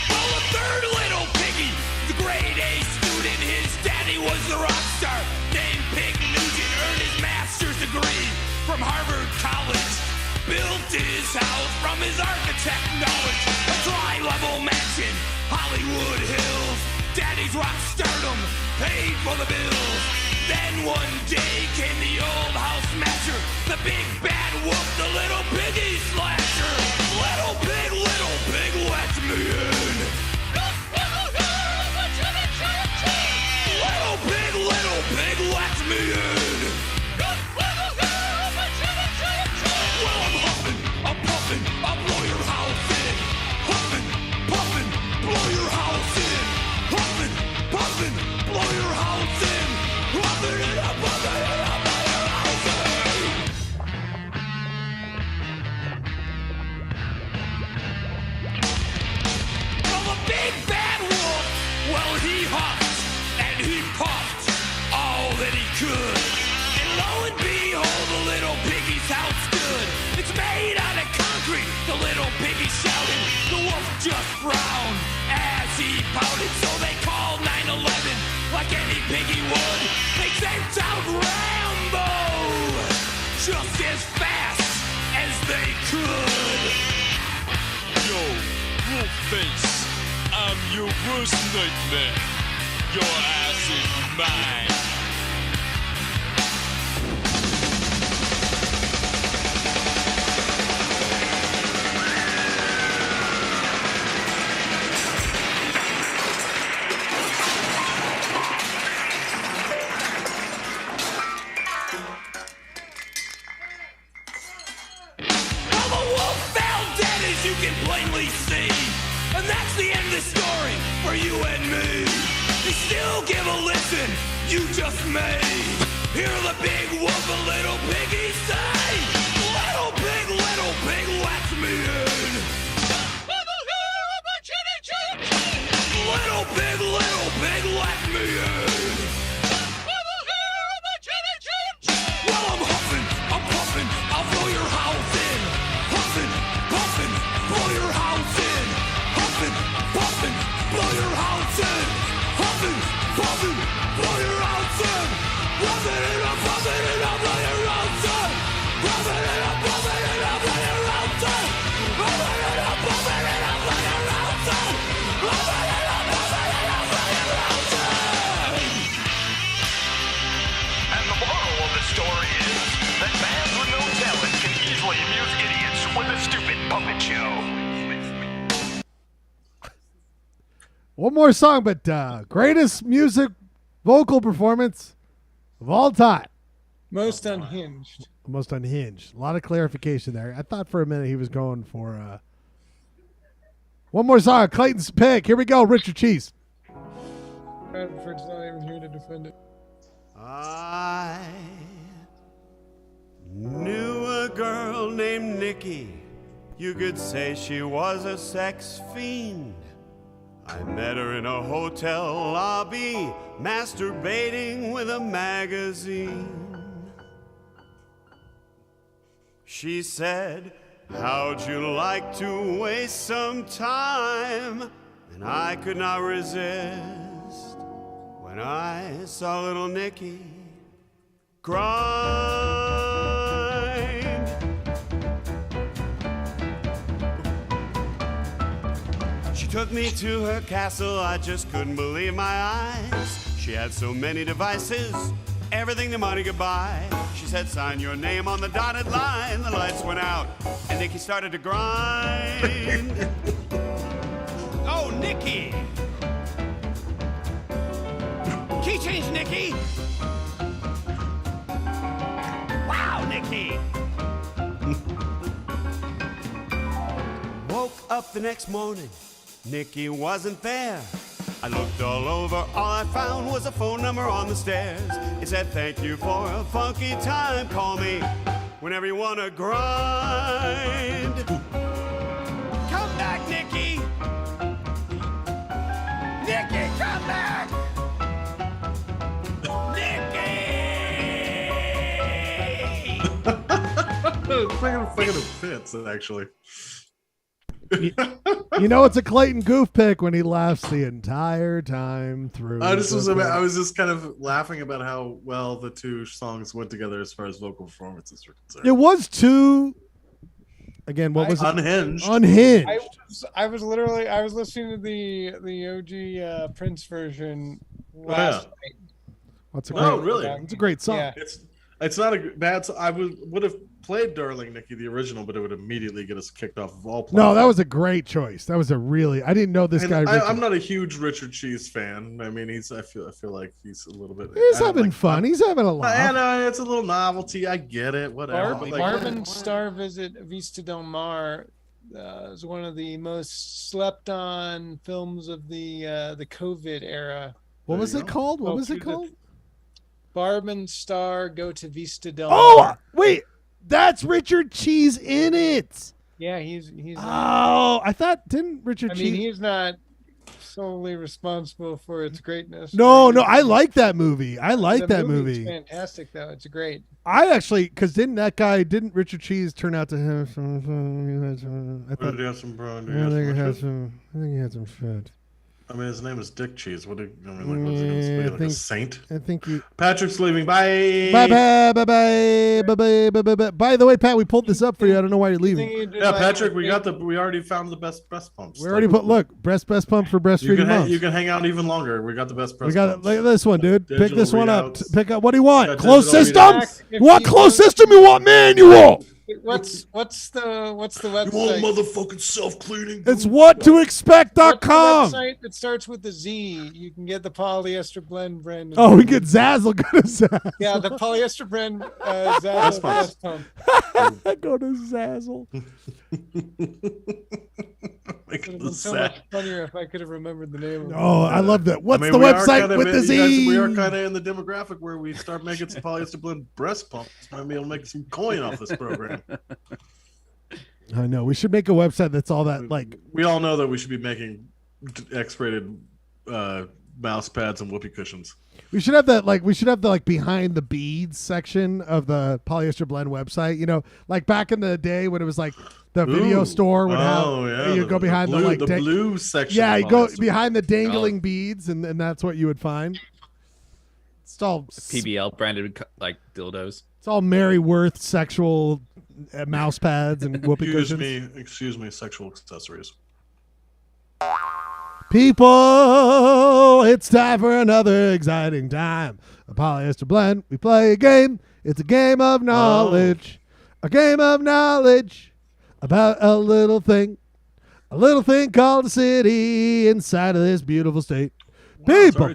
Well, a third little piggy, the grade A student, his daddy was the rock star named Pig Nugent, earned his master's degree from Harvard College. Built his house from his architect knowledge, a tri-level mansion, Hollywood Hills. Daddy's rock stardom paid for the bills. Then one day came the old house smasher, the big bad wolf, the little piggy slasher. Little pig, let me in. Little pig, let me in. Well, I'm huffing, I'm puffing, I'll blow your house in. Huffing, puffing, blow your house in. Huffing, puffing, blow your house in. Huffing it up, blow your house in. Well, the big bad wolf, well, he huffed and he puffed all that he could. And lo and behold, the little piggy's house stood. It's made out of concrete, the little piggy shouted. The wolf just frowned as he pouted. So they called 911 like any piggy would. They sent out Rambo just as fast as they could. Yo, wolf face, I'm your worst nightmare. Your ass is mine. Well, the wolf fell dead, as you can plainly see. And that's the end of the story for you and me. You still give a listen, you just may hear the big wolf, a little piggy say, little pig, let me in. Little pig, let me in. Well, I'm huffing, I'm puffing, I'll blow your house in. Huffing, puffing, blow your house in. Huffing, puffing, blow your house in. Huffing, puffing, blow your house in. Puffing it up, blow your house in. Puffing it up, blow your house in. Puffing it up, blow your house in. Puffing it up, blow your house in. Puffing it up, blow your house in. And the moral of the story is that bands with no talent can easily amuse idiots with a stupid puppet show. One more song, but greatest music vocal performance of all time. Most unhinged. Most unhinged. A lot of clarification there. I thought for a minute he was going for one more song. Clayton's pick. Here we go. Richard Cheese. Bradford's not even here to defend it. I knew a girl named Nikki. You could say she was a sex fiend. I met her in a hotel lobby, masturbating with a magazine. She said, how'd you like to waste some time? And I could not resist when I saw little Nikki grind. She took me to her castle, I just couldn't believe my eyes. She had so many devices, everything the money could buy. She said, sign your name on the dotted line. The lights went out, and Nikki started to grind. Oh, Nikki! Key change, Nikki! Wow, Nikki! Woke up the next morning, Nikki wasn't there. I looked all over, all I found was a phone number on the stairs. It said, thank you for a funky time, call me whenever you wanna grind. Come back, Nikki! Nikki, come back! Thinking of Fitz, actually. You know it's a Clayton goof pick when he laughs the entire time through. I was just kind of laughing about how well the two songs went together as far as vocal performances are concerned. It was two. Again, what was it? Unhinged. Unhinged. I was listening to the OG Prince version last night. What's a Oh, great? really? It's a great song. Yeah. It's not a bad song. I would have played Darling Nikki, the original, but it would immediately get us kicked off of all platforms. No, that was a great choice. That was a really. I didn't know this guy. I'm not a huge Richard Cheese fan. I mean, I feel like he's a little bit. He's having fun. He's having a laugh. And it's a little novelty. I get it. Whatever. Marvin's Star Visit Vista Del Mar is one of the most slept on films of the COVID era. What was it called? What was it called? Barb and Star Go to Vista Del Oh, Mar. wait. That's Richard Cheese in it. Yeah, he's. Oh, I thought didn't Richard I Cheese? mean, he's not solely responsible for its greatness. No, I like that movie. I like The that movie's movie. fantastic, though. It's great. I actually, because didn't Richard Cheese turn out to have some? I Did he have some bro? I think he had some shit. I mean, his name is Dick Cheese. What? What's he gonna be, like a saint? I think you. Patrick's leaving. Bye. Bye. By the way, Pat, we pulled this up for you. I don't know why you're leaving. Yeah, Patrick, we already found the best breast pumps. We already put best pump for breastfeeding moms. You can hang out even longer. We got the best breast We got pumps. look at this one, dude. Pick Digital this one up. readouts. Pick up. What do you want? Got Closed digital system. readouts. You want closed system? You want manual? What's the website? You want motherfucking self-cleaning? It's whattoexpect.com. What's the website that starts with the Z? You can get the polyester blend brand. Oh, we get Zazzle. Go to Zazzle. Yeah, the polyester brand Zazzle breast pump. Go to Zazzle. It would have been so much funnier if I could have remembered the name of it. Oh, I love that. What's the we are website kind of with the Z? we are kind of in the demographic where we start making some polyester blend breast pumps. Might be able to make some coin off this program. I know. We should make a website that's all that like. We all know that we should be making X-rated mouse pads and whoopee cushions. We should have that like. We should have the like behind the beads section of the Polyester Blend website. You know, like back in the day when it was like the video store would have. You go behind the like blue section. Yeah, you go Polyester behind the dangling beads, and that's what you would find. It's all PBL branded like dildos. It's all Mary Worth sexual mouse pads and whoopee cushions. Excuse me, sexual accessories. People, it's time for another exciting time. A Polyester Blend. We play a game. It's a game of knowledge. A game of knowledge about a little thing called a city inside of this beautiful state. People.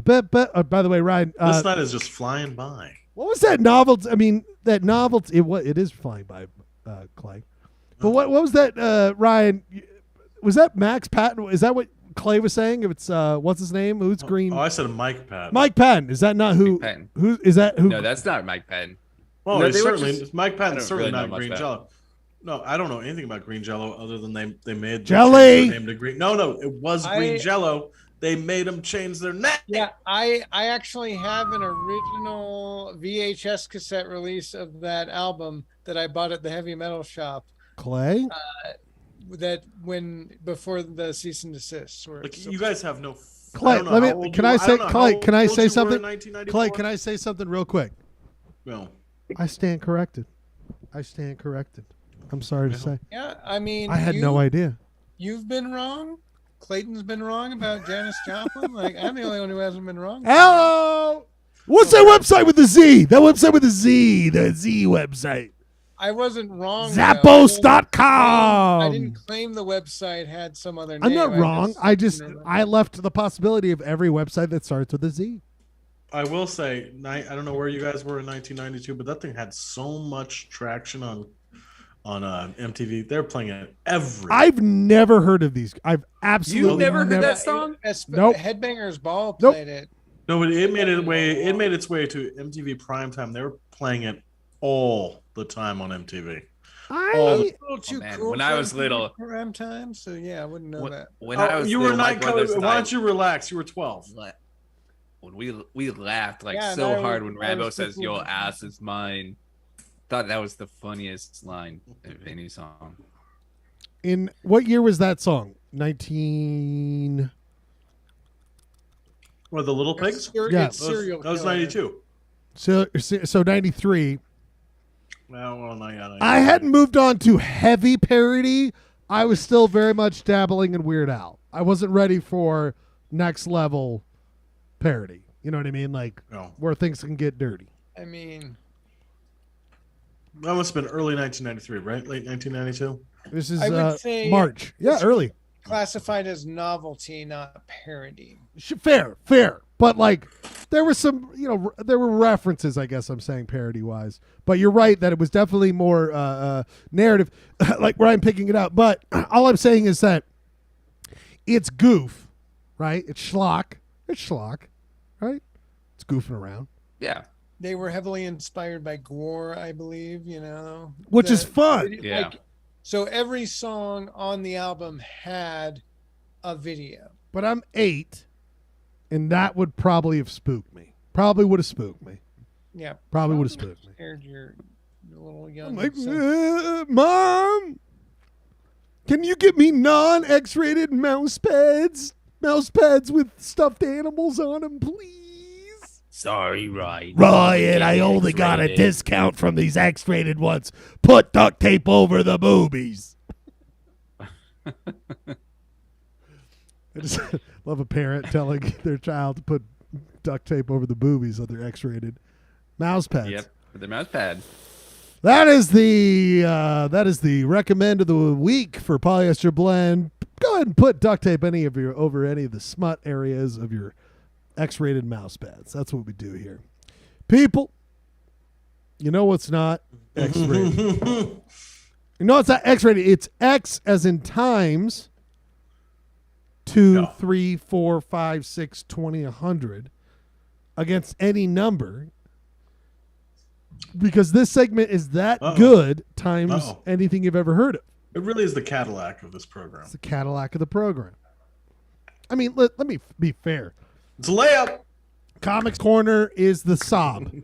By the way, Ryan. This night is just flying by. What was that novelty? I mean, that novelty. It is flying by, Clay. But what was that, Ryan? Was that Max Patton? Is that what Clay was saying? If it's what's his name? Who's green? Oh, I said Mike Patton. Mike Patton. Is that not who? Who is that? Who? No, that's not Mike Patton. Well, No, he's they were certainly just- Mike I Patton's don't certainly really know not much green about jello. No, I don't know anything about green jello other than they made the Jelly! change their name to green. No, it was green jello. They made them change their name. Yeah, I actually have an original VHS cassette release of that album that I bought at the heavy metal shop. Clay? That before the cease and desist. You guys have no. Clay, can I say something? Clay, can I I say something real quick? No. I stand corrected. I'm sorry to say. Yeah, I mean, I had no idea. You've been wrong. Clayton's been wrong about Janis Joplin. Like, I'm the only one who hasn't been wrong. Hello. What's that website with the Z? That website with the Z. The Z website. I wasn't wrong. Zappos.com. I didn't claim the website had some other name. I'm not wrong. I left the possibility of every website that starts with a Z. I will say, I don't know where you guys were in 1992, but that thing had so much traction on MTV. They're playing it every. I've never heard of these. I've absolutely You never heard that song? Nope. Headbangers Ball played it. No, but it made its way to MTV primetime. They were playing it all the time on MTV. When I was little, prime time, so yeah, I wouldn't know that. When I was you little, were my not. brothers and Why I- don't you relax? You were 12. When we laughed Yeah, so that hard was- when that Rambo was says the- "Your ass is mine." Thought that was the funniest line of any song. In what year was that song? 19. What, the Little Pigs? Yeah. It's Serial That was Killer. 92. So 93. Well, no, yeah. I hadn't moved on to heavy parody. I was still very much dabbling in Weird Al. I wasn't ready for next level parody. You know what I mean? Like where things can get dirty. I mean, That must have been early 1993, right? Late 1992. This is I would say March. Yeah, it's early. classified as novelty, not parody. Fair. But like there were some, there were references, I guess I'm saying parody wise. But you're right that it was definitely more narrative, like where I'm picking it up. But all I'm saying is that it's goof, right? It's schlock, right? It's goofing around. Yeah. They were heavily inspired by gore, I believe, Which is fun. Yeah. So every song on the album had a video. But I'm 8, and that would probably have spooked me. Probably would have spooked me. Yeah. Probably would have spooked me. Scared your little young I'm like, self. Mom, can you get me non-X-rated mouse pads? Mouse pads with stuffed animals on them, please? Sorry, Ryan. Ryan, I only got a discount from these X-rated ones. Put duct tape over the boobies. I just love a parent telling their child to put duct tape over the boobies of their X-rated mouse pads. Yep, with the mouse pad. That is the recommend of the week for Polyester Blend. Go ahead and put duct tape over any of the smut areas of your X-rated mouse pads. That's what we do here. People, you know what's not X-rated? You know it's not X-rated. It's X as in times 2, 3, 4, 5, 6, 20, 100 against any number. Because this segment is that good times anything you've ever heard of. It really is the Cadillac of this program. It's the Cadillac of the program. I mean, let me be fair. It's a layup. Comics Corner is the Saab.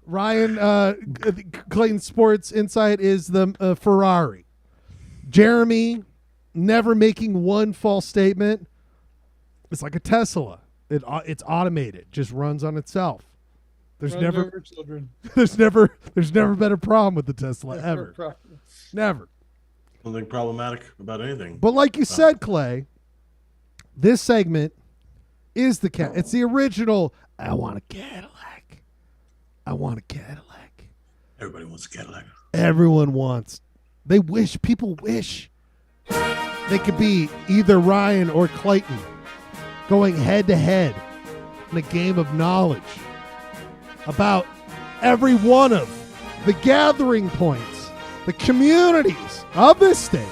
Ryan Clayton Sports Insight is the Ferrari. Jeremy, never making one false statement. It's like a Tesla. It's automated. Just runs on itself. There's Runs never over children. there's never been a problem with the Tesla ever. Never. Nothing problematic about anything. But like you said, Clay, this segment is it's the original. I want a Cadillac. I want a Cadillac. Everybody wants a Cadillac. Everyone wants. People wish they could be either Ryan or Clayton going head to head in a game of knowledge about every one of the gathering points, the communities of this state.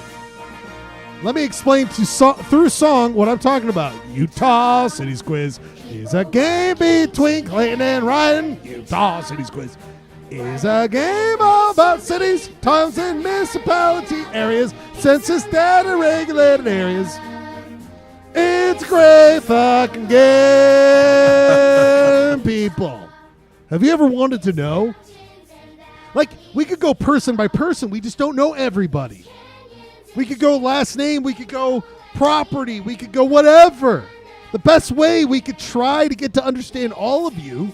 Let me explain through song what I'm talking about. Utah Cities Quiz is a game between Clayton and Ryan. Utah Cities Quiz is a game about cities, towns, and municipality areas, census data regulated areas. It's a great fucking game, people. Have you ever wanted to know? Like, we could go person by person. We just don't know everybody. We could go last name. We could go property. We could go whatever. The best way we could try to get to understand all of you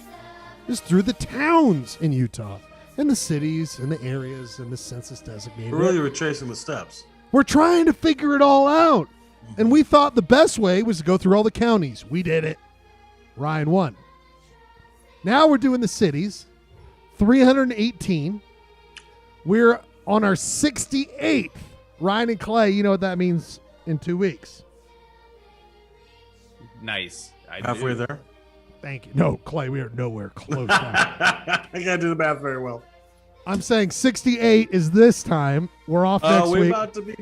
is through the towns in Utah and the cities and the areas and the census designated. We're really retracing the steps. We're trying to figure it all out. And we thought the best way was to go through all the counties. We did it. Ryan won. Now we're doing the cities. 318. We're on our 68th. Ryan and Clay, you know what that means in 2 weeks. Nice. Halfway there. Thank you. No, Clay, we are nowhere close now. I can't do the math very well. I'm saying 68 is this time. We're off next we're week. about to be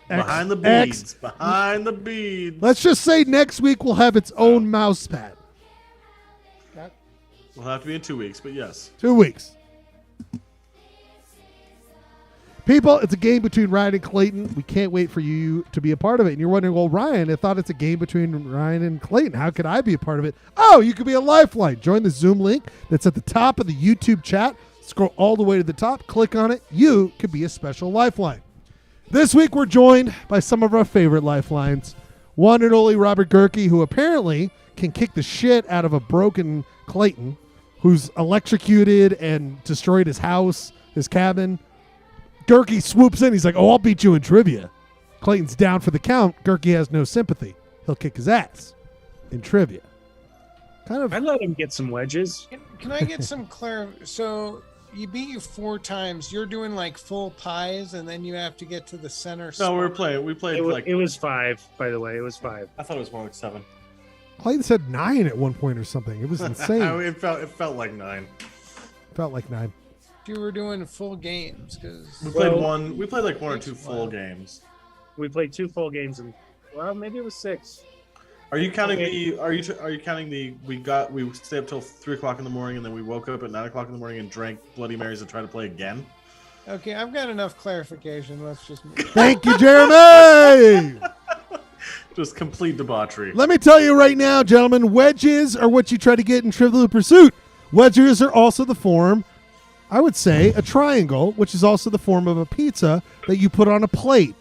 behind the beads. Behind the beads. Let's just say next week will have its own mouse pad. We'll have to be in 2 weeks, but yes. 2 weeks. People, it's a game between Ryan and Clayton. We can't wait for you to be a part of it. And you're wondering, well, Ryan, I thought it's a game between Ryan and Clayton. How could I be a part of it? Oh, you could be a lifeline. Join the Zoom link that's at the top of the YouTube chat. Scroll all the way to the top. Click on it. You could be a special lifeline. This week, we're joined by some of our favorite lifelines. One and only Robert Gerke, who apparently can kick the shit out of a broken Clayton, who's electrocuted and destroyed his house, his cabin. Gerke swoops in. He's like, oh, I'll beat you in trivia. Clayton's down for the count. Gerke has no sympathy. He'll kick his ass in trivia. Kind of. I'd let him get some wedges. Can I get some So you beat you 4 times. You're doing like full pies, and then you have to get to the center. No, we played It was 5, by the way. It was 5. I thought it was more like 7. Clayton said 9 at one point or something. It was insane. it felt like 9. Felt like 9. You were doing full games because We played one. We played like 1 or 2 full games. We played 2 full games, and well, maybe it was 6. Are you counting the? Are you counting the? We stayed up till 3 o'clock in the morning, and then we woke up at 9 o'clock in the morning and drank Bloody Marys and tried to play again. Okay, I've got enough clarification. Let's just. Thank you, Jeremy. Just complete debauchery. Let me tell you right now, gentlemen, wedges are what you try to get in Trivial Pursuit. Wedges are also the form, I would say, a triangle, which is also the form of a pizza that you put on a plate.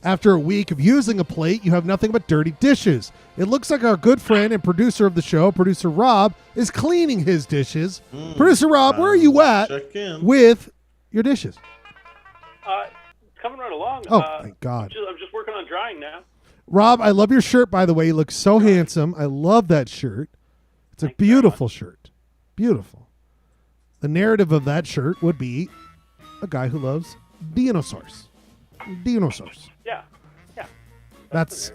After a week of using a plate, you have nothing but dirty dishes. It looks like our good friend and producer of the show, producer Rob, is cleaning his dishes. Producer Rob, where are you at with your dishes? Coming right along. Oh, thank God. I'm just working on drying now. Rob, I love your shirt, by the way. You look so handsome. I love that shirt. It's a beautiful shirt. Beautiful. The narrative of that shirt would be a guy who loves dinosaurs. Dinosaurs. Yeah. That's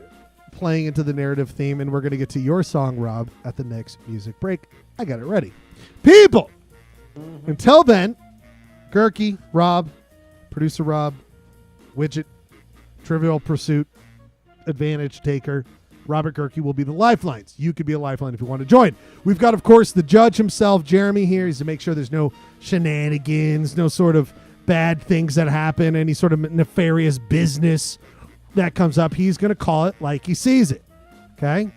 playing into the narrative theme, and we're going to get to your song, Rob, at the next music break. I got it ready. People! Until then, Gerke, Rob, producer Rob, Widget, Trivial Pursuit, Advantage Taker, Robert Gerke will be the lifelines. You could be a lifeline if you want to join. We've got, of course, the judge himself, Jeremy, here. He's to make sure there's no shenanigans, no sort of bad things that happen, any sort of nefarious business that comes up. He's going to call it like he sees it. Okay? And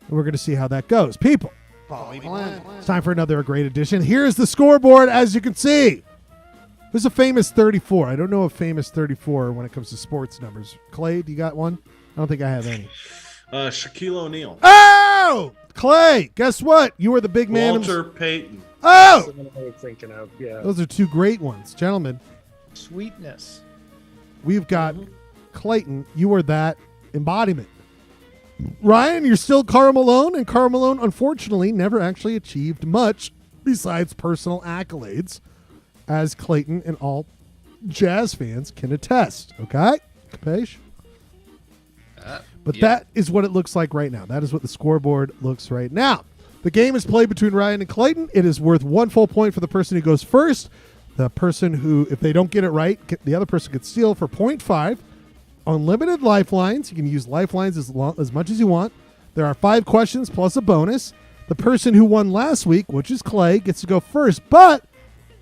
we're going to see how that goes. People, it's time for another great edition. Here's the scoreboard, as you can see. There's a famous 34. I don't know a famous 34 when it comes to sports numbers. Clay, do you got one? I don't think I have any. Shaquille O'Neal. Oh! Clay, guess what? You were the big man. Walter Payton. Oh! That's what I was thinking of. Yeah. Those are 2 great ones. Gentlemen, Sweetness. we've got Clayton. You are that embodiment. Ryan, you're still Karl Malone, and Karl Malone, unfortunately, never actually achieved much besides personal accolades, as Clayton and all jazz fans can attest. Okay? Capiche? But that is what it looks like right now. That is what the scoreboard looks right now. The game is played between Ryan and Clayton. It is worth 1 full point for the person who goes first. The person who, if they don't get it right, the other person could steal for 0.5. Unlimited lifelines. You can use lifelines as much as you want. There are 5 questions plus a bonus. The person who won last week, which is Clay, gets to go first. But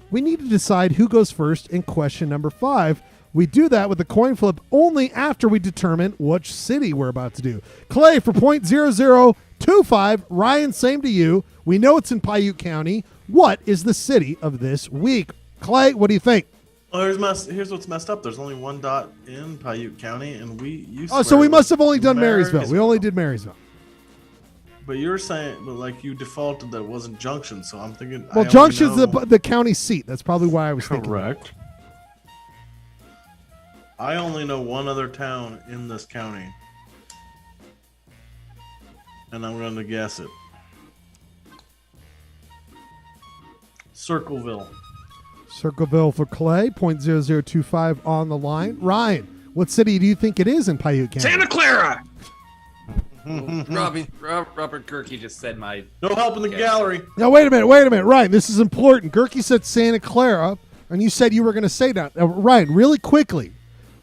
we need to decide who goes first in question number 5. We do that with a coin flip only after we determine which city we're about to do. Clay for 0.0025. Ryan, same to you. We know it's in Paiute County. What is the city of this week? Clay, what do you think? Well, here's what's messed up. There's only 1 dot in Paiute County, and so we must have only done Marysville. We only did Marysville. But you're saying, but you defaulted that it wasn't Junction, so I'm thinking. Well, Junction's the county seat. That's probably why I was thinking. Correct. I only know 1 other town in this county. and I'm going to guess it. Circleville. Circleville for Clay. 0.0025 on the line. Ryan, what city do you think it is in Paiute County? Santa Clara. Robert Gerke just said my. No help in the gallery. Now, wait a minute. Ryan, this is important. Gerke said Santa Clara, and you said you were going to say that. Now, Ryan, really quickly,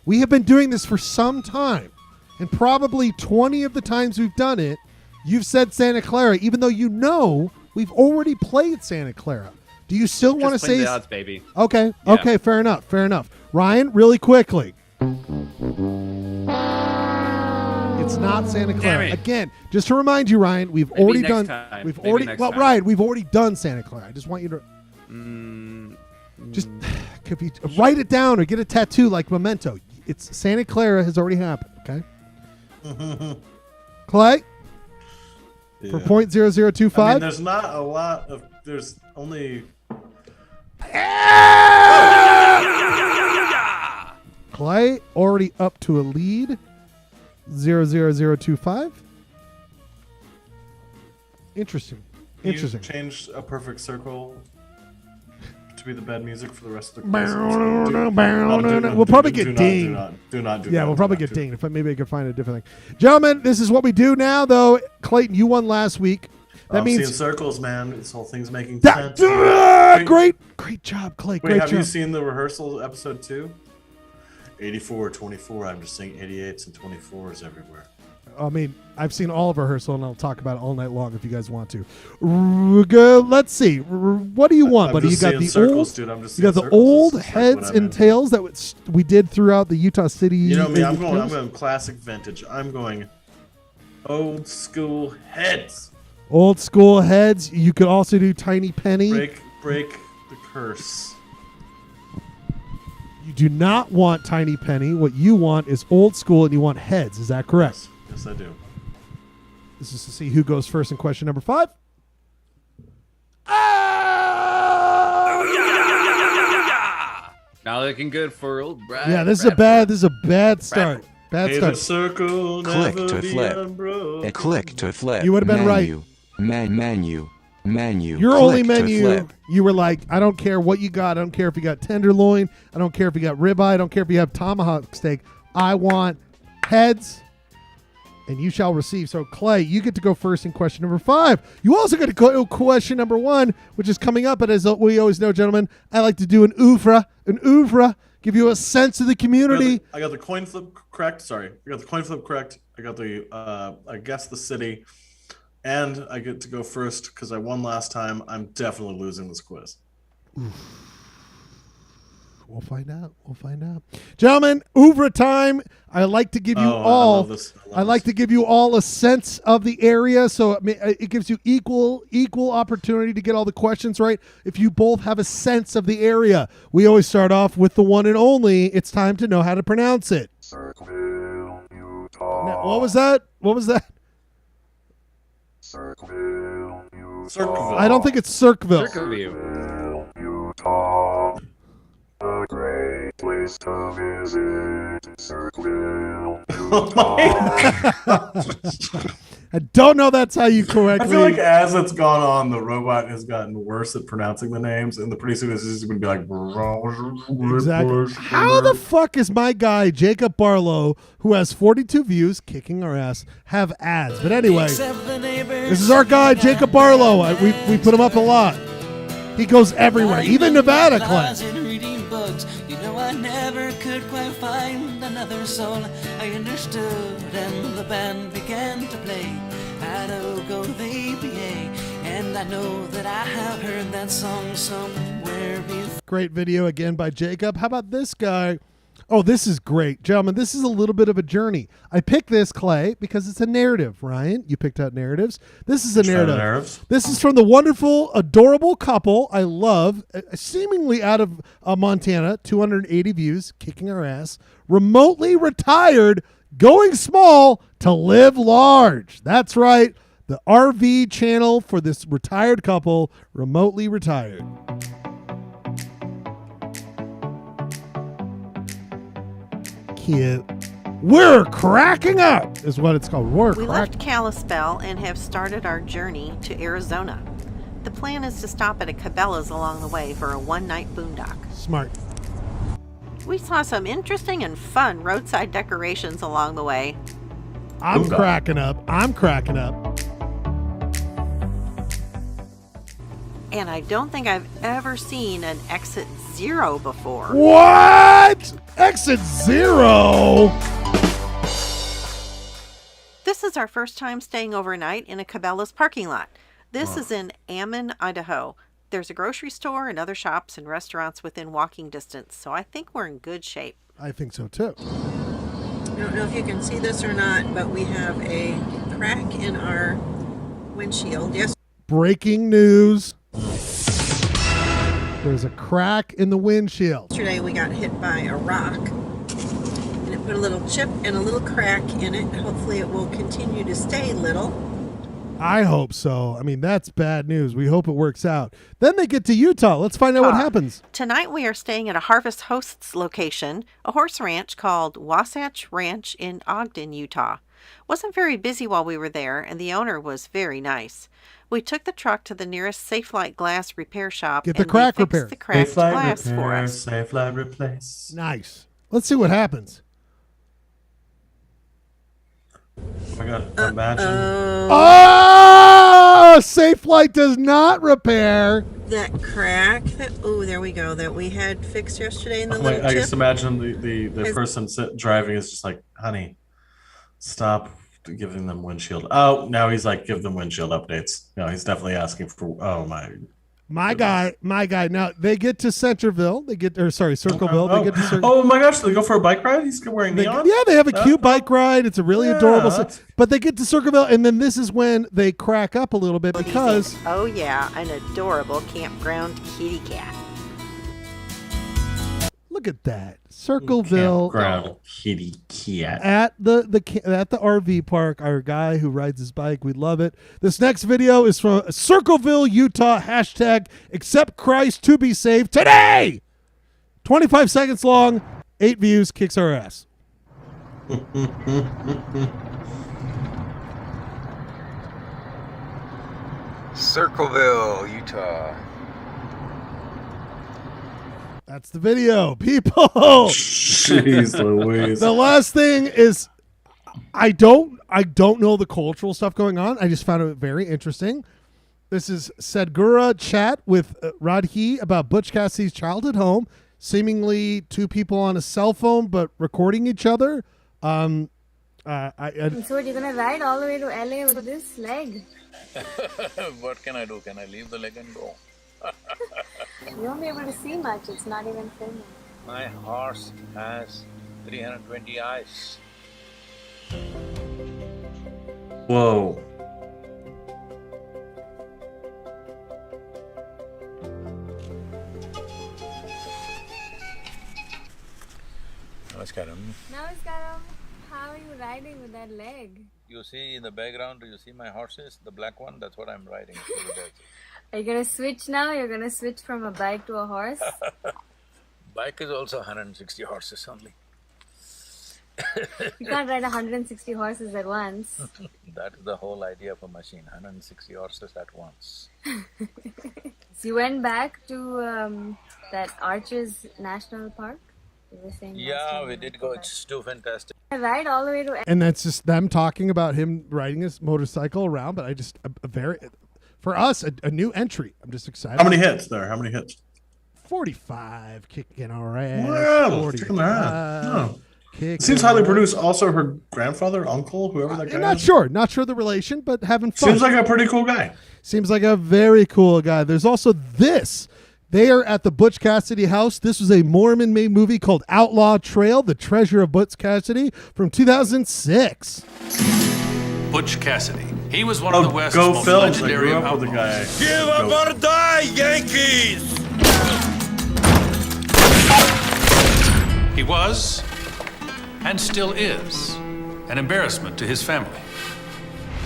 we have been doing this for some time, and probably 20 of the times we've done it, you've said Santa Clara, even though you know we've already played Santa Clara. Do you still want to say? The odds, baby. Okay. Yeah. Okay. Fair enough. Ryan, really quickly. It's not Santa Clara. Again, just to remind you, Ryan, we've Maybe already next done. time. We've Maybe already. next Well, time. Ryan, we've already done Santa Clara. I just want you to just could be, write it down or get a tattoo like memento. It's Santa Clara has already happened. Okay. Clay. For 0.0025. I mean, there's not a lot of. There's only. Clay already up to a lead. 0.00025. Interesting. You changed a perfect circle to be the bad music for the rest of the quiz. We'll probably get dinged. Do not. Yeah, we'll probably get dinged. If maybe I could find a different thing. Gentlemen, this is what we do now, though. Clayton, you won last week. That I'm means seeing circles, man. This whole thing's making that, sense. great job, Clay. Wait, Great have job. you seen the rehearsal episode 2? 84, 24. I'm just seeing 88s and 24s everywhere. I mean, I've seen all of rehearsal, and I'll talk about it all night long if you guys want to. Let's see. What do you want, buddy? You got the circles, old, dude. I'm just you got the circles. old It's like heads what I'm and into. tails that we did throughout the Utah City. You know me. I'm Tails. going classic vintage. I'm going old school heads. Old school heads. You could also do Tiny Penny. Break the curse. You do not want Tiny Penny. What you want is old school, and you want heads. Is that correct? Yes, I do. This is to see who goes first in question number 5. Not looking good for old Brad. Yeah, this is a bad start. Bad Hey, start. the circle Click never to be flip. unbroken. Click to flip. You would have been right. Menu. Your Click only to menu, flip. you were like, I don't care what you got. I don't care if you got tenderloin. I don't care if you got ribeye. I don't care if you have tomahawk steak. I want heads, and you shall receive. So, Clay, you get to go first in question number 5. You also get to go question number 1, which is coming up. But as we always know, gentlemen, I like to do an oeuvre, give you a sense of the community. I got the coin flip correct. Sorry. I got the coin flip correct. I got the, I guessed the city. And I get to go first because I won last time. I'm definitely losing this quiz. We'll find out. Gentlemen, oeuvre time. I like to give you all. I love this. I like to give you all a sense of the area, so it gives you equal opportunity to get all the questions right. If you both have a sense of the area, we always start off with the one and only. It's time to know how to pronounce it. Circleville, Utah. Now, what was that? Circleville, Utah. I don't think it's Circville. Circleville, Utah. A great place to visit. Circleville, Utah. I don't know that's how you correctly. I feel like as it's gone on, the robot has gotten worse at pronouncing the names, and pretty soon it's just going to be like. Exactly. How the fuck is my guy Jacob Barlow, who has 42 views, kicking our ass, have ads? But anyway, this is our guy Jacob Barlow. We put him up a lot. He goes everywhere, even Nevada, class. You know I never could quite find another soul I understood, and the band began to play. I'd go the ABA, and I know that I have heard that song somewhere before. Great video again by Jacob. How about this guy? Oh, this is great. Gentlemen, this is a little bit of a journey. I picked this, Clay, because it's a narrative. Ryan, you picked out narratives. This is a narrative. This is from the wonderful, adorable couple I love, seemingly out of Montana, 280 views, kicking our ass, remotely retired, going small to live large. That's right. The RV channel for this retired couple, remotely retired. Cute. We're cracking up is what it's called. We left Kalispell and have started our journey to Arizona. The plan is to stop at a Cabela's along the way for a one-night boondock. Smart. We saw some interesting and fun roadside decorations along the way. I'm cracking up. And I don't think I've ever seen an Exit Zero before. What? Exit Zero? This is our first time staying overnight in a Cabela's parking lot. This is in Ammon, Idaho. There's a grocery store and other shops and restaurants within walking distance, so I think we're in good shape. I think so too. I don't know if you can see this or not, but we have a crack in our windshield. Yes. Breaking news. There's a crack in the windshield. Yesterday we got hit by a rock, and it put a little chip and a little crack in it. Hopefully it will continue to stay little. I hope so. I mean, that's bad news. We hope it works out. Then they get to Utah. Let's find out what happens. Tonight we are staying at a Harvest Hosts location, a horse ranch called Wasatch Ranch in Ogden, Utah. Wasn't very busy while we were there, and the owner was very nice. We took the truck to the nearest Safelite glass repair shop. Get the and crack they fixed repaired. the cracked glass for us. Safelite replace. Nice. Let's see what happens. I got imagine. Oh, Safelite does not repair. That crack, there we go, that we had fixed yesterday in the little I chip. just imagine the person driving is just like, honey, stop giving them windshield. Oh, now he's like, give them windshield updates. No, he's definitely asking for, My guy. Now they get to Centerville. Circleville. They get to Circleville. Oh my gosh, they go for a bike ride? He's wearing neon? Yeah, they have a cute bike ride. It's a really adorable. But they get to Circleville, and then this is when they crack up a little bit because. Oh yeah, an adorable campground kitty cat. Look at that, Circleville Campground kitty cat at the RV park. Our guy who rides his bike, we love it. This next video is from Circleville, Utah. Hashtag accept Christ to be saved today. 25 seconds long, 8 views, kicks our ass. Circleville, Utah. That's the video, people. Jeez Louise. The last thing is, I don't know the cultural stuff going on. I just found it very interesting. This is Sadgura chat with Radhi about Butch Cassidy's childhood home. Seemingly two people on a cell phone, but recording each other. So you're gonna ride all the way to LA with this leg? What can I do? Can I leave the leg and go? You won't be able to see much. It's not even filming. My horse has 320 eyes. Whoa. Namaskaram. Namaskaram. How are you riding with that leg? You see in the background, do you see my horses? The black one, that's what I'm riding. Are you gonna switch now? You're gonna switch from a bike to a horse? Bike is also 160 horses only. You can't ride 160 horses at once. That is the whole idea of a machine, 160 horses at once. So you went back to that Arches National Park? You were saying Yeah, we did go. It's too fantastic. I ride all the way to... And that's just them talking about him riding his motorcycle around, but I just, for us, a new entry. I'm just excited. How many hits there? How many hits? 45 kicking our ass. Wow, 45. oh. It seems highly produced. Also, her grandfather, uncle, whoever that guy is. Not sure the relation, but having fun. Seems like a pretty cool guy. Seems like a very cool guy. There's also this. They are at the Butch Cassidy house. This was a Mormon-made movie called Outlaw Trail, The Treasure of Butch Cassidy from 2006. Butch Cassidy. He was one of the West's Go most Films. I legendary grew up outlaws. with the guy. Give up or die, Yankees! He was, and still is, an embarrassment to his family.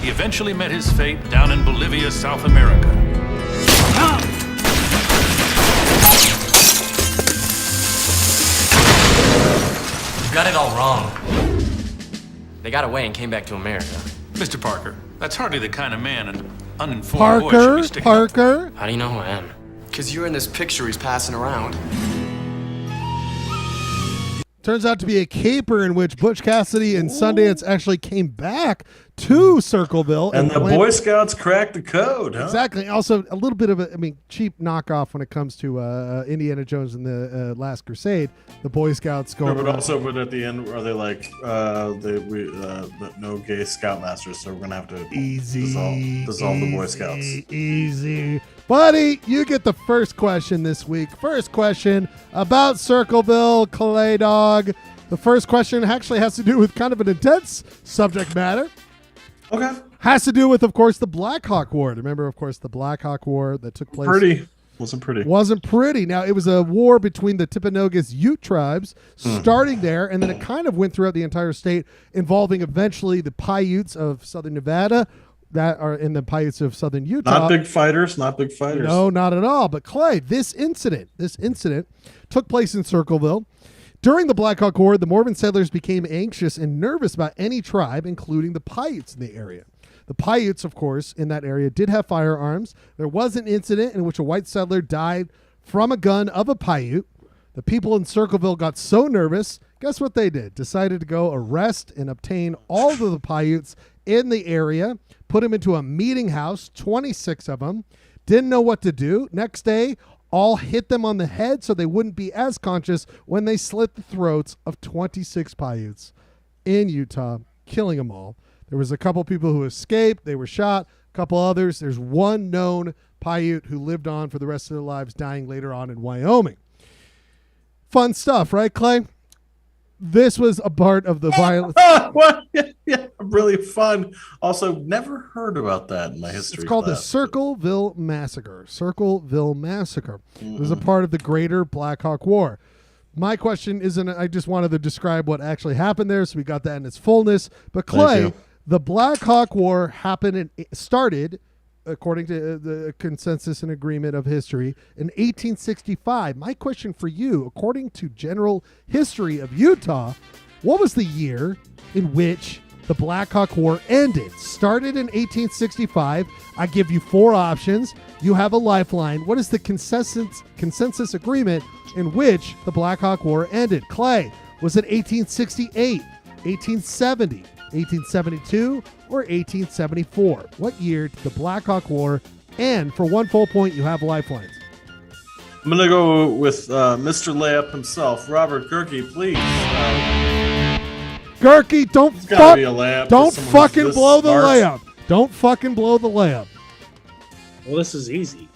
He eventually met his fate down in Bolivia, South America. You got it all wrong. They got away and came back to America. Mr. Parker, that's hardly the kind of man an uninformed boy should be sticking up. How do you know who I am? Because you're in this picture he's passing around. Turns out to be a caper in which Butch Cassidy and Sundance actually came back to Circleville. And the Boy Scouts cracked the code, huh? Exactly. Also, a little bit of cheap knockoff when it comes to Indiana Jones and the Last Crusade. The Boy Scouts going. But at the end, are they like no gay Scoutmasters? So we're gonna have to dissolve the Boy Scouts. Easy, buddy. You get the first question this week. First question about Circleville, Clay Dog. The first question actually has to do with kind of an intense subject matter. Okay. Has to do with, of course, the Black Hawk War. Remember, of course, the Black Hawk War that took place. Wasn't pretty. Wasn't pretty. Now, it was a war between the Timpanogos Ute tribes, starting there, and then it kind of went throughout the entire state, involving eventually the Paiutes of southern Nevada that are in the Paiutes of southern Utah. Not big fighters. No, not at all. But Clay, this incident took place in Circleville. During the Black Hawk War, the Mormon settlers became anxious and nervous about any tribe, including the Paiutes in the area. The Paiutes, of course, in that area did have firearms. There was an incident in which a white settler died from a gun of a Paiute. The people in Circleville got so nervous, guess what they did? Decided to go arrest and obtain all of the Paiutes in the area, put them into a meeting house, 26 of them, didn't know what to do. Next day, all hit them on the head so they wouldn't be as conscious when they slit the throats of 26 Paiutes in Utah, killing them all. There was a couple people who escaped. They were shot. A couple others. There's one known Paiute who lived on for the rest of their lives, dying later on in Wyoming. Fun stuff, right, Clay? This was a part of the violence. Yeah, really fun. Also, never heard about that in my history. It's called the class. Circleville Massacre. Circleville Massacre. It was a part of the greater Black Hawk War. My question isn't, I just wanted to describe what actually happened there, so we got that in its fullness. But Clay, the Black Hawk War happened and started, according to the consensus and agreement of history, in 1865. My question for you, according to general history of Utah, what was the year in which the Black Hawk War ended? Started in 1865. I give you 4 options. You have a lifeline. What is the consensus agreement in which the Black Hawk War ended? Clay, was it 1868, 1870, 1872, or 1874? What year did the Black Hawk War end? For 1 full point, you have lifelines. I'm going to go with Mr. Layup himself. Robert Gerke, please. Gerke, don't fucking blow the layup. Don't fucking blow the layup. Well, this is easy.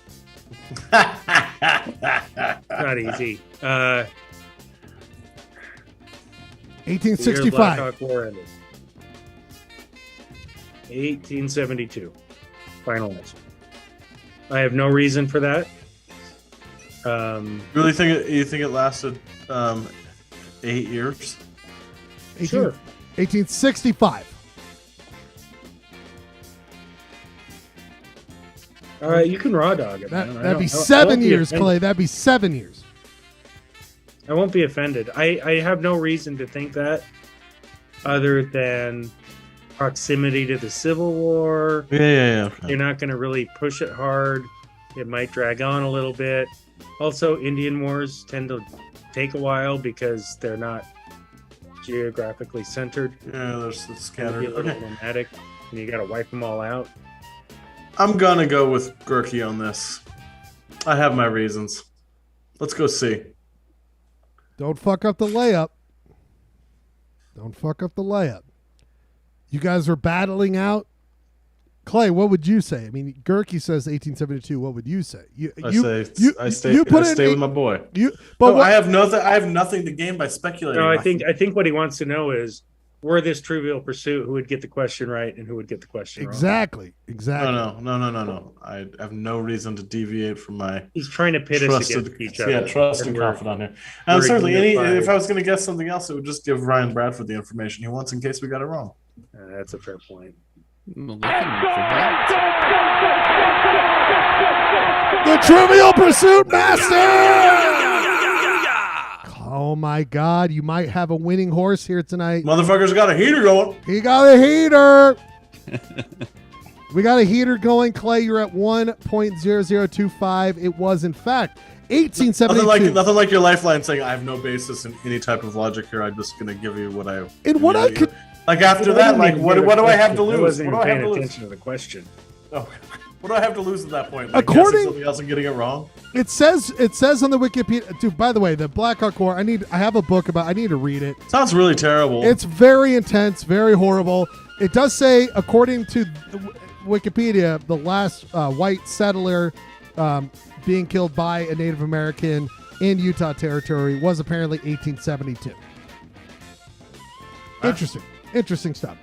Not easy. 1865. Black Hawk War ended. 1872. Final answer. I have no reason for that. Really think it lasted 8 years? Sure. 1865. All right, you can raw dog it. That'd be 7 years, Clay. That'd be 7 years. I won't be offended. I have no reason to think that other than proximity to the Civil War. Yeah. Okay. You're not going to really push it hard. It might drag on a little bit. Also, Indian wars tend to take a while because they're not geographically centered. Yeah, they're scattered. Maybe a little nomadic, and you got to wipe them all out. I'm going to go with Gerke on this. I have my reasons. Let's go see. Don't fuck up the layup. Don't fuck up the layup. You guys are battling out. Clay, what would you say? I mean, Gerke says 1872. What would you say? I stay with my boy. I have nothing to gain by speculating. No, I think what he wants to know is, were this Trivial Pursuit, who would get the question right and who would get the question wrong? Exactly. No. I have no reason to deviate from my. He's trying to pit us against each other. Yeah, trust and confident here. And certainly, if I was going to guess something else, it would just give Ryan Bradford the information he wants in case we got it wrong. That's a fair point. The Trivial Pursuit Master! Oh Oh my God! You might have a winning horse here tonight. Motherfucker's got a heater going. He got a heater. We got a heater going. Clay, you're at 1.0025. It was in fact 1872. Nothing like your lifeline saying I have no basis in any type of logic here. I'm just gonna give you what I. And what I could. Like after that, like what do I have to lose? I wasn't What do I even have to paying lose? attention to the question. Oh, what do I have to lose at that point? Like According- guessing something else and getting it wrong. It says on the Wikipedia. Dude, by the way, the Black Hawk War. I have a book about. I need to read it. Sounds really terrible. It's very intense, very horrible. It does say, according to Wikipedia, the last white settler being killed by a Native American in Utah territory was apparently 1872. Interesting stuff.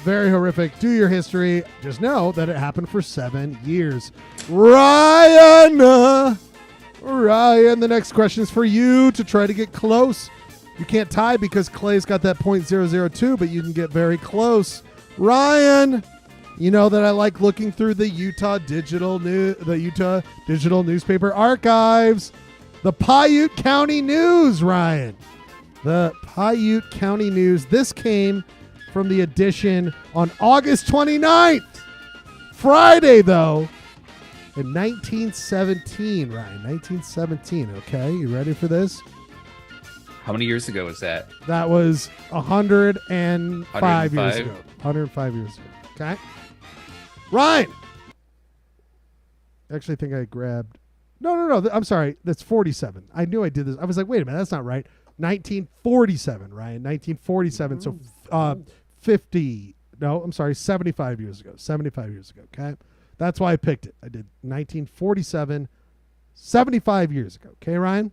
Very horrific. Do your history. Just know that it happened for 7 years. Ryan, the next question is for you to try to get close. You can't tie because Clay's got that .002, but you can get very close. Ryan, you know that I like looking through the Utah Digital Newspaper Archives. The Paiute County News, Ryan. The Paiute County News. This came from the edition on August 29th. Friday, though, in 1917, Ryan. 1917, okay? You ready for this? How many years ago was that? That was 105 years 105? ago. 105 years ago, okay? Ryan. I actually think I grabbed... No. I'm sorry. That's 47. I knew I did this. I was like, wait a minute. That's not right. 1947, Ryan. 1947. So 50. No, I'm sorry. 75 years ago. 75 years ago. Okay. That's why I picked it. I did 1947, 75 years ago. Okay, Ryan?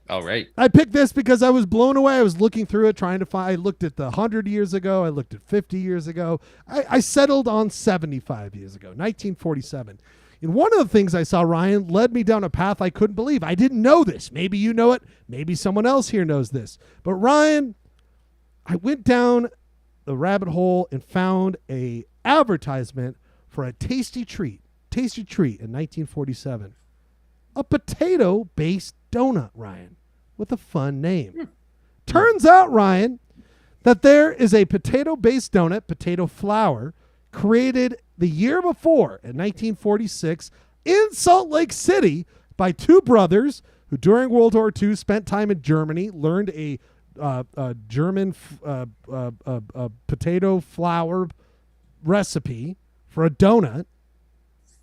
All right. I picked this because I was blown away. I was looking through it, trying to find. I looked at the 100 years ago. I looked at 50 years ago. I settled on 75 years ago, 1947. And one of the things I saw, Ryan, led me down a path I couldn't believe. I didn't know this. Maybe you know it. Maybe someone else here knows this. But Ryan, I went down the rabbit hole and found a advertisement for a tasty treat in 1947. A potato-based donut, Ryan, with a fun name. Turns out, Ryan, that there is a potato-based donut, potato flour, created the year before, in 1946, in Salt Lake City by two brothers who, during World War II, spent time in Germany, learned a German potato flour recipe for a donut,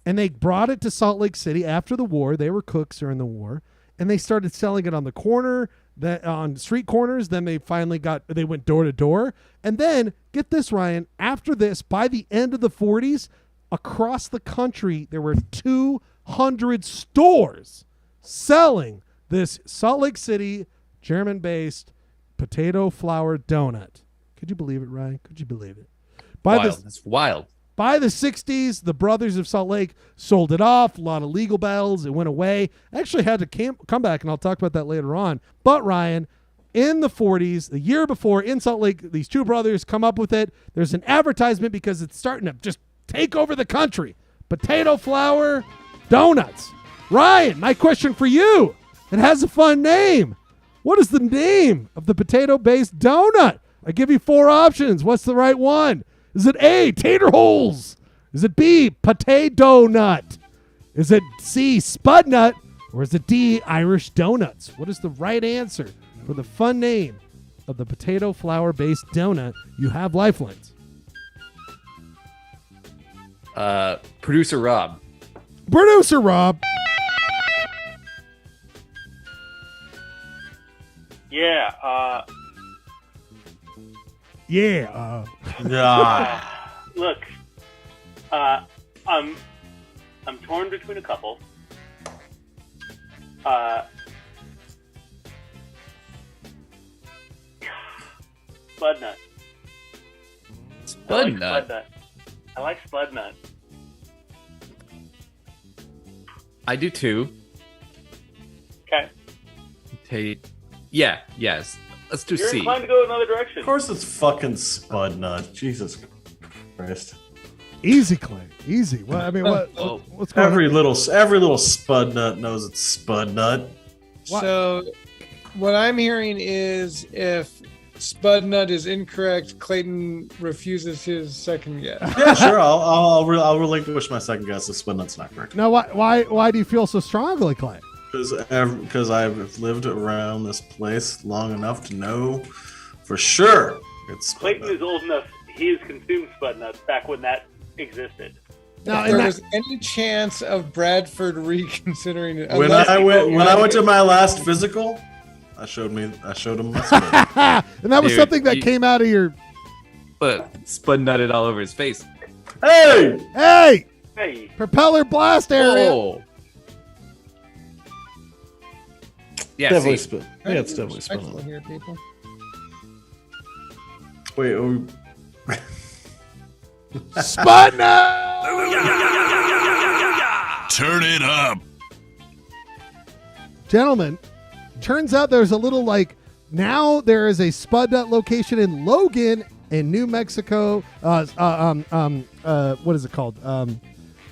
and they brought it to Salt Lake City after the war. They were cooks during the war, and they started selling it on the corner, on street corners. Then they went door to door. And then, get this, Ryan, after this, by the end of the 40s, across the country, there were 200 stores selling this Salt Lake City, German-based potato flour donut. Could you believe it, Ryan? Could you believe it? That's wild. By the 60s, the brothers of Salt Lake sold it off. A lot of legal battles. It went away. Actually had to come back, and I'll talk about that later on. But, Ryan, in the 40s, the year before, in Salt Lake, these two brothers come up with it. There's an advertisement because it's starting to just take over the country. Potato flour donuts. Ryan, my question for you. It has a fun name. What is the name of the potato-based donut? I give you 4 options. What's the right one? Is it A, tater holes? Is it B, potato nut? Is it C, spud nut? Or is it D, Irish donuts? What is the right answer for the fun name of the potato flour-based donut? You have lifelines. Producer Rob. Producer Rob. Yeah. Yeah. Look, I'm torn between a couple. Spud nut. Spud nut. I like spud nut. I do too. Okay. Yes. Let's do You're C. inclined to go another direction. Of course, it's fucking spud nut. Jesus Christ. Easy, Clay. Easy. Well, I mean, what's going Every on? little spud nut knows it's spud nut. So, What I'm hearing is if Spud Nut is incorrect, Clayton refuses his second guess. Yeah, sure. I'll relinquish my second guess if Spud Nut's not correct. Now, why do you feel so strongly, Clay? Because I've lived around this place long enough to know for sure it's Spud Clayton Nut. is old enough. He has consumed Spud Nuts back when that existed. Now, if there was any chance of Bradford reconsidering it, When I went to my last physical, I showed him my Spud. And that was something that came out of your. But Spud nutted all over his face. Hey! Hey! Hey! Propeller blast area. Oh. Yeah, Definitely see. Spud. Yeah, it's definitely Spud Respectful Nut. here, people. Wait, Spud Nut! Turn it up. Gentlemen, turns out there's a little now there is a Spud Nut location in Logan in New Mexico. What is it called?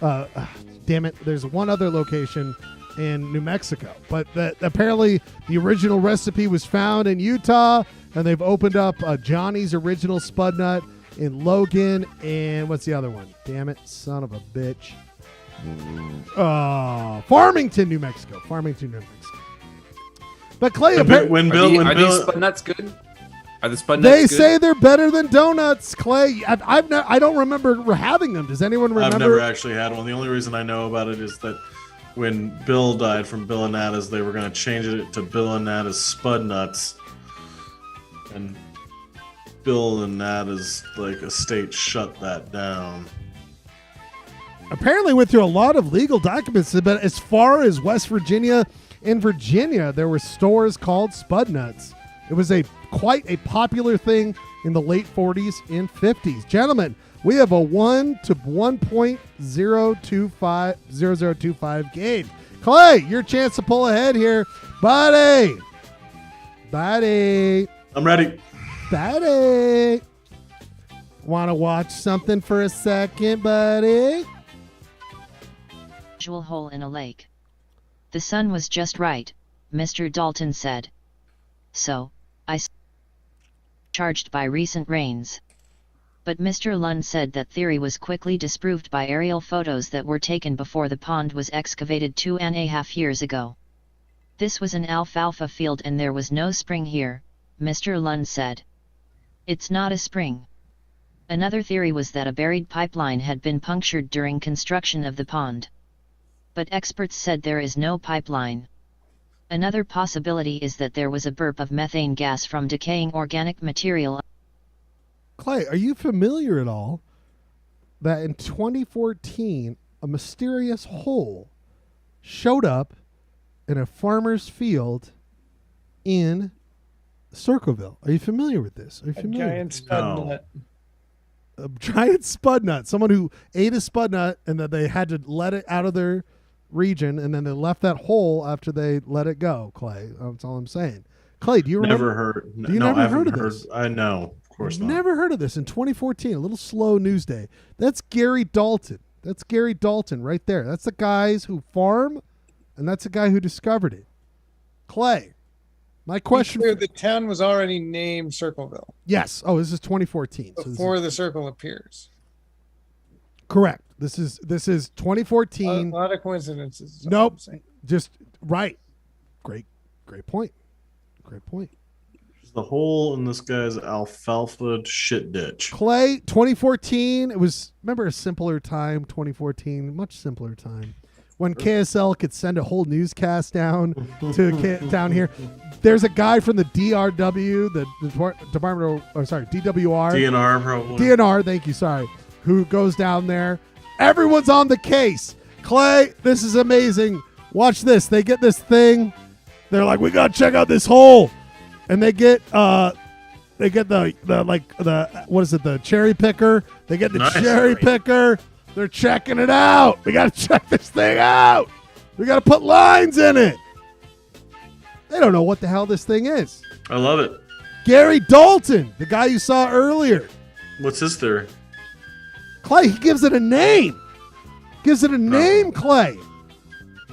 Damn it. There's one other location in New Mexico. But apparently the original recipe was found in Utah, and they've opened up Johnny's Original Spud Nut in Logan, and what's the other one? Damn it, son of a bitch. Farmington, New Mexico. Farmington, New Mexico. But Clay, Are these Spud Nuts good? Are the Spud Nuts they good? say they're better than donuts, Clay. I don't remember having them. Does anyone remember? I've never actually had one. The only reason I know about it is that when Bill died from Bill and Nada's, they were going to change it to Bill and Nada's Spud Nuts. And Bill and Nada's estate shut that down. Apparently went through a lot of legal documents, but as far as West Virginia, in Virginia, there were stores called Spud Nuts. It was quite a popular thing in the late 40s and 50s. Gentlemen, we have a 1 to 1.0025 game. Clay, your chance to pull ahead here. Buddy. I'm ready. Buddy. Want to watch something for a second, buddy? Usual hole in a lake. The sun was just right, Mr. Dalton said. So, charged by recent rains. But Mr. Lund said that theory was quickly disproved by aerial photos that were taken before the pond was excavated 2.5 years ago. This was an alfalfa field and there was no spring here, Mr. Lund said. It's not a spring. Another theory was that a buried pipeline had been punctured during construction of the pond. But experts said there is no pipeline. Another possibility is that there was a burp of methane gas from decaying organic material. Clay, are you familiar at all that in 2014, a mysterious hole showed up in a farmer's field in Circleville? Are you familiar with this? Are you familiar? Giant Spud Nut. A giant Spud Nut. Someone who ate a Spud Nut and then they had to let it out of their region, and then they left that hole after they let it go. Clay, that's all I'm saying. Clay, do you remember? Never heard. Do you never heard of this? I know, of course not. Never heard of this. In 2014, a little slow news day. That's Gary Dalton. That's Gary Dalton right there. That's the guys who farm, and that's the guy who discovered it. Clay, my question. The town was already named Circleville. Yes. Oh, this is 2014. Before the circle appears. Correct. This is 2014. A lot of coincidences. Nope. Just right. Great point. Great point. The hole in this guy's alfalfa shit ditch. Clay, 2014. It was, remember, a simpler time. 2014, much simpler time, when KSL could send a whole newscast down down here. There's a guy from the DRW, the Department of, DWR. DNR, probably. DNR, thank you, sorry. Who goes down there. Everyone's on the case. Clay, this is amazing. Watch this. They get this thing. They're like, we got to check out this hole. And they get the what is it, the cherry picker? They get the cherry picker. They're checking it out. We got to check this thing out. We got to put lines in it. They don't know what the hell this thing is. I love it. Gary Dalton, the guy you saw earlier. What's his theory? Clay, he gives it a name. Gives it a name, Clay.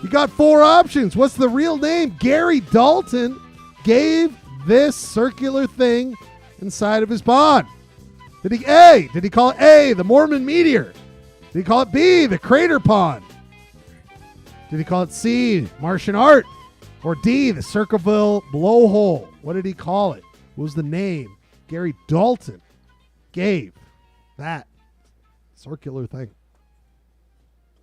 You got 4 options. What's the real name? Gary Dalton. gave this circular thing inside of his pond? Did he call it A, the Mormon meteor? Did he call it B, the crater pond? Did he call it C, Martian art? Or D, the Circleville blowhole? What did he call it? What was the name Gary Dalton gave that circular thing?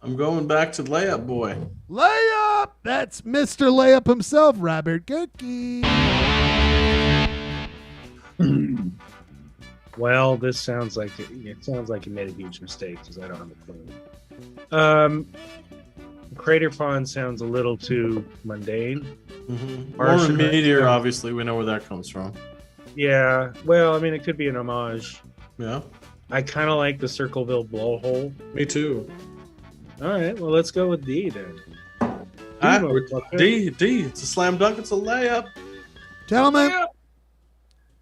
I'm going back to Layup Boy. Layup! That's Mr. Layup himself, Robert Gerke. Well, this sounds like it sounds like he made a huge mistake because I don't have a clue. Crater pond sounds a little too mundane. Mormon meteor, obviously, we know where that comes from. Yeah, well, I mean, it could be an homage. Yeah. I kind of like the Circleville blowhole. Me too. All right, well, let's go with D then. D. It's a slam dunk. It's a layup. Gentlemen,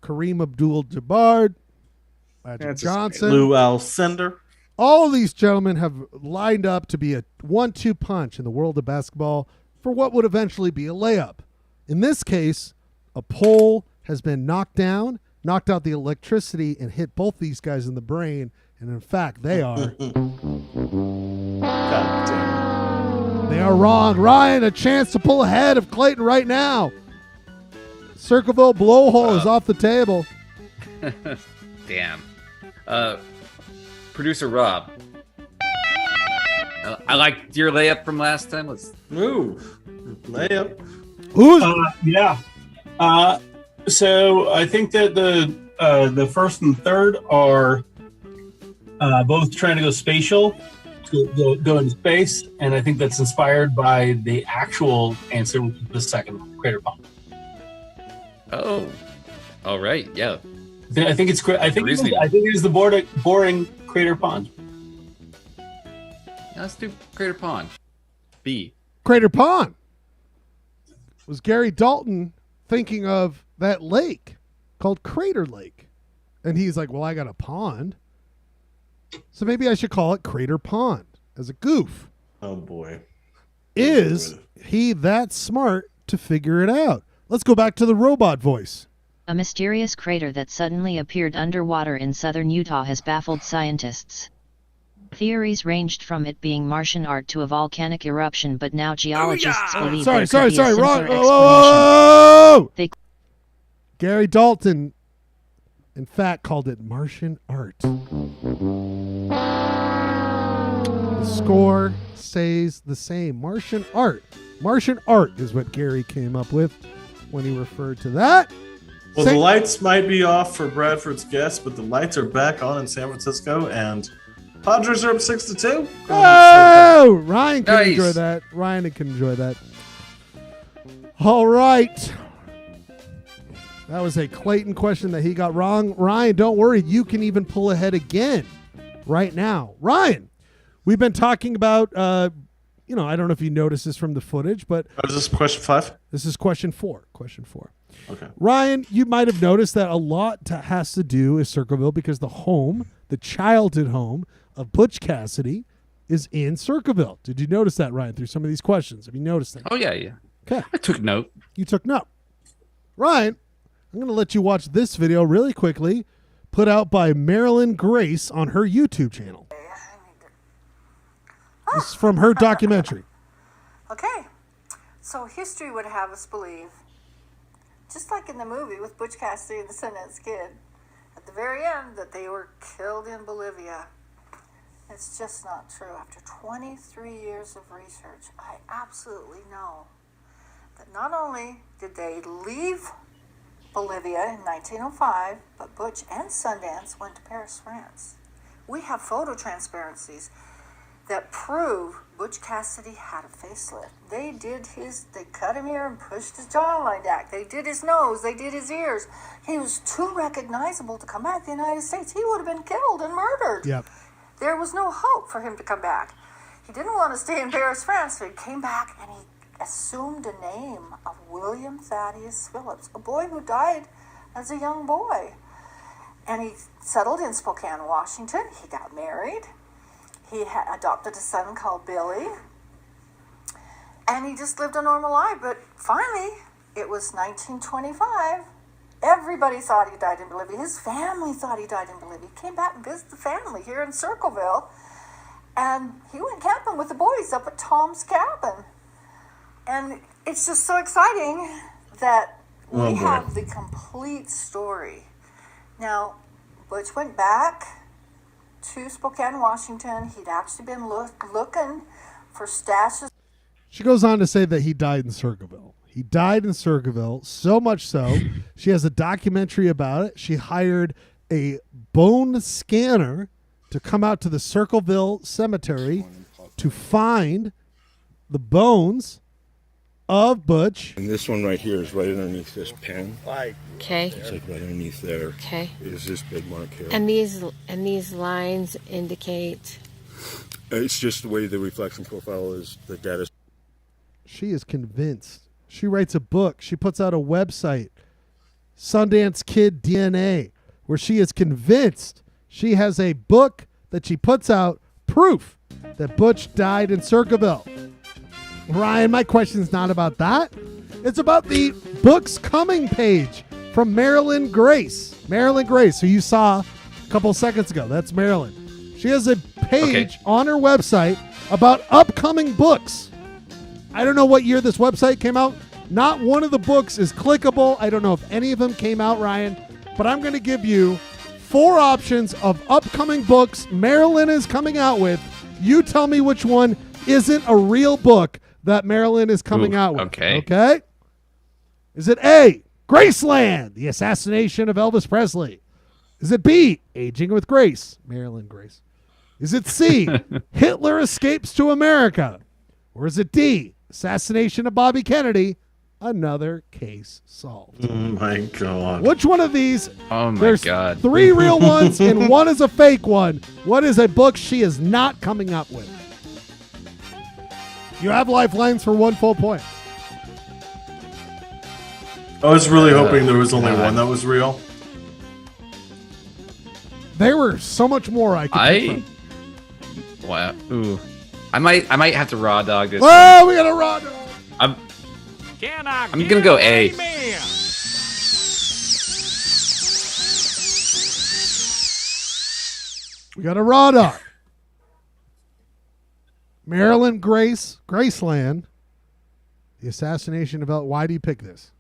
Kareem Abdul-Jabbar, Magic Johnson, Lou Alcindor. All of these gentlemen have lined up to be a 1-2 punch in the world of basketball for what would eventually be a layup. In this case, a pole has been knocked down, knocked out the electricity, and hit both these guys in the brain. And in fact, they are. God damn. They are wrong. Ryan, a chance to pull ahead of Clayton right now. Circleville blowhole is off the table. Damn. Producer Rob. I liked your layup from last time. Let's move. Layup. Who's? Yeah. So I think that the first and third are both trying to go spatial, go into space, and I think that's inspired by the actual answer, which is the second, crater pond. Oh, all right, yeah. I think it's I think it is the boring crater pond. Let's do crater pond. B. Crater pond. Was Gary Dalton thinking of that lake called Crater Lake? And he's like, well, I got a pond, so maybe I should call it Crater Pond as a goof. Oh, boy. Is he that smart to figure it out? Let's go back to the robot voice. A mysterious crater that suddenly appeared underwater in southern Utah has baffled scientists. Theories ranged from it being Martian art to a volcanic eruption, but now geologists believe there could be a simpler explanation. Gary Dalton, in fact, called it Martian art. The score stays the same. Martian art. Martian art is what Gary came up with when he referred to that. Well, the lights might be off for Bradford's guess, but the lights are back on in San Francisco, and Padres are up 6-2. Oh, Ryan can enjoy that. Ryan can enjoy that. All right. That was a Clayton question that he got wrong. Ryan, don't worry. You can even pull ahead again right now. Ryan, we've been talking about, I don't know if you noticed this from the footage, but... is this question 5? This is question 4. Question 4. Okay. Ryan, you might have noticed that a lot has to do with Circleville because the childhood home of Butch Cassidy is in Circleville. Did you notice that, Ryan, through some of these questions? Have you noticed that? Oh, yeah. Okay. I took note. You took note. Ryan, I'm going to let you watch this video really quickly, put out by Marilyn Grace on her YouTube channel. This is from her documentary. Okay, so history would have us believe, just like in the movie with Butch Cassidy and the Sundance Kid, at the very end that they were killed in Bolivia. It's just not true. After 23 years of research, I absolutely know that not only did they leave Bolivia in 1905, but Butch and Sundance went to Paris, France. We have photo transparencies that prove Butch Cassidy had a facelift. They cut him here and pushed his jawline back. They did his nose, they did his ears. He was too recognizable to come back to the United States. He would have been killed and murdered. Yep. There was no hope for him to come back. He didn't want to stay in Paris, France, so he came back and he assumed a name of William Thaddeus Phillips, a boy who died as a young boy. And he settled in Spokane, Washington. He got married. He adopted a son called Billy. And he just lived a normal life. But finally, it was 1925. Everybody thought he died in Bolivia. His family thought he died in Bolivia. He came back and visited the family here in Circleville. And he went camping with the boys up at Tom's cabin. And it's just so exciting that we have the complete story. Now, Butch went back to Spokane, Washington. He'd actually been looking for stashes. She goes on to say that he died in Circleville. He died in Circleville, so much so, she has a documentary about it. She hired a bone scanner to come out to the Circleville Cemetery to find the bones of Butch. And this one right here is right underneath this pen. Okay. It's like right underneath there. Okay. Is this big mark here. And these lines indicate. It's just the way the reflection profile is, the data. She is convinced. She writes a book. She puts out a website, Sundance Kid DNA, where she is convinced. She has a book that she puts out, proof that Butch died in Circleville. Ryan, my question is not about that. It's about the book's coming page from Marilyn Grace. Marilyn Grace, who you saw a couple seconds ago. That's Marilyn. She has a page on her website about upcoming books. I don't know what year this website came out. Not one of the books is clickable. I don't know if any of them came out, Ryan. But I'm going to give you 4 options of upcoming books Marilyn is coming out with. You tell me which one isn't a real book that Marilyn is coming out with. Okay? Is it A, Graceland, the assassination of Elvis Presley? Is it B, Aging with Grace, Marilyn Grace? Is it C, Hitler escapes to America? Or is it D, assassination of Bobby Kennedy, another case solved? Oh my God. Which one of these? Oh my There's God. 3 real ones and 1 is a fake one. What is a book she is not coming up with? You have lifelines for 1 full point. I was really hoping there was only one that was real. There were so much more I could pick from. Wow. Ooh. I might have to raw dog this. Oh, we got a raw dog. I'm gonna go A. We got a raw dog. Marilyn Grace, Graceland, the assassination of El. Why do you pick this?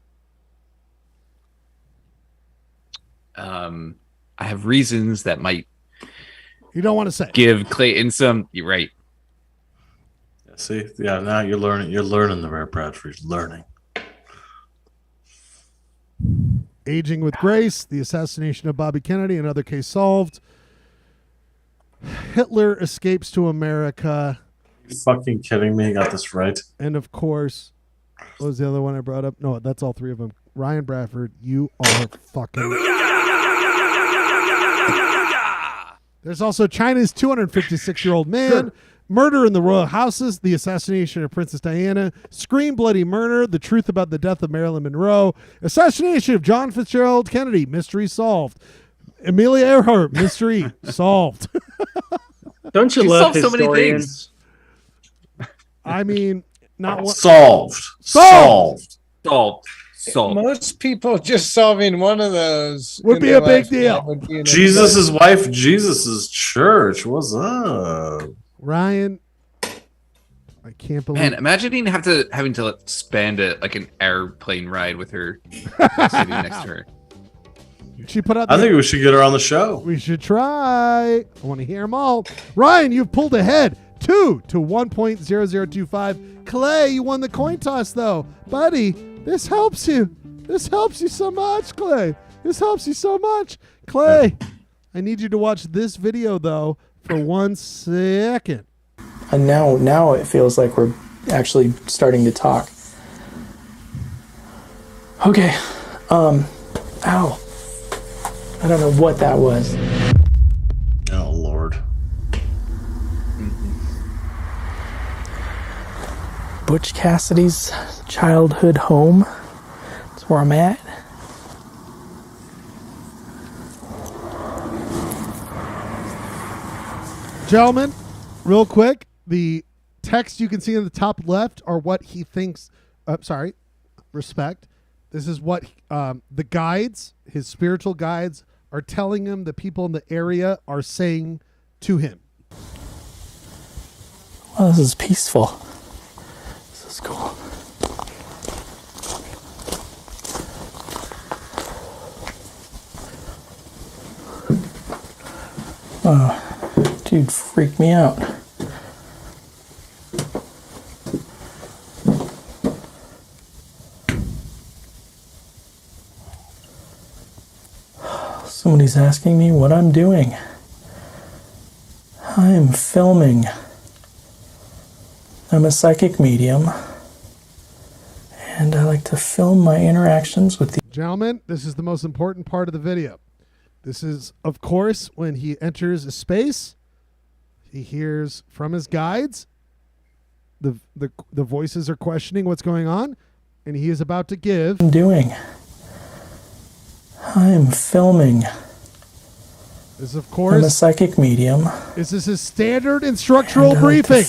I have reasons that might. You don't want to say. Give Clayton some. You're right. See, yeah, now you're learning. You're learning the Rare Bradford's learning. Aging with Grace, the assassination of Bobby Kennedy, another case solved. Hitler escapes to America. You fucking kidding me? I got this right. And of course, what was the other one I brought up? No, that's all 3 of them. Ryan Bradford, you are fucking. There's also China's 256-year-old man, murder in the royal houses, the assassination of Princess Diana, Scream Bloody Murder, the truth about the death of Marilyn Monroe, assassination of John Fitzgerald Kennedy, mystery solved. Amelia Earhart, mystery solved. Don't you love historians? I mean, not one. Solved. Most people just solving one of those would be a big deal. Jesus' wife, Jesus' church. What's up? Ryan, I can't believe. Man, imagine having to spend an airplane ride with her sitting next to her. She put out. I think we should get her on the show. We should try. I want to hear them all. Ryan, you've pulled ahead 2 to 1.0025. Clay, you won the coin toss though, buddy. This helps you. This helps you so much, Clay. This helps you so much, Clay. I need you to watch this video though for 1 second. And now it feels like we're actually starting to talk. Okay. Ow. I don't know what that was. Oh, Lord. Butch Cassidy's childhood home. That's where I'm at. Gentlemen, real quick, the text you can see in the top left are what he thinks. Respect. This is what the guides, his spiritual guides, are telling him the people in the area are saying to him. Well, this is peaceful. This is cool. Oh, dude, freaked me out. Somebody's asking me what I'm doing. I'm filming. I'm a psychic medium, and I like to film my interactions with the... Gentlemen, this is the most important part of the video. This is, of course, when he enters a space, he hears from his guides, the voices are questioning what's going on, and he is about to give... I'm doing. I'm filming. This, of course... I'm a psychic medium. This is his standard instructional briefing.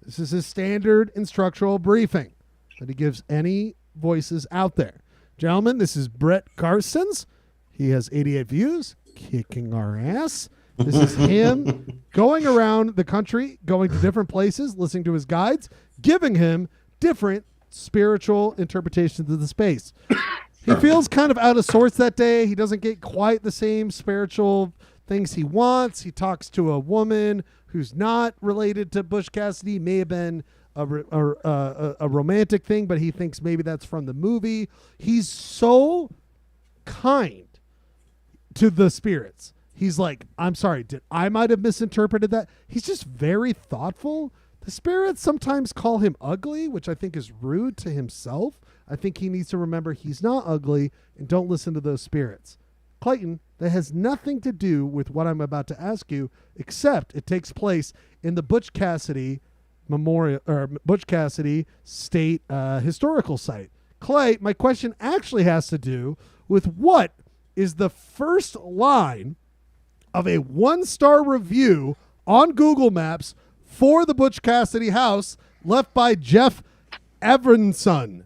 This is his standard instructional briefing that he gives any voices out there. Gentlemen, this is Brett Carson's. He has 88 views, kicking our ass. This is him going around the country, going to different places, listening to his guides, giving him different spiritual interpretations of the space. He feels kind of out of sorts that day. He doesn't get quite the same spiritual things he wants. He talks to a woman who's not related to Butch Cassidy. May have been a romantic thing, but he thinks maybe that's from the movie. He's so kind to the spirits. He's like, I'm sorry, I might have misinterpreted that. He's just very thoughtful. The spirits sometimes call him ugly, which I think is rude to himself. I think he needs to remember he's not ugly, and don't listen to those spirits. Clayton, that has nothing to do with what I'm about to ask you, except it takes place in the Butch Cassidy Memorial or Butch Cassidy State Historical Site. Clay, my question actually has to do with what is the first line of a 1-star review on Google Maps for the Butch Cassidy house left by Jeff Evanson.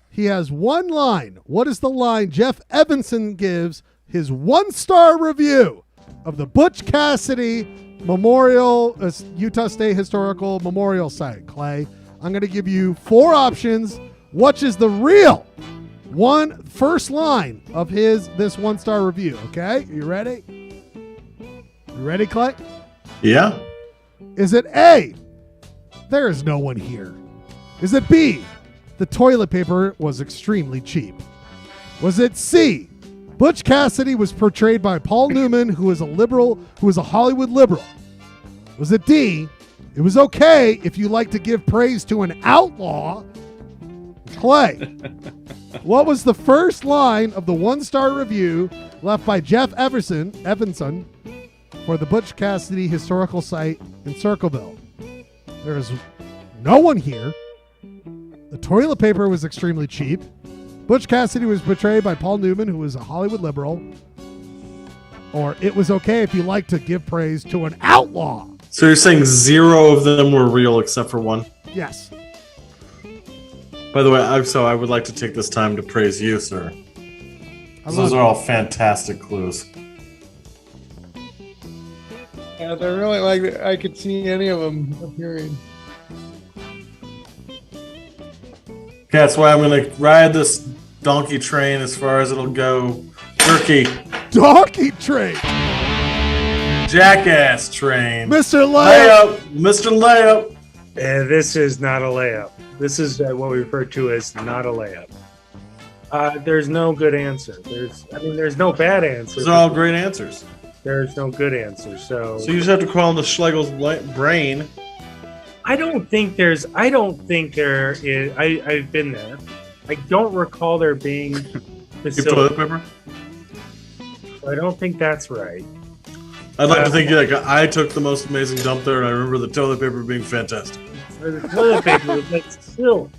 He has one line. What is the line Jeff Evanson gives his 1-star review of the Butch Cassidy Memorial, Utah State Historical Memorial Site? Clay, I'm going to give you 4 options. Which is the real first line of this 1-star review? Okay, you ready? You ready, Clay? Yeah. Is it A, there is no one here? Is it B, the toilet paper was extremely cheap? Was it C, Butch Cassidy was portrayed by Paul Newman, who is a liberal, who is a Hollywood liberal? Was it D, it was okay if you like to give praise to an outlaw? Clay, what was the first line of the 1-star review left by Jeff Evanson for the Butch Cassidy Historical Site in Circleville? There is no one here. The toilet paper was extremely cheap. Butch Cassidy was portrayed by Paul Newman, who was a Hollywood liberal. Or it was okay if you like to give praise to an outlaw. So you're saying 0 of them were real except for 1? Yes. By the way, I would like to take this time to praise you, sir. Those are all fantastic clues. Yeah, they're really like, I could see any of them appearing. Okay, that's why I'm going to ride this donkey train as far as it'll go. Turkey. Donkey train. Jackass train. Mr. Layup. Mr. Layup. This is not a layup. This is what we refer to as not a layup. There's no good answer. There's no bad answer. Those are all great answers. There's no good answer. So you just have to crawl into Schlegel's brain. I don't think there is. I've been there. I don't recall there being toilet paper. I don't think that's right. I'd like to think like I took the most amazing dump there, and I remember the toilet paper being fantastic. The toilet paper was like silk.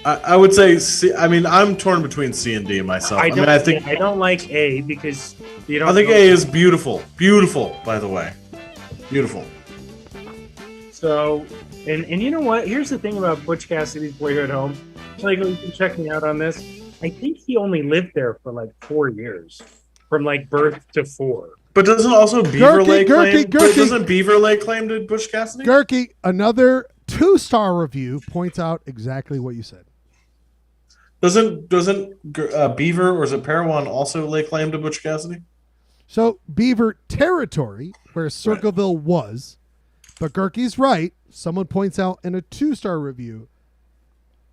I would say C. I mean, I'm torn between C and D myself. I don't like A because you don't. I think A is beautiful. Beautiful, by the way. Beautiful. So, and you know what? Here's the thing about Butch Cassidy's Boyhood Home. Like, you can check me out on this. I think he only lived there for like 4 years, from like birth to 4. But doesn't also Beaver Lake claim? Gurky. Doesn't Beaver Lake claim to Butch Cassidy? Gurky, another 2-star review points out exactly what you said. Doesn't Beaver or is it Parowan also lay claim to Butch Cassidy? So Beaver territory, where Circleville was, but Gurky's right. Someone points out in a 2-star review,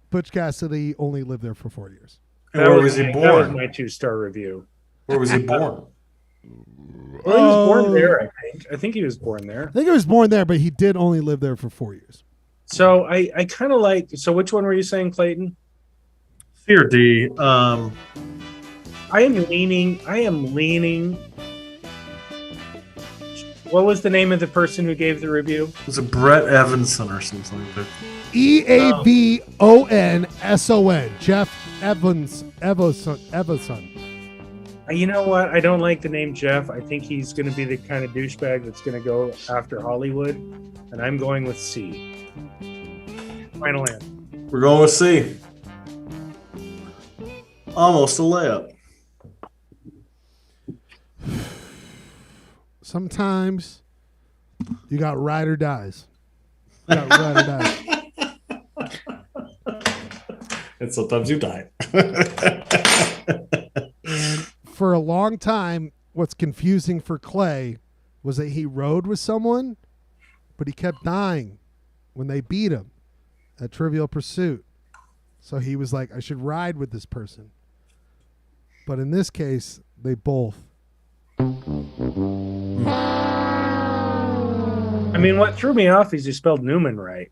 Butch Cassidy only lived there for 4 years. And where was he born? That was my 2-star review. Where was he born? Well, he was born there, I think. I think he was born there. I think he was born there, but he did only live there for 4 years. So I kind of like. So which one were you saying, Clayton? Fear D. I am leaning. What was the name of the person who gave the review? Was it Brett Evanson or something like that? EAVONSON. Jeff Evanson. You know what? I don't like the name Jeff. I think he's going to be the kind of douchebag that's going to go after Hollywood, and I'm going with C. Final answer. We're going with C. Almost a layup. Sometimes you got ride or dies. And sometimes you die. And for a long time, what's confusing for Clay was that he rode with someone, but he kept dying when they beat him at Trivial Pursuit. So he was like, I should ride with this person. But in this case, they both. I mean, what threw me off is you spelled Newman right.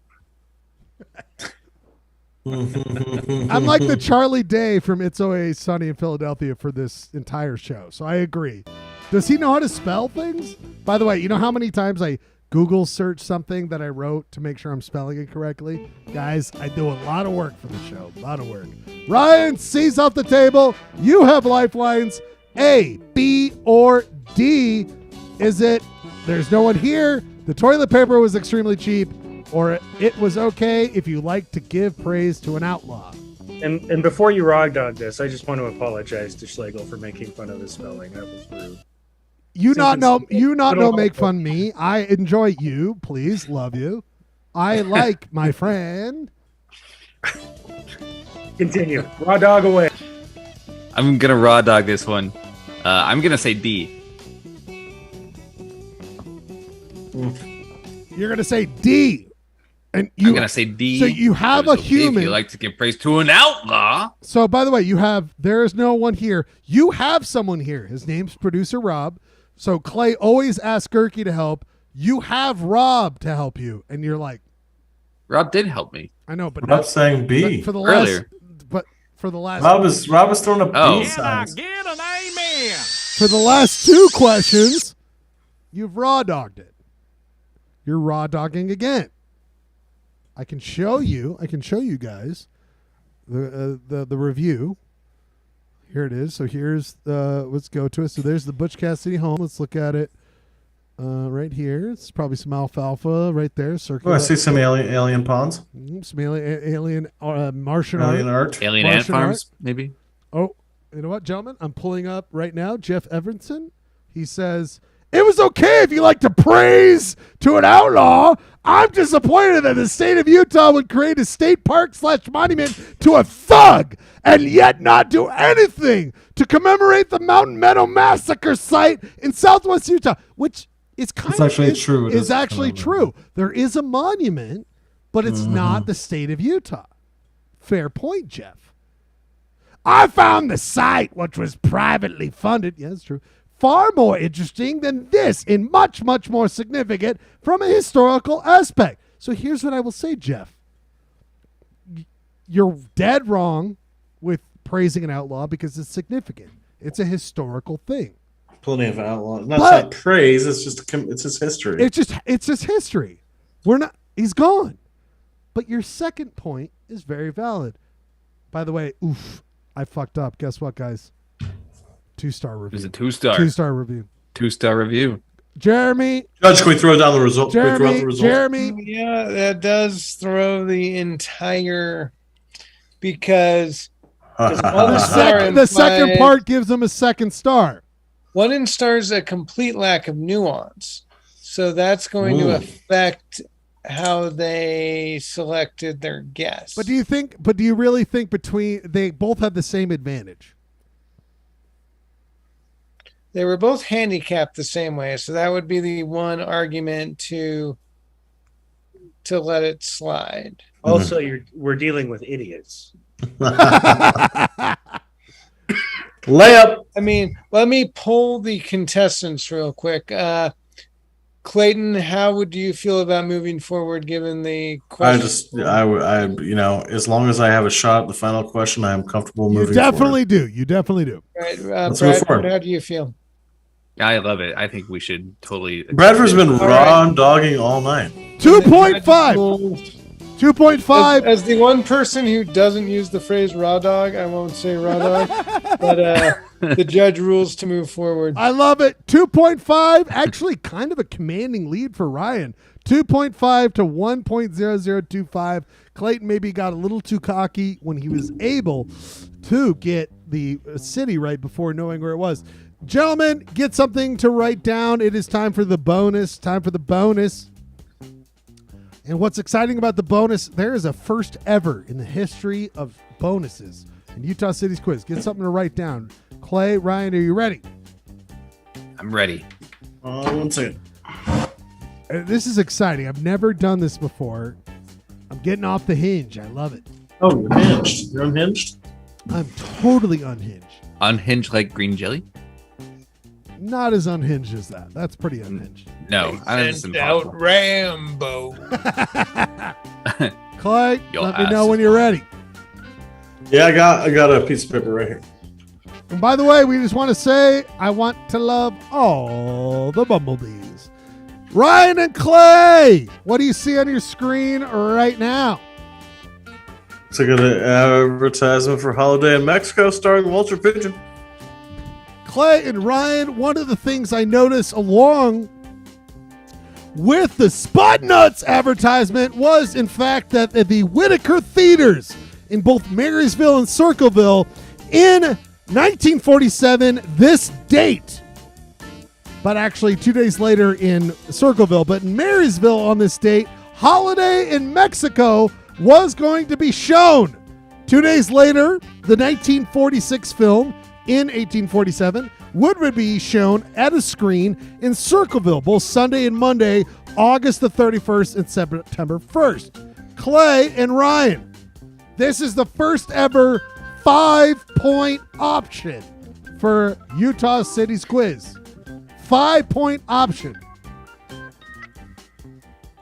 I'm like the Charlie Day from It's Always Sunny in Philadelphia for this entire show. So I agree. Does he know how to spell things? By the way, you know how many times I Google search something that I wrote to make sure I'm spelling it correctly? Guys, I do a lot of work for the show. A lot of work. Ryan, C's off the table. You have lifelines. A, B, or D. Is it there's no one here, the toilet paper was extremely cheap, or it was okay if you like to give praise to an outlaw? And before you raw dog this, I just want to apologize to Schlegel for making fun of his spelling. That was rude. You not know make fun me. I enjoy you. Please, love you. I like my friend. Continue. Raw dog away. I'm gonna raw dog this one. I'm gonna say D. You're gonna say D. And I'm gonna say D. So you have a human. If you like to give praise to an outlaw. So by the way, there is no one here. You have someone here. His name's producer Rob. So Clay always asks Gurky to help. You have Rob to help you, and you're like, Rob did help me. I know, but Rob's saying B for the earlier. Rob is throwing a B sign. Get an amen. For the last two questions, you've raw dogged it. You're raw dogging again. I can show you guys the review. Here it is. So here's let's go to it. So there's the Butch Cassidy home. Let's look at it right here. It's probably some alfalfa right there. Oh, I see some alien ponds. Some alien Martian art. Alien ant farms, maybe. Oh, you know what, gentlemen? I'm pulling up right now. Jeff Everson. He says, it was okay if you like to praise to an outlaw. I'm disappointed that the state of Utah would create a state park / monument to a thug and yet not do anything to commemorate the Mountain Meadow Massacre site in southwest Utah, which is true. It's actually true. There is a monument, but it's not the state of Utah. Fair point, Jeff. I found the site, which was privately funded. Yeah, that's true. Far more interesting than this and much, much more significant from a historical aspect. So here's what I will say, Jeff. You're dead wrong with praising an outlaw because it's significant. It's a historical thing. Plenty of outlaws. Not praise. It's just his history. It's just history. He's gone. But your second point is very valid. By the way, I fucked up. Guess what, guys? 2-star review. It's a 2-star. 2-star review. 2-star review. Jeremy. Judge, can we throw down the result? Jeremy. Yeah, that does throw the entire, because The second part gives them a second star. One in stars a complete lack of nuance. So that's going to affect how they selected their guests. But do you really think they both have the same advantage? They were both handicapped the same way, so that would be the one argument to let it slide. Also, we're dealing with idiots. Layup. I mean, let me pull the contestants real quick. Clayton, how would you feel about moving forward given the question? I as long as I have a shot at the final question, I am comfortable moving You definitely do. Right, Let's move Bradford, forward. how do you feel? I love it. I think we should totally. Bradford's been raw dogging all night. 2.5. 2.5. As the one person who doesn't use the phrase raw dog, I won't say raw dog, but the judge rules to move forward. I love it. 2.5. Actually, kind of a commanding lead for Ryan. 2.5 to 1.0025. Clayton maybe got a little too cocky when he was able to get the city right before knowing where it was. Gentlemen, get something to write down. It is time for the bonus. And what's exciting about the bonus, there is a first ever in the history of bonuses in Utah City's quiz. Get something to write down. Clay, Ryan, are you ready? I'm ready. 1 second. This is exciting. I've never done this before. I'm getting off the hinge. I love it. Oh, you're hinged. You're unhinged? I'm totally unhinged. Unhinged like green jelly? Not as unhinged as that. That's pretty unhinged. No, that's Send impossible. out Rambo. Clay, Your let me ass know is when you're ready. Yeah, I got a piece of paper right here. And by the way, we just want to say I want to love all the bumblebees. Ryan and Clay, what do you see on your screen right now? It's like an advertisement for Holiday in Mexico starring Walter Pigeon. Clay and Ryan, one of the things I noticed along with the Spud Nuts advertisement was, in fact, that at the Whitaker Theaters in both Marysville and Circleville in 1947, this date, but actually 2 days later in Circleville, but in Marysville on this date, Holiday in Mexico was going to be shown. 2 days later, the 1946 film in 1847 would be shown at a screen in Circleville, both Sunday and Monday, August the 31st and September 1st. Clay and Ryan, this is the first ever 5-point option for Utah City's quiz. 5-point option.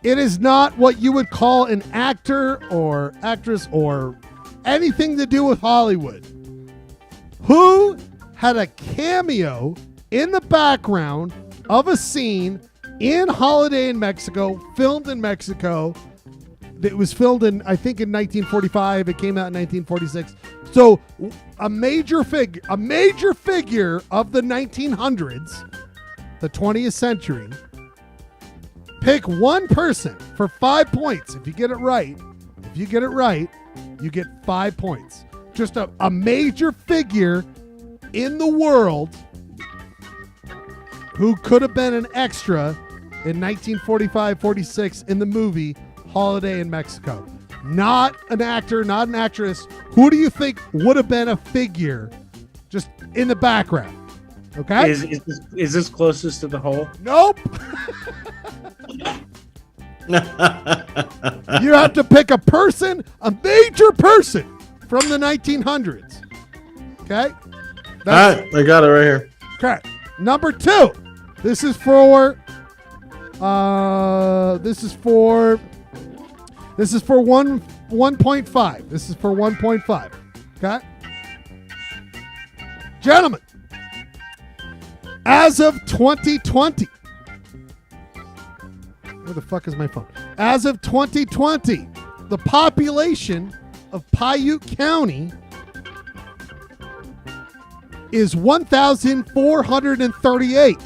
It is not what you would call an actor or actress or anything to do with Hollywood. Who had a cameo in the background of a scene in Holiday in Mexico, filmed in Mexico? It was filmed in, I think, in 1945. It came out in 1946. So a major figure of the 1900s, the 20th century. Pick one person for 5 points. If you get it right, you get 5 points. Just a major figure in the world who could have been an extra in 1945-46 in the movie Holiday in Mexico. Not an actor, not an actress. Who do you think would have been a figure just in the background? Okay? Is this closest to the hole? Nope. You have to pick a person, a major person from the 1900s. Okay? All right, I got it right here. Okay. Number 2. This is for 1.5. This is for 1.5. Okay? Gentlemen, as of 2020, where the fuck is my phone? As of 2020, the population of Paiute County is 1,438.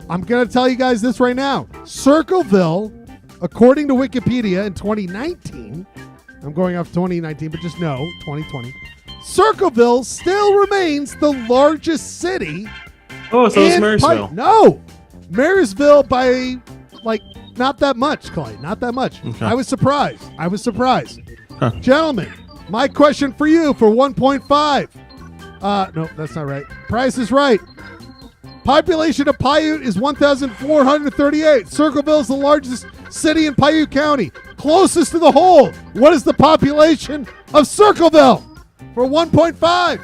I'm going to tell you guys this right now. Circleville, according to Wikipedia in 2019, I'm going off 2019, but just know 2020. Circleville still remains the largest city. Oh, so it's in Marysville. No, Marysville by like not that much, Clay. Not that much. Okay. I was surprised. Huh. Gentlemen, my question for you for 1.5. No, that's not right. Price is right. Population of Paiute is 1,438. Circleville is the largest city in Paiute County. Closest to the whole. What is the population of Circleville? For 1.5.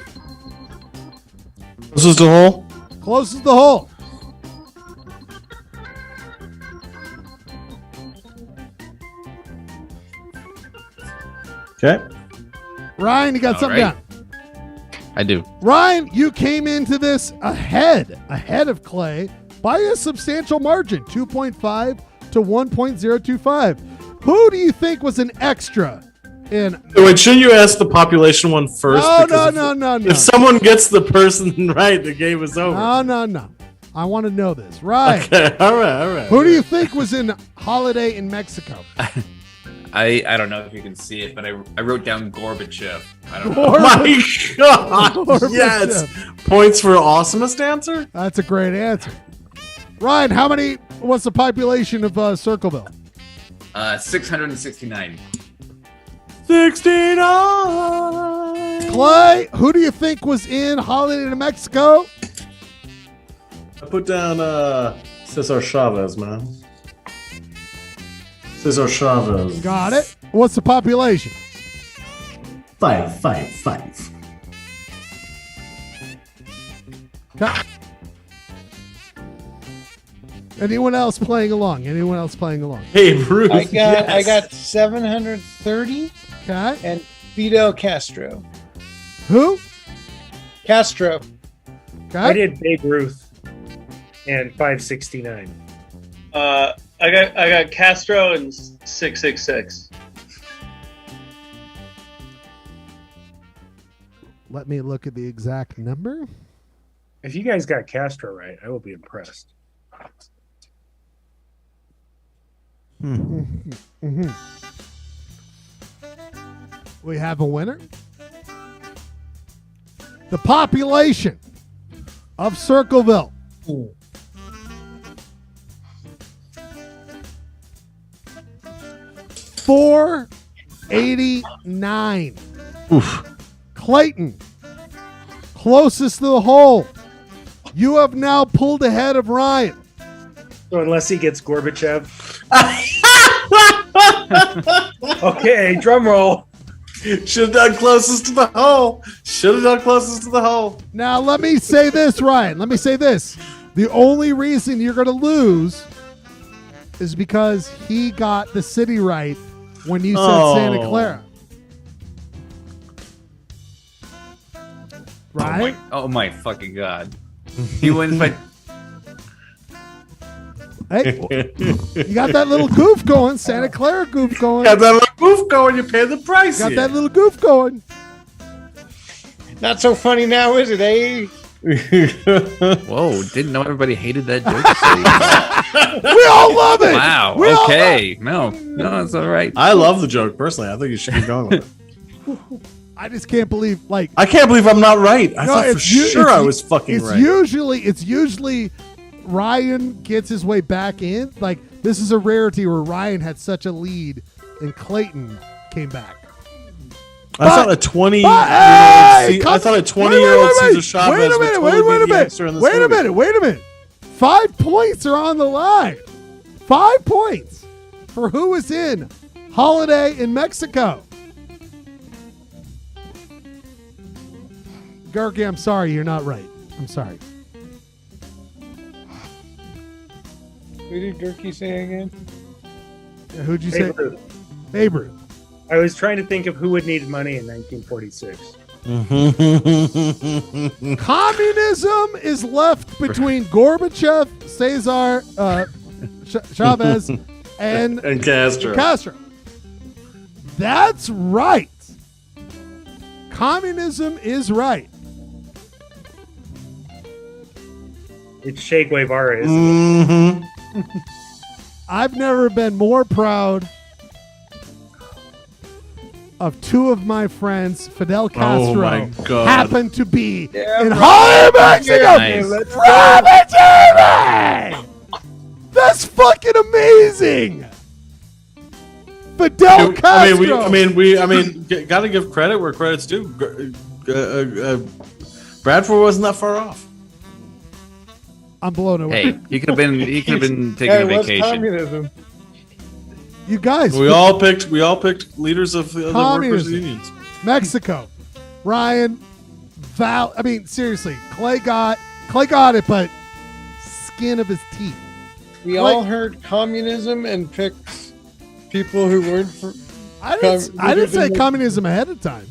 This is the whole? Closest to the whole. Okay. Ryan, you got something down. I do. Ryan, you came into this ahead of Clay by a substantial margin, 2.5 to 1.025. Who do you think was an extra in? Wait, shouldn't you ask the population one first? No. If someone gets the person right, the game is over. No. I want to know this. Ryan. Okay, all right. Who do you think was in Holiday in Mexico? I don't know if you can see it, but I wrote down Gorbachev. I don't Oh know. my God! Gorbachev. Yes, points for awesomest answer. That's a great answer. Ryan, what's the population of Circleville? 669. 69. Clay, who do you think was in Holiday in Mexico? I put down Cesar Chavez, man. Cesar Chavez. Got it. What's the population? 555. Okay. Anyone else playing along? Hey, Bruce. I got 730. Okay. And Fidel Castro. Who? Castro. Okay. I did Babe Ruth and 569. I got Castro and 666. Let me look at the exact number. If you guys got Castro right, I will be impressed. Mm-hmm. We have a winner. The population of Circleville. 489. Oof. Clayton, closest to the hole. You have now pulled ahead of Ryan. So unless he gets Gorbachev. Okay, drum roll. Should have done closest to the hole. Now, let me say this, Ryan. Let me say this. The only reason you're going to lose is because he got the city right when you said Santa Clara. Right? Oh my fucking God. He wins by... Hey, you got that little goof going, Santa Clara goof going. Got that little goof going, you pay the price. Got that little goof going. Not so funny now, is it, eh? Whoa, didn't know everybody hated that joke. We all love it. Wow, okay. No, it's all right. I love the joke, personally. I think you should keep going with it. I just can't believe, I can't believe I'm not right. I thought for it's sure I was fucking it's right. It's usually Ryan gets his way back in. Like, this is a rarity where Ryan had such a lead and Clayton came back. I thought a 20-year-old Cesar Chavez would totally be the answer in this movie. Wait a minute. 5 points are on the line. 5 points for who was in Holiday in Mexico. Gurky, I'm sorry, you're not right. I'm sorry. Who did Gurky say again? Yeah, who'd you Babe say? Ruth. Babe Ruth. I was trying to think of who would need money in 1946. Communism is left between Gorbachev, Cesar Chavez, and Castro. That's right. Communism is right. It's Che Guevara, isn't it? I've never been more proud of two of my friends, Fidel Castro, my God. happened to be in right. Hollywood, Mexico. Nice. Let's Robert German! That's fucking amazing. Fidel Castro. Gotta give credit where credit's due. Bradford wasn't that far off. I'm blown away. Hey, he could have been taking Hey, a what's vacation. communism? You guys, We all picked leaders of the workers' Communism. unions. Mexico, Ryan, Val. I mean, seriously, Clay got it, but skin of his teeth. We all heard communism and picked people who weren't for. I didn't say communism ahead of time.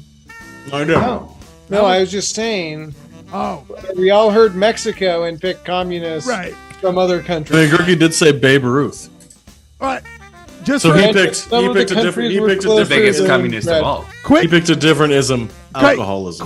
I know. No, I was just saying. Oh, we all heard Mexico and picked communists from other I countries. mean, Gurky did say Babe Ruth. All right. Just So for he picked a different biggest communist of all. Quick. He picked a different ism, alcoholism.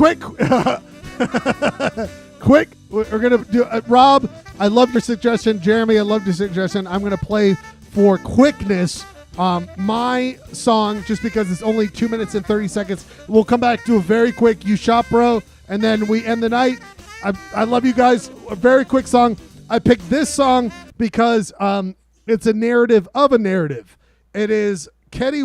Quick. We're gonna do. Rob, I love your suggestion. Jeremy, I love your suggestion. I'm gonna play for quickness. My song, just because it's only 2 minutes and 30 seconds. We'll come back to a very quick "You Shop Bro," and then we end the night. I love you guys. A very quick song. I picked this song because it's a narrative of a narrative. It is Kitty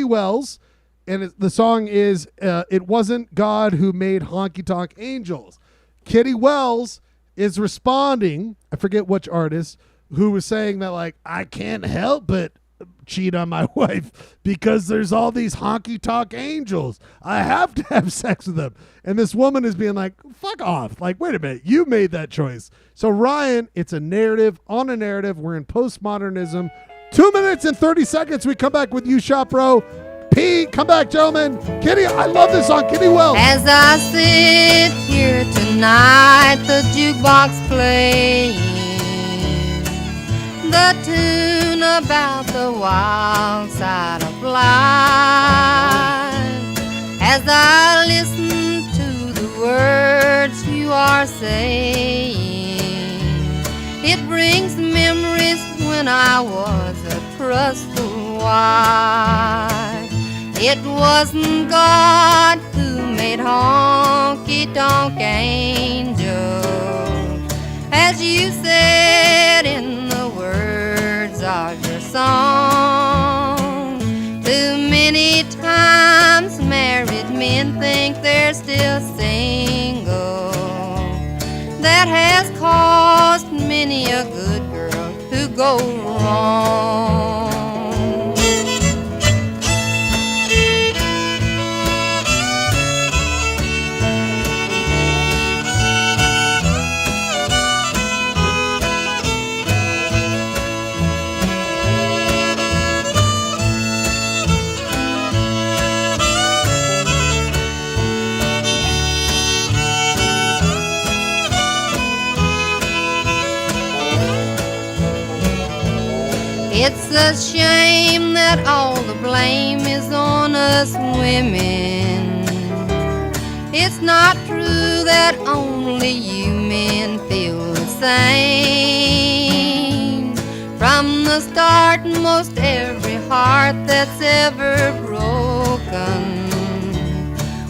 Wells, and the song is "It Wasn't God Who Made Honky Tonk Angels." Kitty Wells is responding. I forget which artist who was saying that, like, I can't help but cheat on my wife because there's all these honky tonk angels. I have to have sex with them. And this woman is being like, fuck off. Like, wait a minute, you made that choice. So Ryan, it's a narrative on a narrative. We're in postmodernism. 2 minutes and 30 seconds. We come back with You Shop Bro. Pete, come back, gentlemen. Kitty, I love this song. Kitty Wells. As I sit here tonight, the jukebox playing the tune about the wild side of life. As I listen to the words you are saying, it brings memories when I was a trustful wife. It wasn't God who made honky-tonk angels, as you said in the words of your song. Too many times married men think they're still single. That has caused many a good girl to go wrong. It's a shame that all the blame is on us women. It's not true that only you men feel the same. From the start, most every heart that's ever broken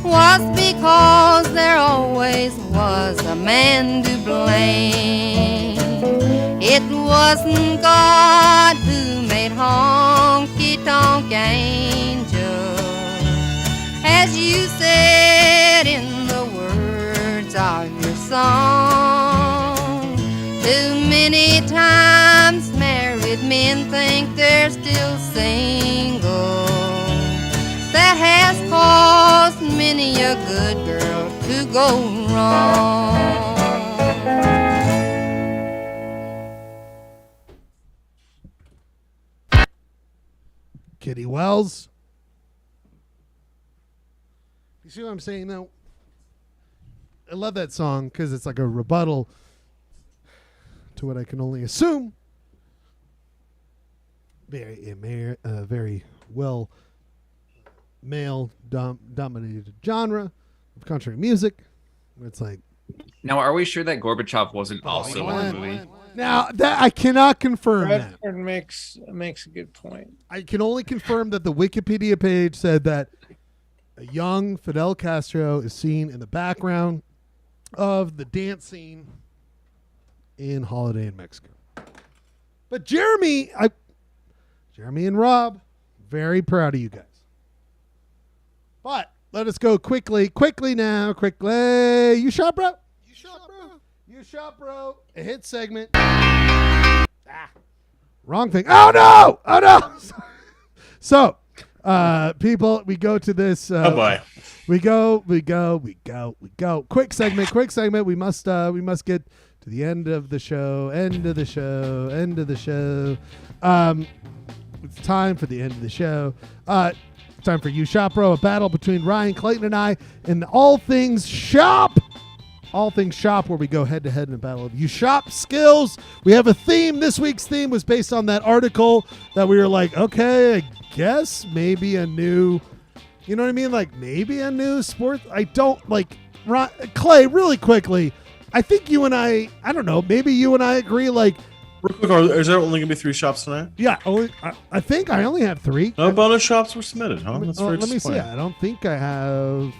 was because there always was a man to blame. It wasn't God who made honky-tonk angels, as you said in the words of your song. Too many times married men think they're still single. That has caused many a good girl to go wrong. Kitty Wells. You see what I'm saying, though? I love that song because it's like a rebuttal to what I can only assume very well male-dominated genre of country music. It's like, now, are we sure that Gorbachev wasn't also in the movie? now that I cannot confirm that. Bradford makes a good point. I can only confirm that the Wikipedia page said that A young Fidel Castro is seen in the background of the dance scene in Holiday in Mexico. But Jeremy and Rob, very proud of you guys. But let us go quickly now. You shot, bro? You shot, bro. A hit segment. Wrong thing. Oh, no. So, people, we go to this. Oh, boy. We go. Quick segment. We must get to the end of the show. It's time for the end of the show. It's time for You Shop Bro, a battle between Ryan Clayton and I in All Things Shop. All Things Shop, where we go head to head in a battle of You Shop skills. We have a theme. This week's theme was based on that article that we were like, okay, I guess maybe a new, you know what I mean? Like maybe a new sport. I don't like Clay, really quickly. I think you and I don't know, maybe you and I agree. Like, real quick, is there only going to be 3 shops tonight? Yeah, I think I only have 3. No bonus shops were submitted, huh? That's very let me see. disappointing. I don't think I have.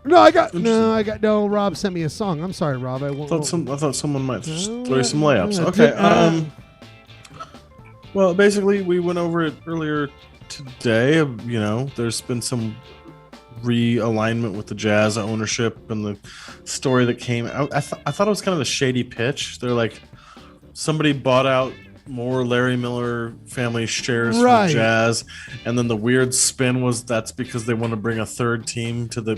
No, Rob sent me a song. I'm sorry, Rob. I thought someone might just throw some layups. Okay. Well, basically, we went over it earlier today. You know, there's been some realignment with the Jazz ownership and the story that came out. I thought it was kind of a shady pitch. They're like, somebody bought out more Larry Miller family shares from Jazz, and then the weird spin was that's because they want to bring a third team to the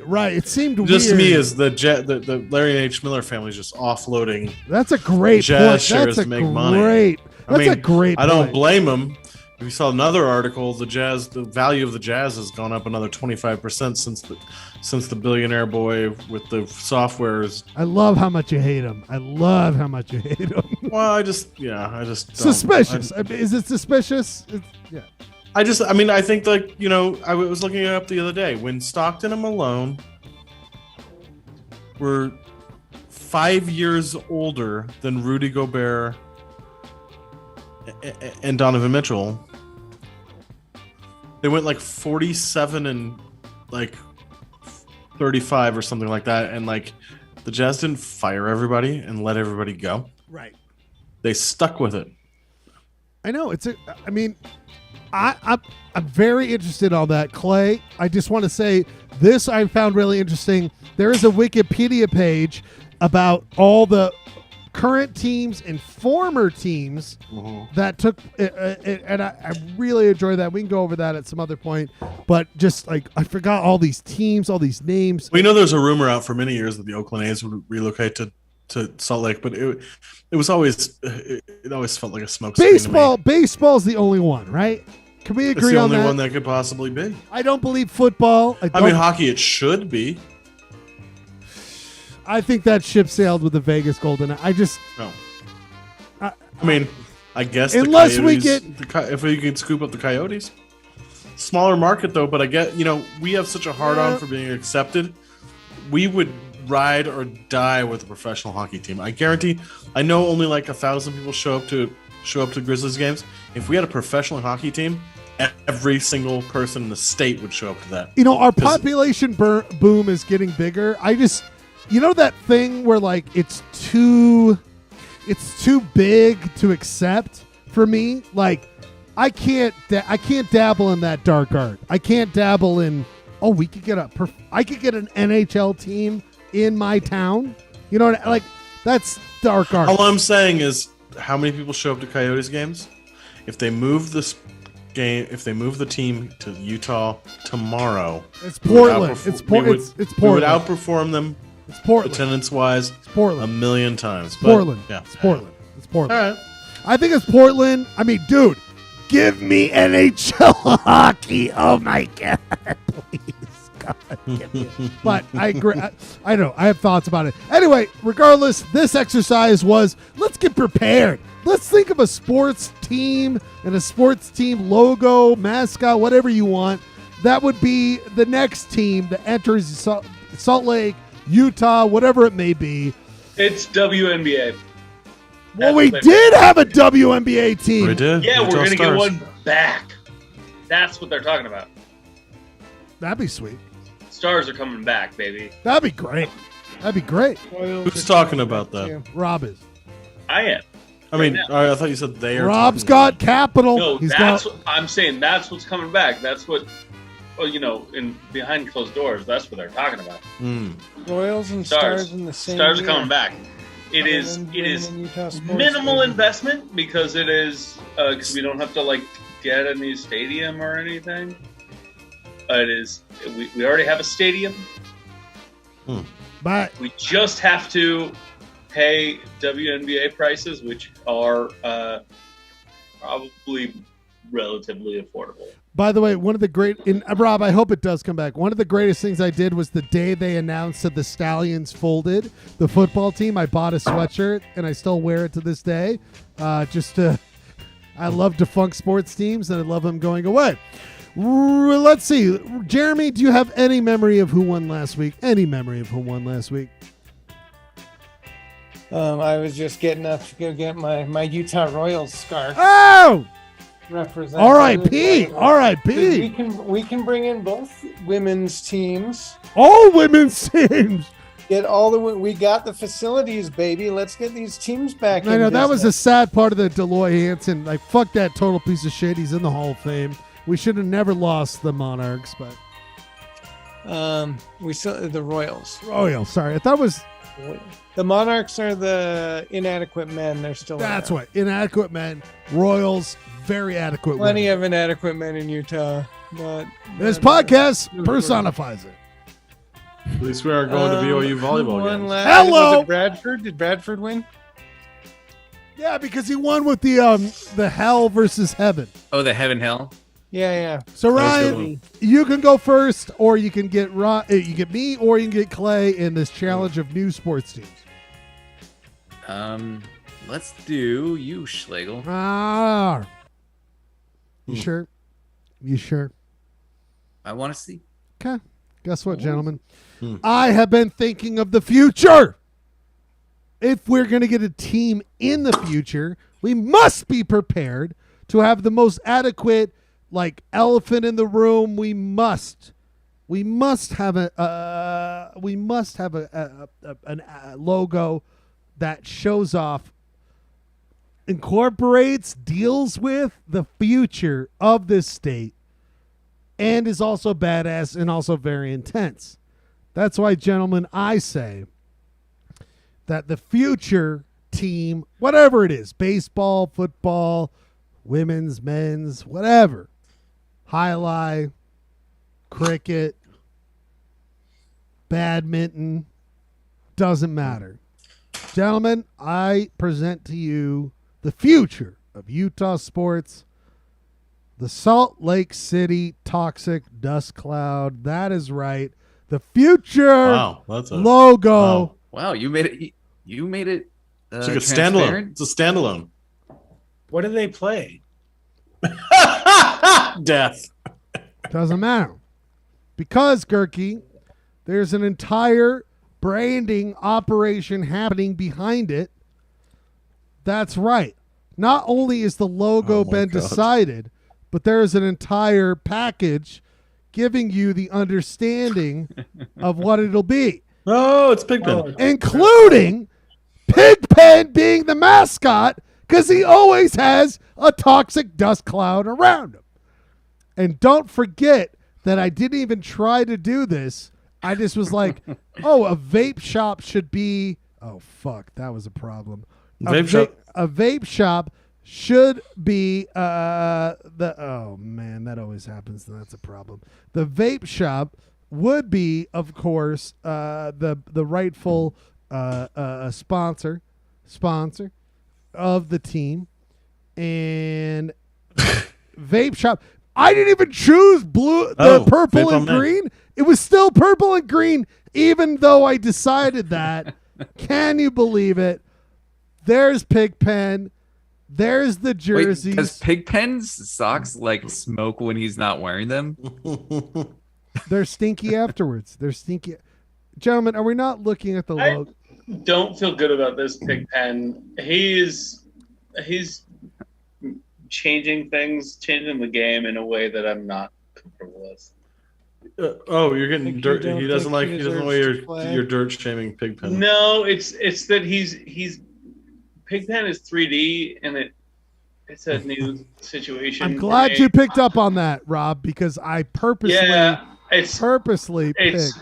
right. It seemed just weird. to me is the Larry H. Miller family is just offloading. That's a great Jazz point. shares That's to make money. A great. I don't point. blame them. If you saw another article, the value of the Jazz has gone up another 25% since the billionaire boy with the softwares. I love how much you hate him. Well, I just suspicious. Is it suspicious? Yeah. I think like, you know, I was looking it up the other day when Stockton and Malone were 5 years older than Rudy Gobert and Donovan Mitchell. They went like 47 and like 35 or something like that, and like the Jazz didn't fire everybody and let everybody go. Right. They stuck with it. I know I'm very interested on that, Clay. I just want to say this I found really interesting. There is a Wikipedia page about all the current teams and former teams that took and I really enjoy that. We can go over that at some other point, but just like I forgot all these teams, all these names. We know there's a rumor out for many years that the Oakland A's would relocate to Salt Lake, but it always felt like a smoke screen. Baseball's the only one, right? Can we agree on that? It's the only one that could possibly be. I don't believe football. I mean, hockey, it should be. I think that ship sailed with the Vegas Golden. I mean, I guess unless the Coyotes, if we could scoop up the Coyotes, smaller market though. But I get, you know, we have such a hard on for being accepted. We would ride or die with a professional hockey team. I guarantee. I know only like 1,000 people show up to Grizzlies games. If we had a professional hockey team, every single person in the state would show up to that. You know, our population boom is getting bigger. You know that thing where like it's too big to accept for me. Like I can't dabble in that dark art. I can't dabble in. Oh, I could get an NHL team in my town. You know what? Like that's dark art. All I'm saying is, how many people show up to Coyotes games? If they move this game, if they move the team to Utah tomorrow, it's Portland. It's Portland. We would outperform them. It's Portland. Attendance-wise, it's Portland. 1,000,000 times. It's Portland. Yeah. It's Portland. It's Portland. All right. I think it's Portland. I mean, dude, give me NHL hockey. Oh, my God. Please. God, give me it. But I agree. I know. I have thoughts about it. Anyway, regardless, this exercise was, let's get prepared. Let's think of a sports team and a sports team logo, mascot, whatever you want. That would be the next team that enters Salt Lake, Utah, whatever it may be. It's WNBA. Well, we did have a WNBA team. We did. Yeah, Utah we're going to get Stars. one back. That's what they're talking about. That'd be sweet. Stars are coming back, baby. That'd be great. That'd be great. Who's talking about that? Rob is. I am. I mean, I thought you said they are. Rob's got capital. No, He's that's got. what I'm saying. That's what's coming back. That's what, well, in behind closed doors. That's what they're talking about. Royals and Stars in the same. Stars are year. coming back. It is minimal investment because it is because we don't have to get a new stadium or anything. It is we already have a stadium. But we just have to pay WNBA prices, which are probably relatively affordable. By the way, one of the great Rob, I hope it does come back. One of the greatest things I did was the day they announced that the Stallions folded the football team. I bought a sweatshirt and I still wear it to this day. I love defunct sports teams and I love them going away. Let's see, Jeremy, do you have any memory of who won last week? Any memory of who won last week? I was just getting up to go get my Utah Royals scarf. Oh! Represent. R.I.P. R.I.P. We can bring in both women's teams. All women's teams. Get all we got the facilities, baby. Let's get these teams back. I know that was a sad part of the Deloy Hansen. Fuck that total piece of shit. He's in the Hall of Fame. We should have never lost the Monarchs, but we still the Royals. Royals. Sorry, I thought it was. The Monarchs are the inadequate men. They're still. That's what inadequate men. Royals, very adequate. Plenty women. of inadequate men in Utah. But this podcast personifies it. At least we aren't going to BYU volleyball games. Hello, was it Bradford. Did Bradford win? Yeah, because he won with the hell versus heaven. Oh, the heaven hell. Yeah. So Ryan, you can go first, or you can get you get me, or you can get Clay in this challenge of new sports teams. Let's do you, Schlegel. You sure? You sure? I want to see. Okay. Guess what, gentlemen? I have been thinking of the future. If we're going to get a team in the future, we must be prepared to have the most adequate, elephant in the room. We must have a logo that shows off, incorporates, deals with the future of this state, and is also badass and also very intense. That's why, gentlemen, I say that the future team, whatever it is, baseball, football, women's, men's, whatever, highlight, cricket, badminton, doesn't matter. Gentlemen, I present to you the future of Utah sports, the Salt Lake City Toxic Dust Cloud. That is right. The future logo. Wow, you made it. You made it. It's like a standalone. It's a standalone. What do they play? Death. Doesn't matter. Because, Gerke, there's an entire branding operation happening behind it. That's right. Not only is the logo been decided, but there is an entire package giving you the understanding of what it'll be. Oh, it's Pigpen. Including Pigpen being the mascot, because he always has a toxic dust cloud around him. And don't forget that I didn't even try to do this. I just was like, oh, a vape shop should be... Oh, fuck. That was a problem. A vape shop should be oh, man, that always happens. And that's a problem. The vape shop would be, of course, the rightful sponsor of the team. And vape shop... I didn't even choose purple and green. It was still purple and green, even though I decided that. Can you believe it? There's Pigpen. There's the jerseys. Wait, does Pigpen's socks smoke when he's not wearing them? They're stinky afterwards. They're stinky. Gentlemen, are we not looking at the logo? Don't feel good about this, Pigpen. He's changing the game in a way that I'm not comfortable with. You're getting dirt. He doesn't like. He doesn't wear your dirt shaming Pigpen. No, it's that he's Pigpen is 3D and it's a new situation. I'm glad you picked up on that, Rob, because I purposely picked.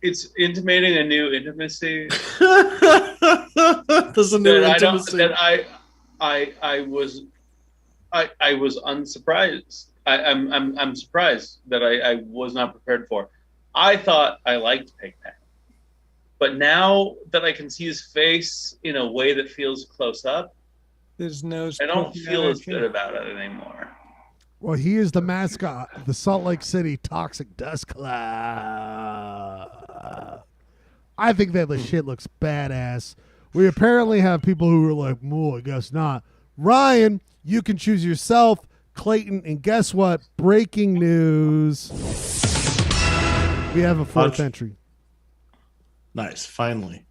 It's intimating a new intimacy. There's a new intimacy. I was unsurprised. I'm surprised that I was not prepared for. I thought I liked Pigpen, but now that I can see his face in a way that feels close up, his nose. I don't feel as good about it anymore. Well, he is the mascot of the Salt Lake City Toxic Dust Cloud. I think that the shit looks badass. We apparently have people who are like, I guess not. Ryan, you can choose yourself. Clayton, and guess what? Breaking news. We have a fourth entry. Nice, finally.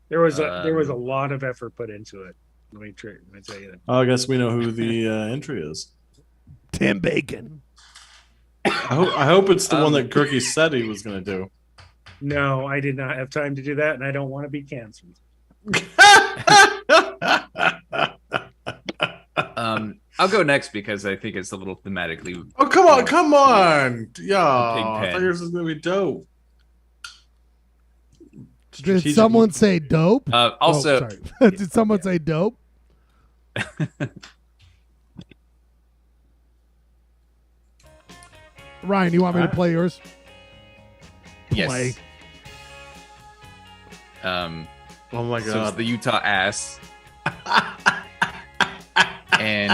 There was a lot of effort put into it. Let me tell you that. I guess we know who the entry is. Tim Bacon. I hope it's the one that Kirky said he was going to do. No, I did not have time to do that, and I don't want to be canceled. I'll go next because I think it's a little thematically. Oh, come on. Yeah. I thought yours was going to be dope. Did someone say dope? Also, did someone say dope? Ryan, you want me to play yours? Yes. Play. Oh my god. So it's the Utah ass. And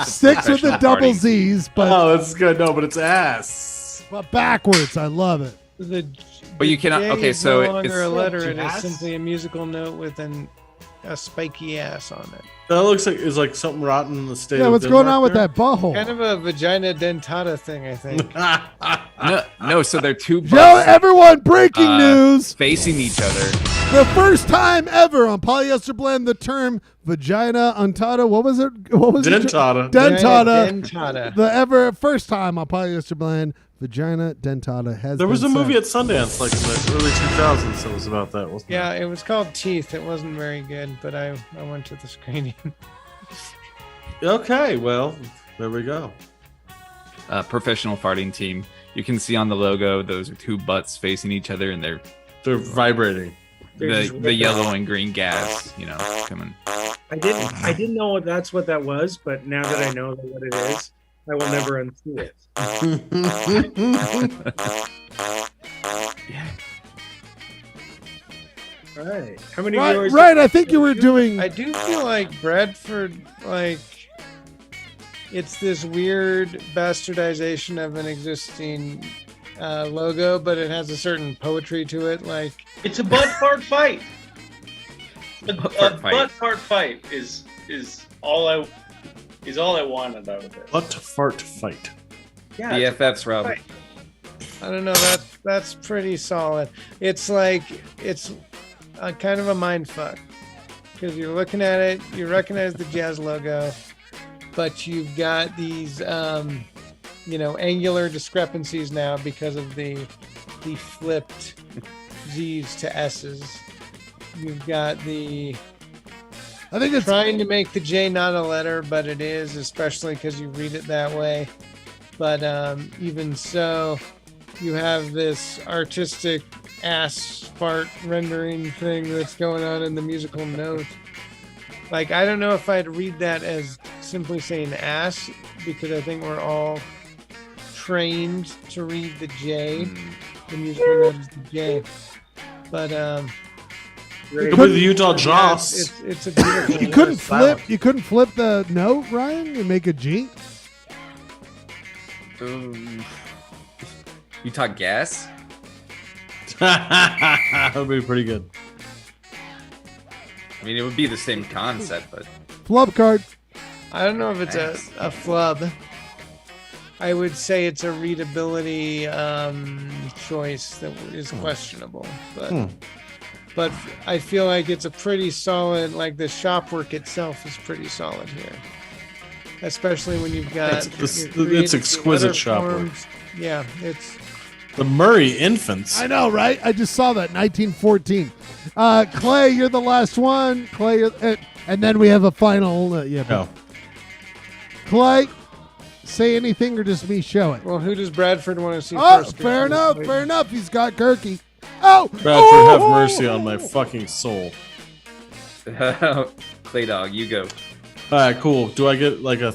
sticks with the double Z's, but that's good. No, but it's ass. But backwards, I love it. But you cannot. J Okay, is so no longer a letter; it is ass? simply a musical note with a spiky ass on it. That looks like it's like something rotten in the state. Yeah, of what's going on with there? that butthole? Kind of a vagina dentata thing, I think. no. So they're two. Joe, everyone! Breaking news: facing each other. The first time ever on Polyester Blend, the term vagina untata. What was it? Dentata. Dentata. The first time on Polyester Blend, vagina dentata has. There was a been movie said. at Sundance like in the early 2000s that was about that, wasn't Yeah, it was called Teeth. It wasn't very good, but I went to the screening. Okay, well, there we go. Professional farting team. You can see on the logo those are two butts facing each other, and they're vibrating. The yellow and green gas, coming. I didn't know that's what that was, but now that I know what it is, I will never unsee it. All right. How many viewers? Right, I think you were doing. I do feel like Bradford, it's this weird bastardization of an existing logo, but it has a certain poetry to it. It's a butt fart fight. A butt fart fight is all I wanted out of it. Butt fart fight. Yeah, BFFs, Rob. I don't know. That's pretty solid. It's it's a kind of a mind fuck because you're looking at it, you recognize the Jazz logo, but you've got these angular discrepancies now because of the flipped Z's to S's. You've got I think it's trying to make the J not a letter, but it is, especially because you read it that way. But even so, you have this artistic ass fart rendering thing that's going on in the musical note. I don't know if I'd read that as simply saying ass, because I think we're all trained to read the J. The musical note is the J. But with the Utah Joss, it's a beautiful. You couldn't flip the note, Ryan, and make a G. Utah gas. That would be pretty good. I mean, it would be the same concept, but flub card. I don't know if it's a flub. I would say it's a readability choice that is questionable, but I feel like it's a pretty solid. The shop work itself is pretty solid here. especially when you've got it's exquisite shop work. Yeah, it's the Murray Infants. I know, right? I just saw that 1914. Clay, you're the last one. Clay, and then we have a final. No. Clay, say anything or just me show it? Well, who does Bradford want to see first? first? Fair enough. Fair enough. He's got Kirky. Oh, Bradford, have mercy on my fucking soul. Clay Dog, you go. All right, cool. Do I get like a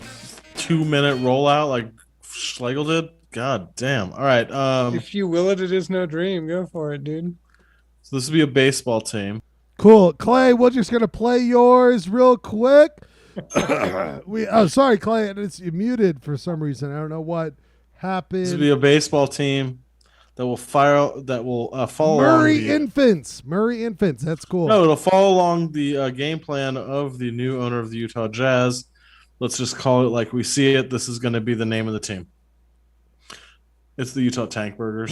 2-minute rollout like Schlegel did? God damn. All right. If you will it is no dream. Go for it, dude. So this will be a baseball team. Cool. Clay, we're just going to play yours real quick. Sorry, Clay. You're muted for some reason. I don't know what happened. This will be a baseball team that will follow Murray Infants. Murray Infants. That's cool. No, it'll follow along the game plan of the new owner of the Utah Jazz. Let's just call it like we see it. This is going to be the name of the team. It's the Utah Tank Burgers.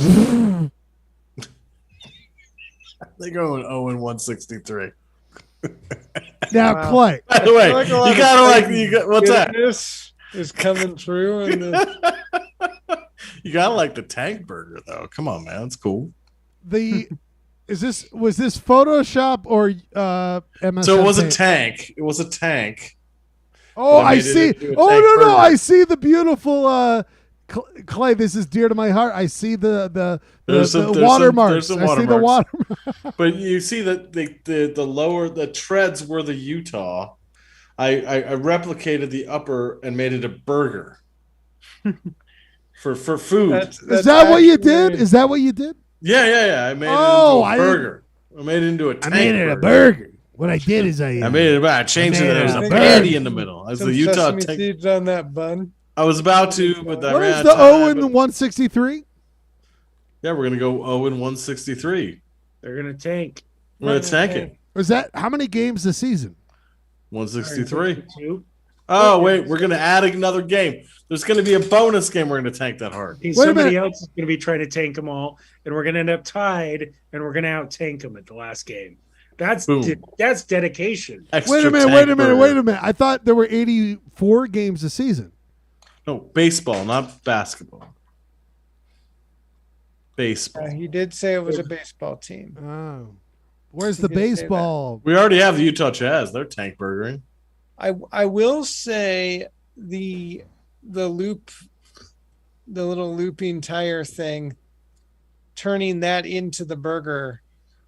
They go in 0-163. Now, Clay. By the way, you gotta what's that? This is coming through, and you gotta like the Tank Burger though. Come on, man, it's cool. Was this Photoshop or MSN? So it was a tank. It was a tank. Oh, I see. Oh no, I see the beautiful. Clay, this is dear to my heart. I see the watermarks. I see the watermarks. But you see that the treads were the Utah. I replicated the upper and made it a burger for food. Is that what you did? Is that what you did? Yeah. I made it into a burger. I made it into a tank. I made it a burger. What I did is I made it. I changed it. There was a patty in the middle. As the Utah tank. Seeds on that bun. I was about to, but what is the 0-163? Yeah, we're gonna go 0-163. They're gonna tank. We're gonna tank it. Was that how many games this season? 163. Oh wait, we're gonna add another game. There's gonna be a bonus game. We're gonna tank that hard. Somebody else is gonna be trying to tank them all, and we're gonna end up tied, and we're gonna out tank them at the last game. That's dedication. Wait a minute. I thought there were 84 games a season. No, baseball, not basketball. Baseball. He did say it was a baseball team. Oh, where's the baseball? We already have the Utah Jazz. They're tank burgering. I will say the loop, the little looping tire thing, turning that into the burger,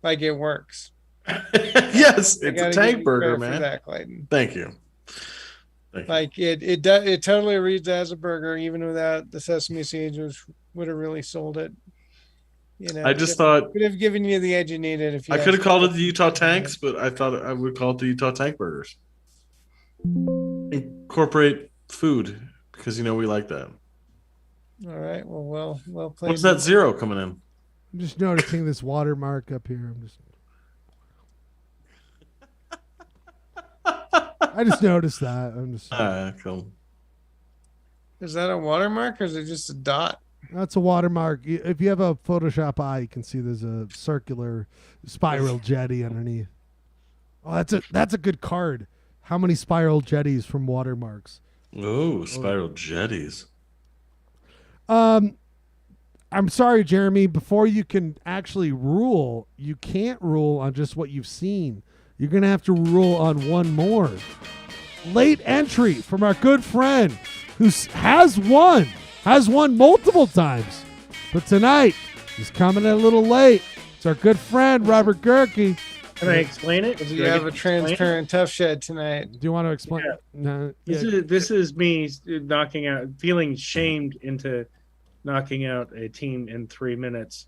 like it works. Yes, it's a tank burger, man. Thank you. Like it totally reads as a burger, even without the sesame seeds, which would have really sold it. You know, I just thought could have given you the edge you needed. If you I could have called it the Utah Tanks, but I thought I would call it the Utah Tank Burgers. Incorporate food because we like that. All right. Well played. What's that 0 coming in? I'm just noticing this watermark up here. I just noticed that. I'm just cool. Is that a watermark or is it just a dot? That's a watermark. If you have a Photoshop eye, you can see there's a circular spiral jetty underneath. Oh, that's a good card. How many spiral jetties from watermarks? Oh, spiral jetties. I'm sorry, Jeremy. Before you can actually rule, you can't rule on just what you've seen. You're going to have to rule on one more. Late entry from our good friend who has won multiple times. But tonight, he's coming in a little late. It's our good friend, Robert Gerke. Can I explain it? Do you have a transparent tough shed tonight? Do you want to explain? Yeah. No. This is me feeling shamed into knocking out a team in 3 minutes.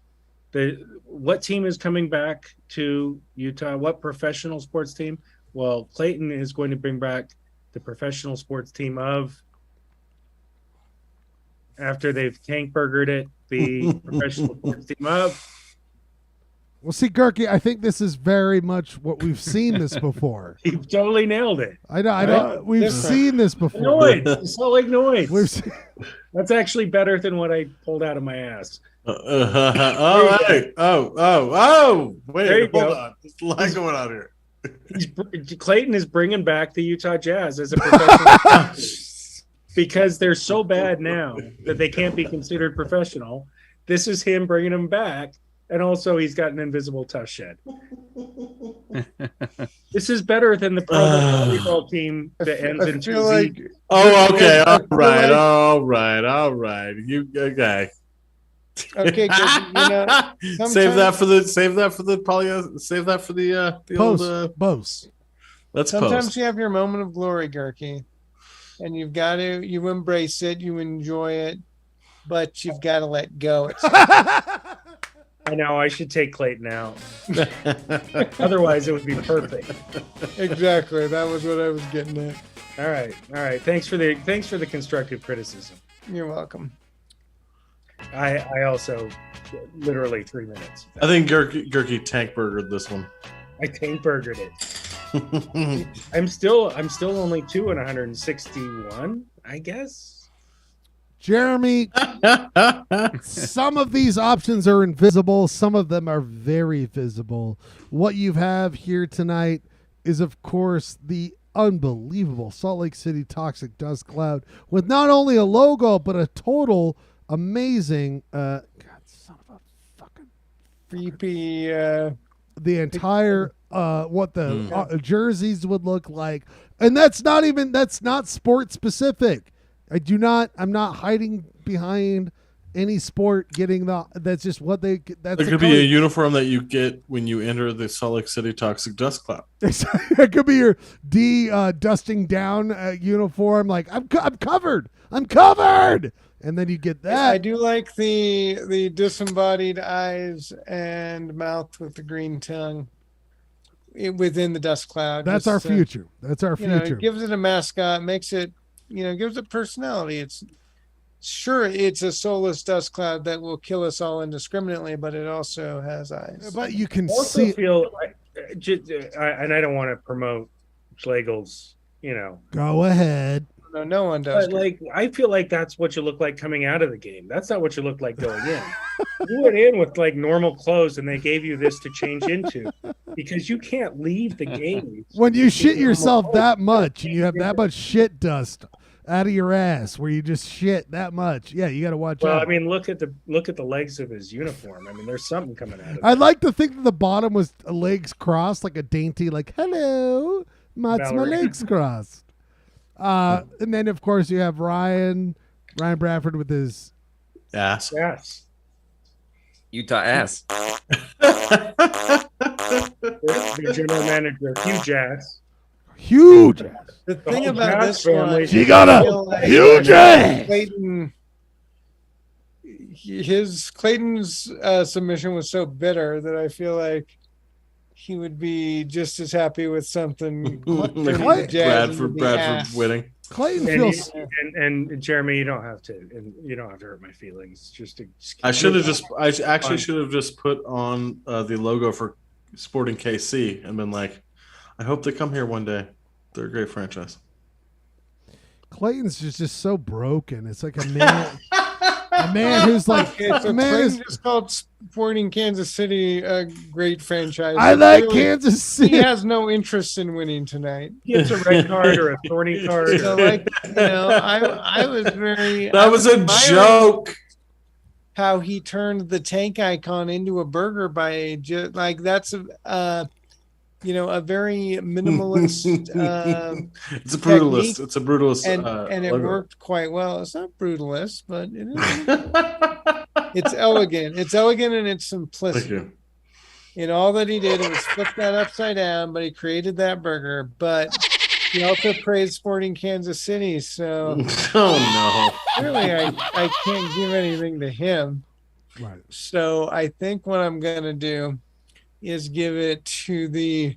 What team is coming back to Utah? What professional sports team? Well, Clayton is going to bring back the professional sports team of, after they've tank burgered it, the professional sports team of. Well, see, Gerke, I think this is very much what we've seen this before. You totally nailed it. I know. We've seen this before. Noid. Salt Lake Noid. That's actually better than what I pulled out of my ass. Oh, hey. Oh. Wait, hold on. There's a lot going on here. Clayton is bringing back the Utah Jazz as a professional. because they're so bad now that they can't be considered professional. This is him bringing them back, and also he's got an invisible tush shed. This is better than the pro volleyball team that ends in 2Z. Okay, all right. You okay? Okay, save that for the post. Let's sometimes post. you have your moment of glory, Gurky, and you embrace it, you enjoy it, but you've got to let go. I know I should take Clayton out. Otherwise, it would be perfect. Exactly. That was what I was getting at. All right. Thanks for the constructive criticism. You're welcome. I also literally 3 minutes. I think Gurky tank burgered this one. I tank burgered it. I'm still only 2 and 161, I guess. Jeremy, some of these options are invisible. Some of them are very visible. What you have here tonight is, of course, the unbelievable Salt Lake City Toxic Dust Cloud with not only a logo, but a total amazing, God, son of a fucking creepy, the entire, what the jerseys would look like. And that's not sport specific. I'm not hiding behind any sport getting that's just what they, that's There could be a uniform that you get when you enter the Salt Lake City Toxic Dust Cloud. It could be your dusting down uniform. Like I'm covered. And then you get that. I do like the disembodied eyes and mouth with the green tongue within the dust cloud. That's our future. That's our future. It gives it a mascot, makes it, gives it personality. It's a soulless dust cloud that will kill us all indiscriminately, but it also has eyes. But you can also feel, and I don't want to promote Schlegel's, Go ahead. No one does. But I feel like that's what you look like coming out of the game. That's not what you look like going in. You went in with normal clothes, and they gave you this to change into because you can't leave the game when you shit yourself that much and you have that much shit dust out of your ass where you just shit that much. Yeah, you got to watch out. Well, I mean, look at the legs of his uniform. I mean, there's something coming out of it. I'd like to think that the bottom was legs crossed, like a dainty, hello, my legs crossed. And then of course you have Ryan Bradford with his ass. Utah ass. The general manager, huge ass. The thing about this one, she got a huge ass. Clayton's submission was so bitter that I feel like he would be just as happy with something. Bradford winning. Clayton feels, and Jeremy, you don't have to hurt my feelings. I actually should have just put on the logo for Sporting KC and been like, I hope they come here one day. They're a great franchise. Clayton's just so broken. It's like a man who's like, Clayton just called Sporting Kansas City a great franchise. I like Kansas City. He has no interest in winning tonight. He gets a red card or a thorny card. So I was very. That was a joke. How he turned the tank icon into a burger by that's a very minimalist. It's a brutalist. It's a brutalist, and it logo. worked quite well. It's not brutalist, but it is. It's elegant. It's elegant in its simplicity. Thank you. And all that he did was flip that upside down, but he created that burger. But he also praised Sporting Kansas City. So, Really, I can't give anything to him. Right. So I think what I'm gonna do is give it to the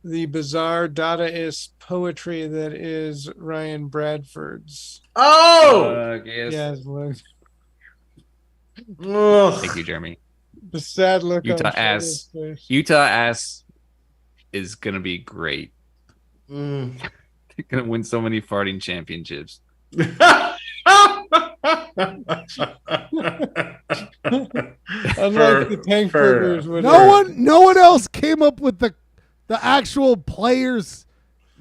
bizarre Dadaist poetry that is Ryan Bradford's. Oh, yes. Thank you, Jeremy. The sad look. Utah on ass. Shredder's face. Utah ass is gonna be great. Mm. They're gonna win so many farting championships. Unlike the tank burgers, no one else came up with the actual players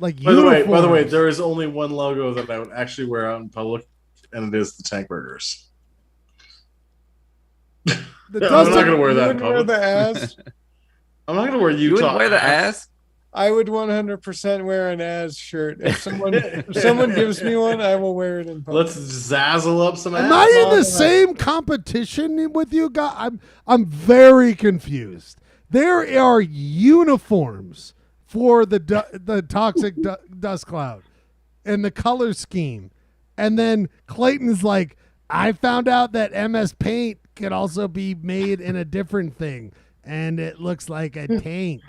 like By the way, uniforms. there is only one logo that I would actually wear out in public, and it is the Tank Burgers. I'm not going to wear that in Wear public. the ass. I'm not going to wear Utah. You wouldn't wear the ass? I would 100% wear an ass shirt. If someone gives me one, I will wear it in public. Let's zazzle up some ass. Am I in the same competition with you guys? I'm very confused. There are uniforms for the toxic dust cloud and the color scheme. And then Clayton's like, I found out that MS Paint could also be made in a different thing, and it looks like a tank.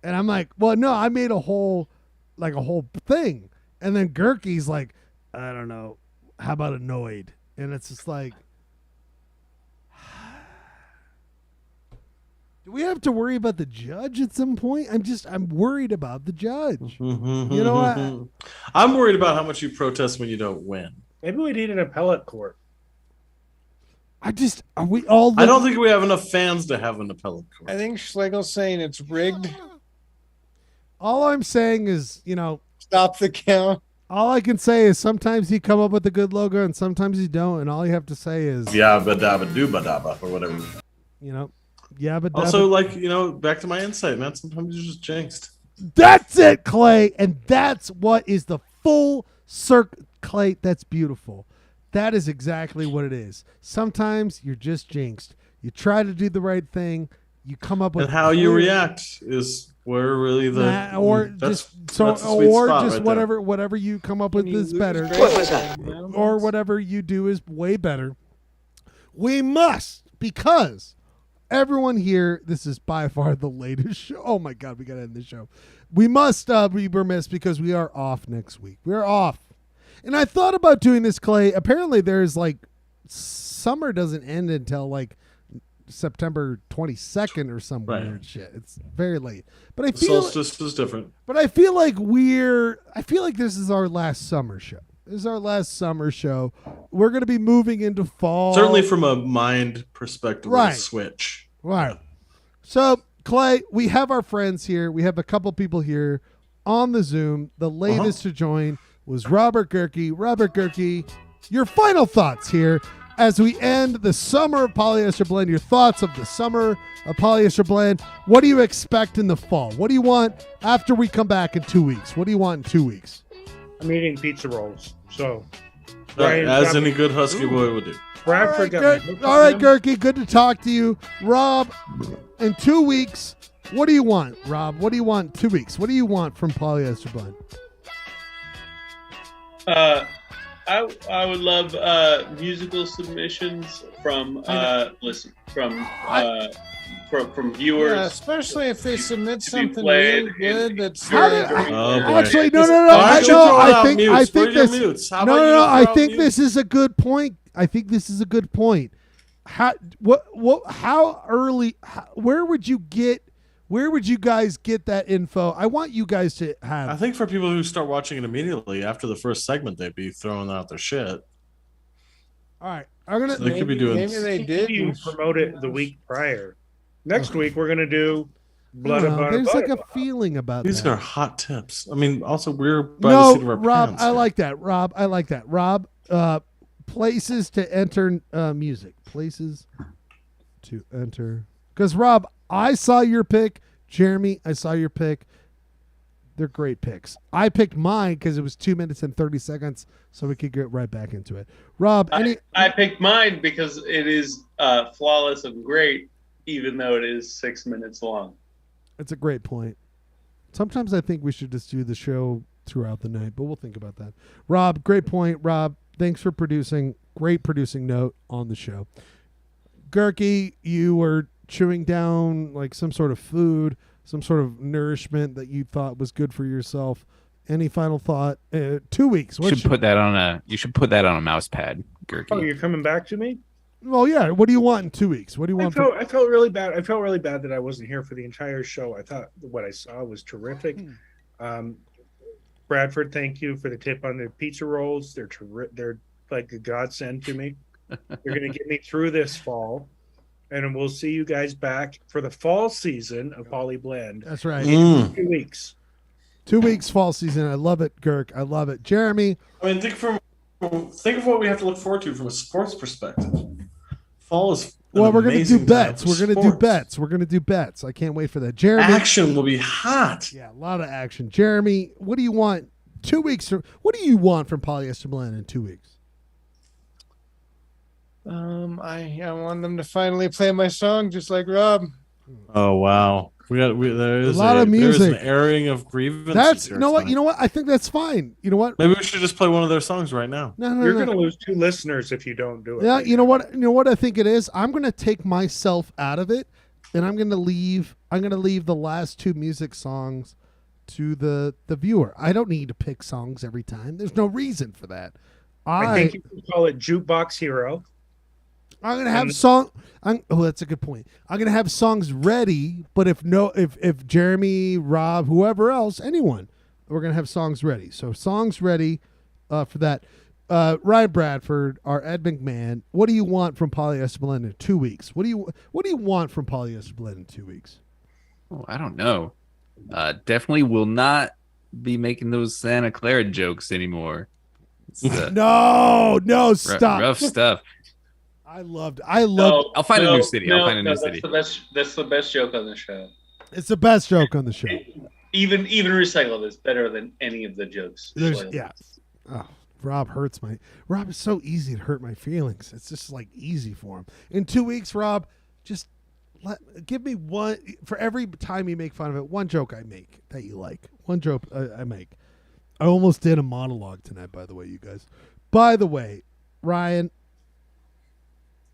And I'm like, well, no, I made a whole thing. And then Gurky's like, I don't know, how about annoyed? And it's just like, do we have to worry about the judge at some point? I'm worried about the judge. You know what? I'm worried about how much you protest when you don't win. Maybe we need an appellate court. Are we all? I don't think we have enough fans to have an appellate court. I think Schlegel's saying it's rigged. All I'm saying is, stop the count. All I can say is sometimes you come up with a good logo and sometimes you don't, and all you have to say is yabba dabba dooba dabba or whatever. Yeah, but also, back to my insight, man. Sometimes you're just jinxed. That's it, Clay, and that's what is the full circle. Clay, that's beautiful. That is exactly what it is. Sometimes you're just jinxed. You try to do the right thing. You come up with and how you react is where really the whatever you come up with is better, or whatever you do is way better. We must, because everyone here, this is by far the latest show. Oh my God, we got to end the show. We must be remiss because we are off next week. We are off. And I thought about doing this, Clay. Apparently there's summer doesn't end until September 22nd or some weird shit. It's very late. But I feel solstice is different. But I feel like this is our last summer show. This is our last summer show. We're going to be moving into fall. Certainly from a mind perspective, right. Switch. Right. So, Clay, we have our friends here. We have a couple people here on the Zoom. The latest to join was Robert Gerke. Robert Gerke, your final thoughts here as we end the summer of Polyester Blend. Your thoughts of the summer of Polyester Blend. What do you expect in the fall? What do you want after we come back in 2 weeks? What do you want in 2 weeks? I'm eating pizza rolls. So, as any good husky boy would do. Bradford all right, Gerke, good to talk to you. Rob, in 2 weeks, what do you want, Rob? What do you want in 2 weeks? What do you want from Polyester Blend? I would love musical submissions from viewers. Yeah, especially if they submit something played really good. That's actually no. I think this is a good point. I think this is a good point. How early? Where would you guys get that info? I want you guys to have. I think for people who start watching it immediately after the first segment, they'd be throwing out their shit. All right, I'm gonna. So they could be doing. Maybe they did. You promote it the week prior. Next week we're gonna do blood and butter. There's like a feeling about these that. are hot tips. I mean, also we're by the seat of our Rob, pants. I like that. Rob, places to enter music. Places to enter. Because Rob, I saw your pick. Jeremy, I saw your pick. They're great picks. I picked mine because it was 2 minutes and 30 seconds, so we could get right back into it. Rob, I picked mine because it is flawless and great, even though it is 6 minutes long. It's a great point. Sometimes I think we should just do the show throughout the night, but we'll think about that. Rob, great point. Rob, thanks for producing. Great producing note on the show. Gerke, you were chewing down like some sort of food, some sort of nourishment that you thought was good for yourself. Any final thought? 2 weeks. You should put that on a mouse pad, Gerke. Oh, you're coming back to me? Well, yeah. What do you want in 2 weeks? What do you want? I felt really bad. I felt really bad that I wasn't here for the entire show. I thought what I saw was terrific. Bradford, thank you for the tip on the pizza rolls. They're like a godsend to me. They're going to get me through this fall. And we'll see you guys back for the fall season of Poly Blend. That's right. In 2 weeks. 2 weeks fall season. I love it, Girk. I love it. Jeremy. I mean, think of what we have to look forward to from a sports perspective. Fall is Well, we're going to do amazing bets. time for We're going to do sports. bets. We're going to do bets. I can't wait for that. Jeremy. Action will be hot. Yeah, a lot of action. Jeremy, what do you want? 2 weeks. What do you want from Polyester Blend in 2 weeks? I want them to finally play my song just like Rob. Oh wow, there is a lot of music. There's an airing of grievances. That's here you know what tonight. you know what I think that's fine. You know what? Maybe we should just play one of their songs right now. No, You're going to lose 2 listeners if you don't do it. Yeah, you know what? You know what I think it is. I'm going to take myself out of it, and I'm going to leave. I'm going to leave the last 2 music songs to the viewer. I don't need to pick songs every time. There's no reason for that. I think you can call it Jukebox Hero. I'm gonna have song. That's a good point. I'm gonna have songs ready, but if Jeremy, Rob, whoever else, anyone, we're gonna have songs ready. So songs ready for that. Ryan Bradford, our Ed McMahon. What do you want from Polyester Blend in 2 weeks? What do you want from Polyester Blend in 2 weeks? Oh, I don't know. Definitely will not be making those Santa Clara jokes anymore. No, stop. Rough stuff. I loved. I'll find a new city. I'll find a new city. That's the best joke on the show. It's the best joke on the show. Even recycled is better than any of the jokes. Yeah. Oh, Rob hurts Rob is so easy to hurt my feelings. It's just like easy for him. In 2 weeks, Rob, just give me one for every time you make fun of it. One joke I make that you like. One joke I make. I almost did a monologue tonight, by the way, you guys. By the way, Ryan,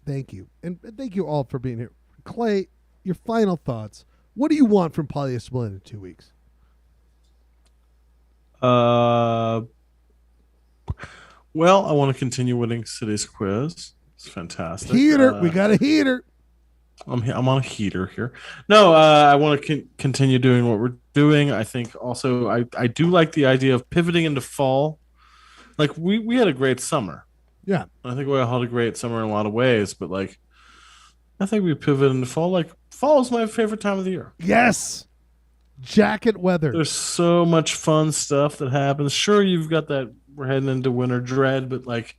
thank you. And thank you all for being here. Clay, your final thoughts. What do you want from Polyester Blend in 2 weeks? Well, I want to continue winning City's quiz. It's fantastic. Heater. We got a heater. I'm on a heater here. No, I want to continue doing what we're doing. I think also I do like the idea of pivoting into fall. Like we had a great summer. Yeah. I think we all had a great summer in a lot of ways, but like I think we pivot into fall. Like fall is my favorite time of the year. Yes. Jacket weather. There's so much fun stuff that happens. Sure, you've got that we're heading into winter dread, but like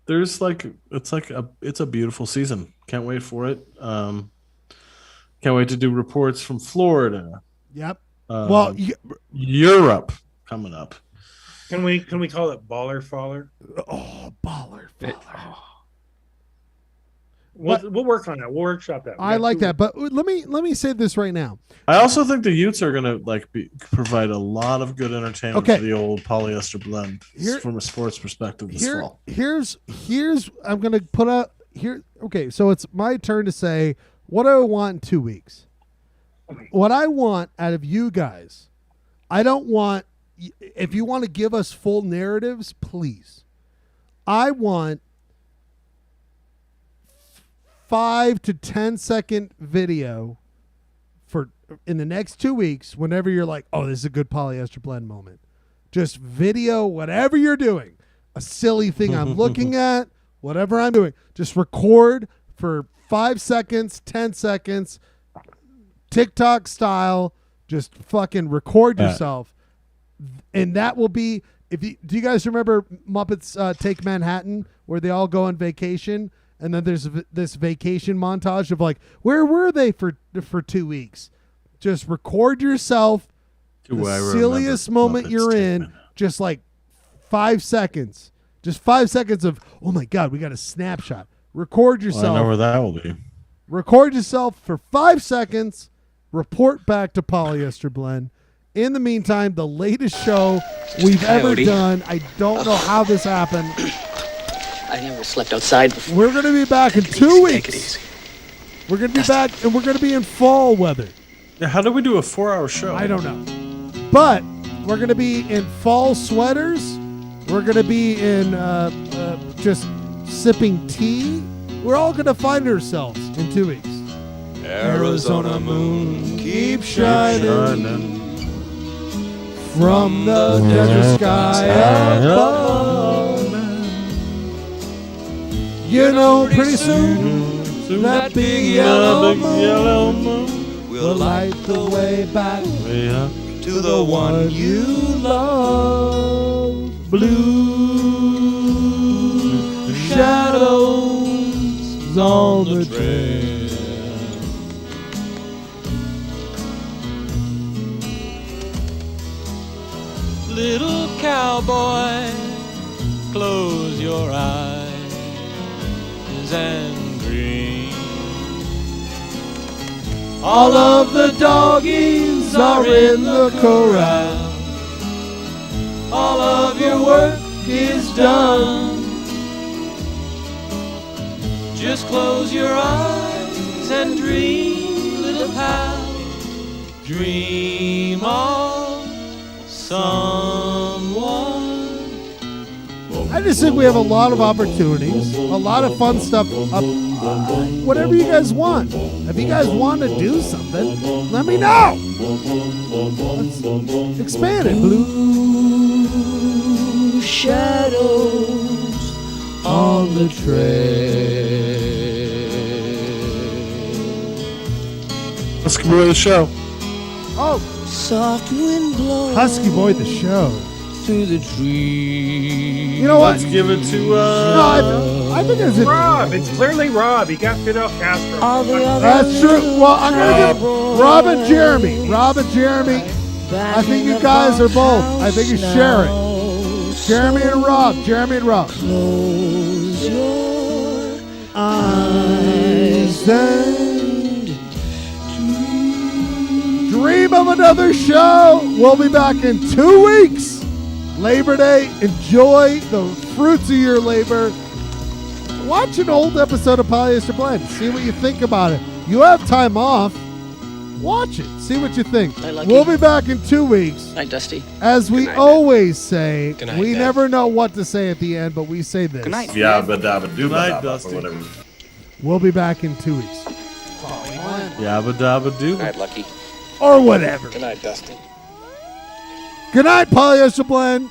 there's like it's a beautiful season. Can't wait for it. Can't wait to do reports from Florida. Yep. Europe coming up. Can we call it Baller Faller? Oh, Baller Faller. We'll work on that. We'll workshop that. I like that, but let me say this right now. I also think the Utes are going to provide a lot of good entertainment for the old Polyester Blend from a sports perspective this fall. Here's I'm going to put out here. Okay, so it's my turn to say what I want in 2 weeks. What I want out of you guys, I don't want. If you want to give us full narratives, please. I want 5 to 10 second video for in the next 2 weeks whenever you're like, oh, this is a good Polyester Blend moment. Just video whatever you're doing. A silly thing I'm looking at, whatever I'm doing. Just record for 5 seconds, 10 seconds, TikTok style. Just fucking record yourself. And that will be, do you guys remember Muppets Take Manhattan where they all go on vacation? And then there's this vacation montage of like, where were they for 2 weeks? Just record yourself. The silliest moment you're in, just like 5 seconds. Just 5 seconds of, oh my God, we got a snapshot. Record yourself. Well, I know where that will be. Record yourself for 5 seconds. Report back to Polyester Blend. In the meantime, the latest show we've ever done. I don't know how this happened. I never slept outside before. We're going to be back in 2 weeks. Take it easy. We're going to be back, and we're going to be in fall weather. Yeah, how do we do a 4-hour show? I don't know. But we're going to be in fall sweaters. We're going to be in just sipping tea. We're all going to find ourselves in 2 weeks. Arizona moon keep shining from the desert sky above. You know, pretty soon that big yellow moon will light the way back to the one you love. Blue shadows on the trail. Little cowboy, close your eyes and dream. All of the doggies are in the corral. All of your work is done. Just close your eyes and dream, little pal. Dream of someone. I just think we have a lot of opportunities, a lot of fun stuff. Whatever you guys want. If you guys want to do something, let me know. Let's expand it. Blue shadows on the trail. Husky Boy the show. Oh, soft wind blows. Husky Boy the show. Through the trees. You know what? Let's give it to No, I think it's Rob. It's clearly Rob. He got Fidel Castro. That's true. Well, I'm gonna give Rob and Jeremy. Rob and Jeremy. I think you guys are both. I think you share it. Jeremy and Rob. Jeremy and Rob. Close your eyes and dream of another show. We'll be back in 2 weeks. Labor Day. Enjoy the fruits of your labor. Watch an old episode of Polyester Blend. See what you think about it. You have time off. Watch it. See what you think. Hi, Lucky. We'll be back in 2 weeks. Hi, Dusty. As we Good night, always say, Good night, we Dad. never know what to say at the end, but we say this. Good night. Yabba dabba doo Night, ba or whatever. We'll be back in 2 weeks. Yabba dabba doo. Good night, Lucky. Or whatever. Good night, Dusty. Good night, Polyester Blend.